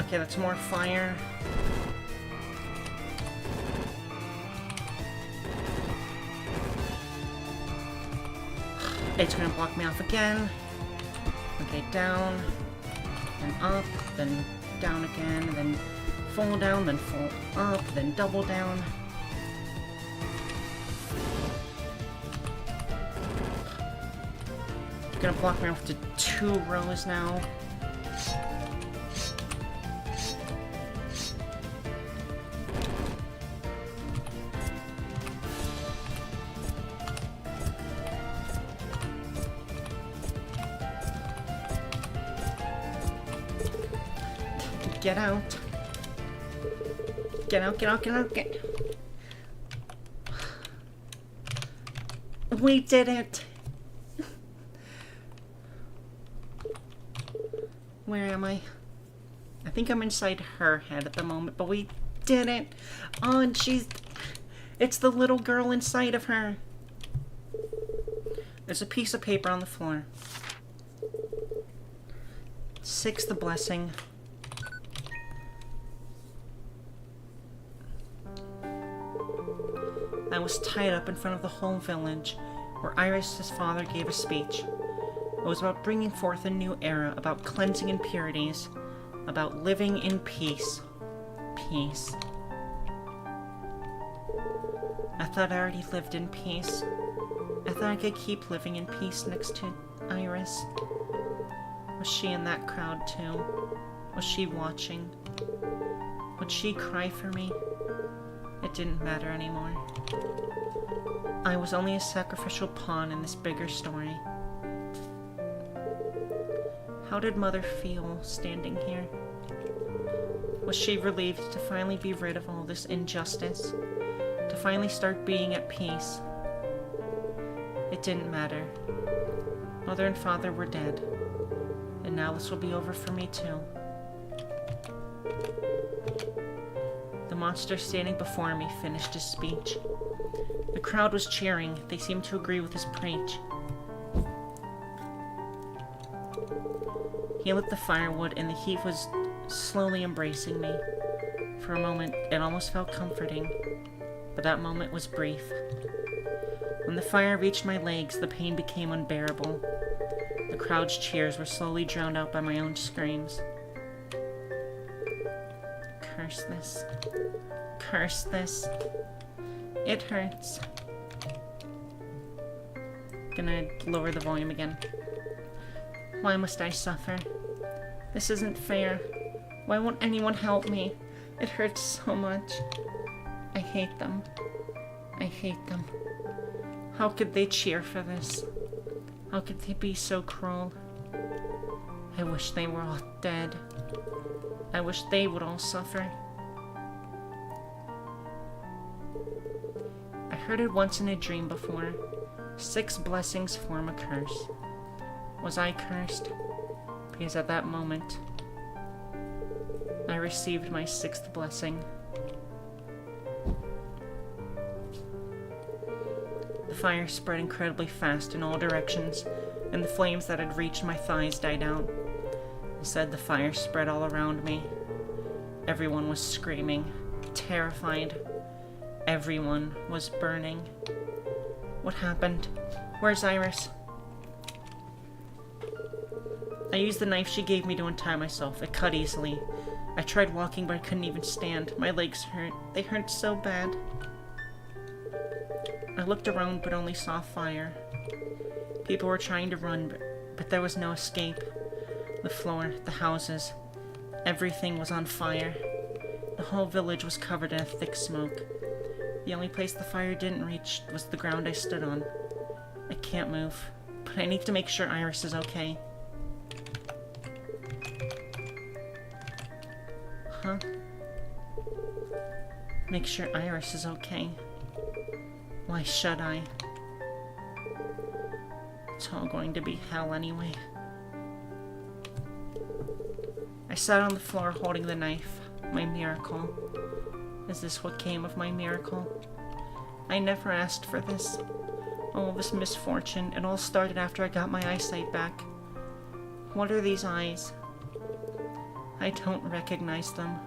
Speaker 1: Okay, that's more fire. It's gonna block me off again. Okay, down, then up, then down again, and then fall down, then fall up, then double down. It's gonna block me off to 2 rows now. Get out. Get out, get out, get out, get... We did it! Where am I? I think I'm inside her head at the moment, but we did it! Oh, and she's... It's the little girl inside of her! There's a piece of paper on the floor. 6, the blessing. I was tied up in front of the whole village, where Iris's father gave a speech. It was about bringing forth a new era, about cleansing impurities, about living in peace. Peace. I thought I already lived in peace. I thought I could keep living in peace next to Iris. Was she in that crowd too? Was she watching? Would she cry for me? It didn't matter anymore. I was only a sacrificial pawn in this bigger story. How did Mother feel standing here? Was she relieved to finally be rid of all this injustice? To finally start being at peace? It didn't matter. Mother and Father were dead. And now this will be over for me too. The monster standing before me finished his speech. The crowd was cheering. They seemed to agree with his preach. He lit the firewood, and the heat was slowly embracing me. For a moment, it almost felt comforting, but that moment was brief. When the fire reached my legs, the pain became unbearable. The crowd's cheers were slowly drowned out by my own screams. Curse this. Curse this. It hurts. Gonna lower the volume again. Why must I suffer? This isn't fair. Why won't anyone help me? It hurts so much. I hate them. I hate them. How could they cheer for this? How could they be so cruel? I wish they were all dead. I wish they would all suffer. heard it once in a dream before. 6 blessings form a curse. Was I cursed? Because at that moment, I received my 6th blessing. The fire spread incredibly fast in all directions, and the flames that had reached my thighs died out. Instead, the fire spread all around me. Everyone was screaming, terrified. Everyone was burning. What happened? Where's Iris? I used the knife she gave me to untie myself. It cut easily. I tried walking, but I couldn't even stand. My legs hurt. They hurt so bad. I looked around, but only saw fire. People were trying to run, but there was no escape. The floor, the houses, everything was on fire. The whole village was covered in a thick smoke. The only place the fire didn't reach was the ground I stood on. I can't move, but I need to make sure Iris is okay. Huh? Make sure Iris is okay. Why should I? It's all going to be hell anyway. I sat on the floor holding the knife. My miracle. Is this what came of my miracle? I never asked for this. All this misfortune, it all started after I got my eyesight back. What are these eyes? I don't recognize them.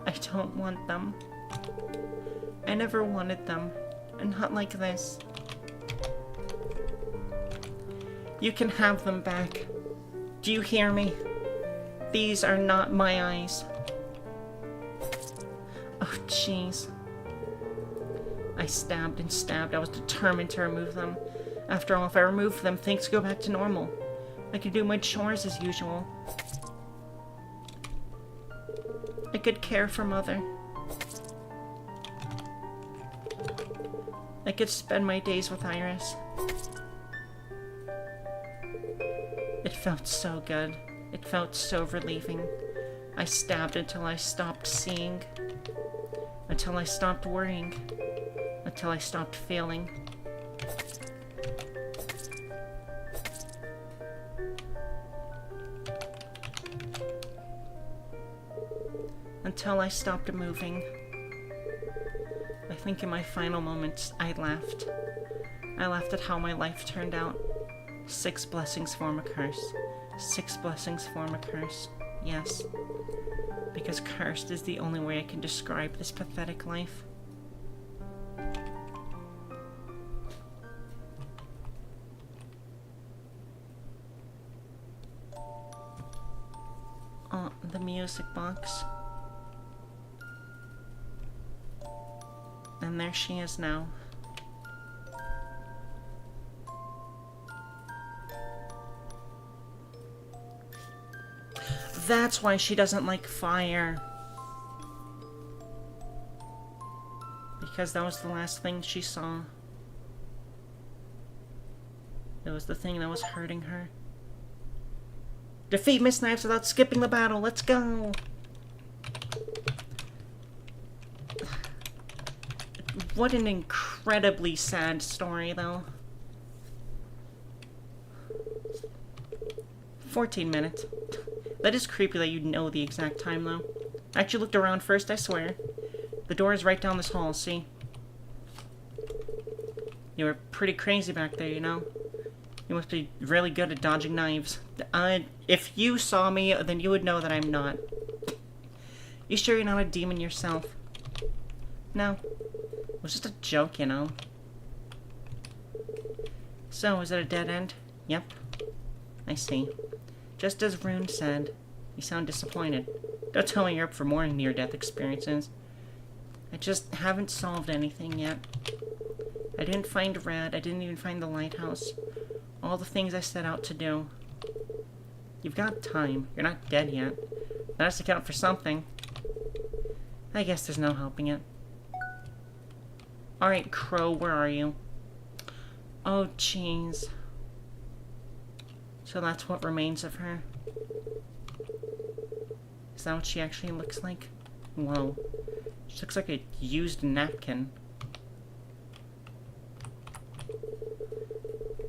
Speaker 1: I don't want them. I never wanted them, and not like this. You can have them back. Do you hear me? These are not my eyes. Oh, jeez. I stabbed and stabbed. I was determined to remove them. After all, if I removed them, things go back to normal. I could do my chores as usual. I could care for Mother. I could spend my days with Iris. It felt so good. It felt so relieving. I stabbed until I stopped seeing. Until I stopped worrying. Until I stopped feeling. Until I stopped moving. I think in my final moments, I laughed. I laughed at how my life turned out. 6 blessings form a curse. 6 blessings form a curse. Yes. Because cursed is the only way I can describe this pathetic life. Oh, the music box. And there she is now. That's why she doesn't like fire. Because that was the last thing she saw. It was the thing that was hurting her. Defeat Miss Knives without skipping the battle. Let's go! What an incredibly sad story, though. 14 minutes. That is creepy that you know the exact time, though. I actually looked around first, I swear. The door is right down this hall, see? You were pretty crazy back there, you know? You must be really good at dodging knives. If you saw me, then you would know that I'm not. You sure you're not a demon yourself? No. It was just a joke, you know. So, is it a dead end? Yep. I see. Just as Rune said. You sound disappointed. Don't tell me you're up for more near-death experiences. I just haven't solved anything yet. I didn't find Red. I didn't even find the lighthouse. All the things I set out to do. You've got time. You're not dead yet. That has to count for something. I guess there's no helping it. Alright, Crow, where are you? Oh, jeez. So that's what remains of her. Is that what she actually looks like? Whoa. She looks like a used napkin.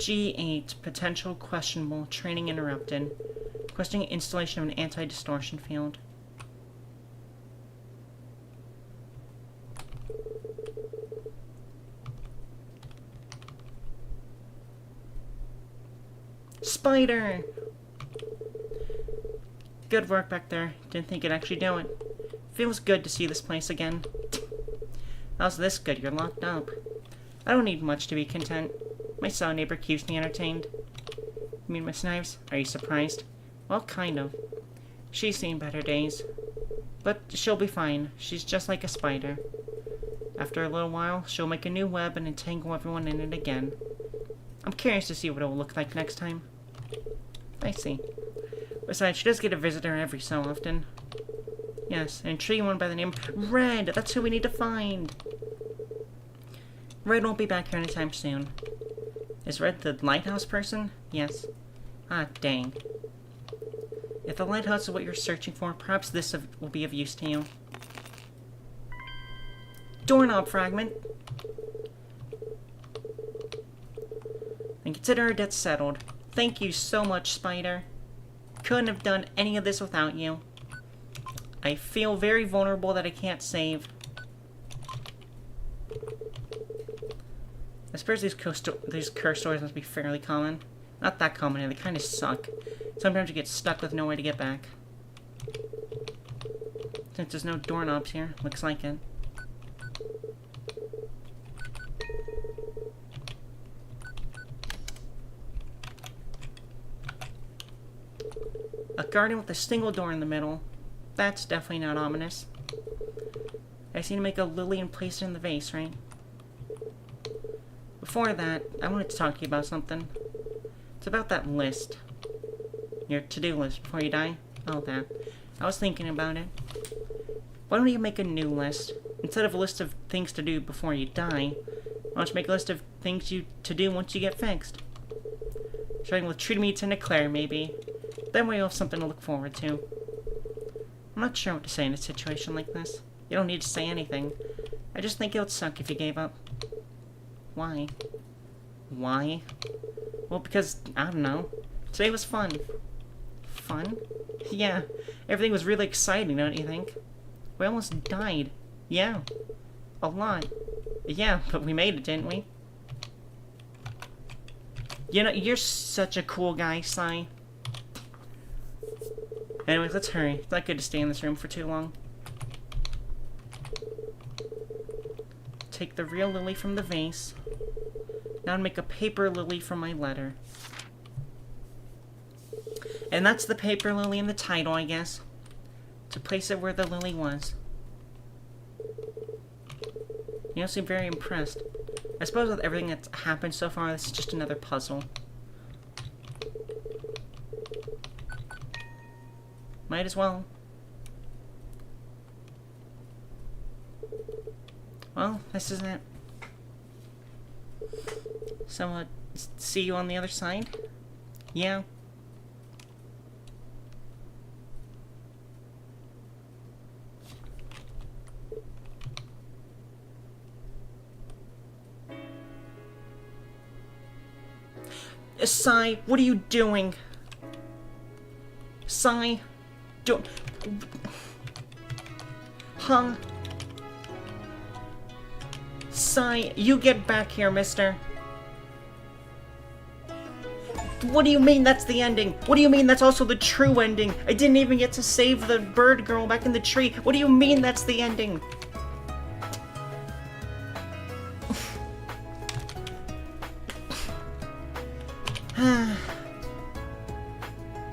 Speaker 1: G8, potential questionable, training interrupted. Questioning installation of an anti-distortion field. Spider! Good work back there. Didn't think you'd actually do it. Feels good to see this place again. How's this good? You're locked up. I don't need much to be content. My saw neighbor keeps me entertained. You mean Miss Knives? Are you surprised? Well, kind of. She's seen better days. But she'll be fine. She's just like a spider. After a little while, she'll make a new web and entangle everyone in it again. I'm curious to see what it will look like next time. I see. Besides, she does get a visitor every so often. Yes, an intriguing one by the name Red! That's who we need to find! Red won't be back here anytime soon. Is Red the lighthouse person? Yes. Ah, dang. If the lighthouse is what you're searching for, perhaps this will be of use to you. Doorknob fragment! And consider our debt settled. Thank you so much, Spider. Couldn't have done any of this without you. I feel very vulnerable that I can't save. I suppose these curse stories must be fairly common. Not that common, they kind of suck. Sometimes you get stuck with no way to get back. Since there's no doorknobs here, looks like it. A garden with a single door in the middle. That's definitely not ominous. I see to make a lily and place it in the vase, right? Before that, I wanted to talk to you about something. It's about that list. Your to-do list before you die. Oh, that. I was thinking about it. Why don't you make a new list? Instead of a list of things to do before you die, why don't you make a list of things to do once you get fixed? Starting with tree meats and eclair, maybe. Then we'll have something to look forward to. I'm not sure what to say in a situation like this. You don't need to say anything. I just think it would suck if you gave up. Why? Why? Well, because, I don't know. Today was fun. Fun? Yeah. Everything was really exciting, don't you think? We almost died. Yeah. A lot. Yeah, but we made it, didn't we? You know, you're such a cool guy, Sai. Anyways, let's hurry. It's not good to stay in this room for too long. Take the real lily from the vase. Now make a paper lily from my letter. And that's the paper lily in the title, I guess. To place it where the lily was. You don't seem very impressed. I suppose with everything that's happened so far, this is just another puzzle. Might as well. Well, this is it. So, see you on the other side? Yeah. Sai, what are you doing? Sai, don't... Huh? Sai, you get back here, mister. What do you mean that's the ending? What do you mean that's also the true ending? I didn't even get to save the bird girl back in the tree. What do you mean that's the ending?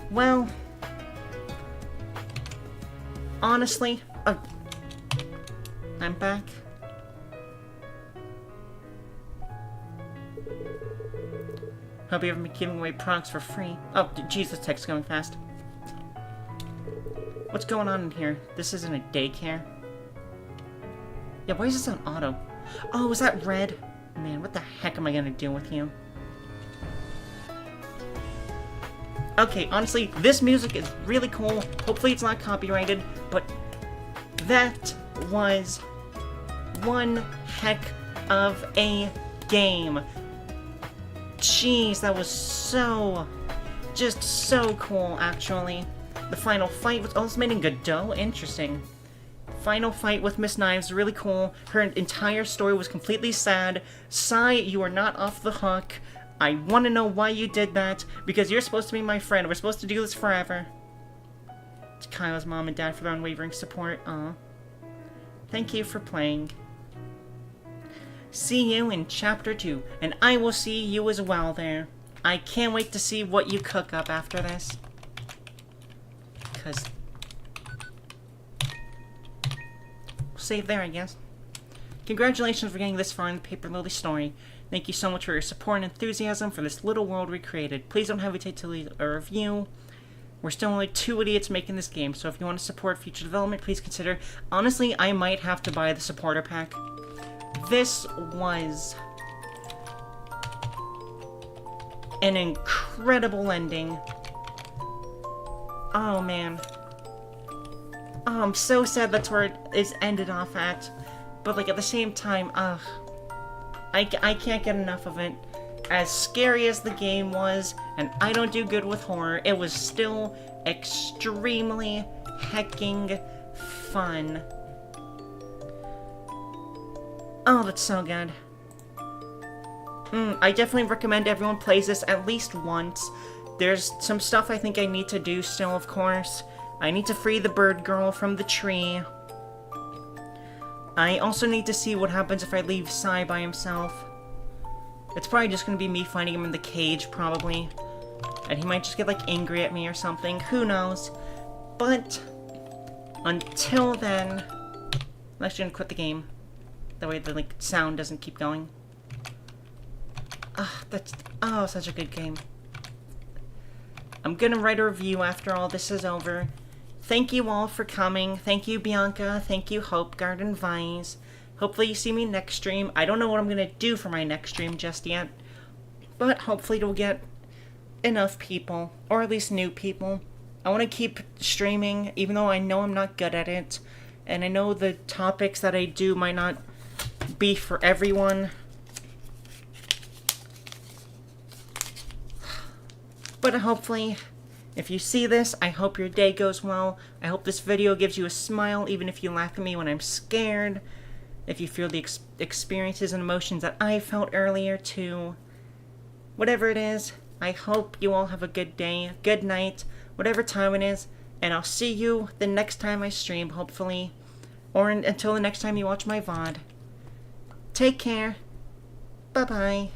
Speaker 1: Well, honestly, I'm back. Hope you haven't been giving away products for free. Oh, jeez, this text's going fast. What's going on in here? This isn't a daycare. Yeah, why is this on auto? Oh, is that Red? Man, what the heck am I gonna do with you? Okay, honestly, this music is really cool. Hopefully it's not copyrighted, but that was one heck of a game. Jeez, that was just so cool, actually. The final fight was also made in Godot. Interesting. Final fight with Miss Knives, really cool. Her entire story was completely sad. Sai, you are not off the hook. I want to know why you did that, because you're supposed to be my friend. We're supposed to do this forever. To Kyle's mom and dad for their unwavering support. Aw. Thank you for playing. See you in Chapter 2, and I will see you as well there. I can't wait to see what you cook up after this. Because... save there, I guess. Congratulations for getting this far in the Paper Lily story. Thank you so much for your support and enthusiasm for this little world we created. Please don't hesitate to leave a review. We're still only 2 idiots making this game, so if you want to support future development, please consider... Honestly, I might have to buy the supporter pack. This was... an incredible ending. Oh, man. Oh, I'm so sad that's where it is ended off at. But, like, at the same time, ugh. I can't get enough of it. As scary as the game was, and I don't do good with horror, it was still extremely hecking fun. Oh, that's so good. I definitely recommend everyone plays this at least once. There's some stuff I think I need to do still, of course. I need to free the bird girl from the tree. I also need to see what happens if I leave Sai by himself. It's probably just gonna be me finding him in the cage, probably. And he might just get, like, angry at me or something. Who knows? But, until then... I'm actually gonna quit the game. That way the, like, sound doesn't keep going. That's... oh, such a good game. I'm gonna write a review after all this is over. Thank you all for coming. Thank you, Bianca. Thank you, Hope Garden Vines. Hopefully you see me next stream. I don't know what I'm gonna do for my next stream just yet. But hopefully it'll get enough people. Or at least new people. I want to keep streaming, even though I know I'm not good at it. And I know the topics that I do might not be for everyone. But hopefully, if you see this, I hope your day goes well. I hope this video gives you a smile, even if you laugh at me when I'm scared. If you feel the experiences and emotions that I felt earlier, too. Whatever it is, I hope you all have a good day, good night, whatever time it is. And I'll see you the next time I stream, hopefully. Or until the next time you watch my VOD. Take care. Bye-bye.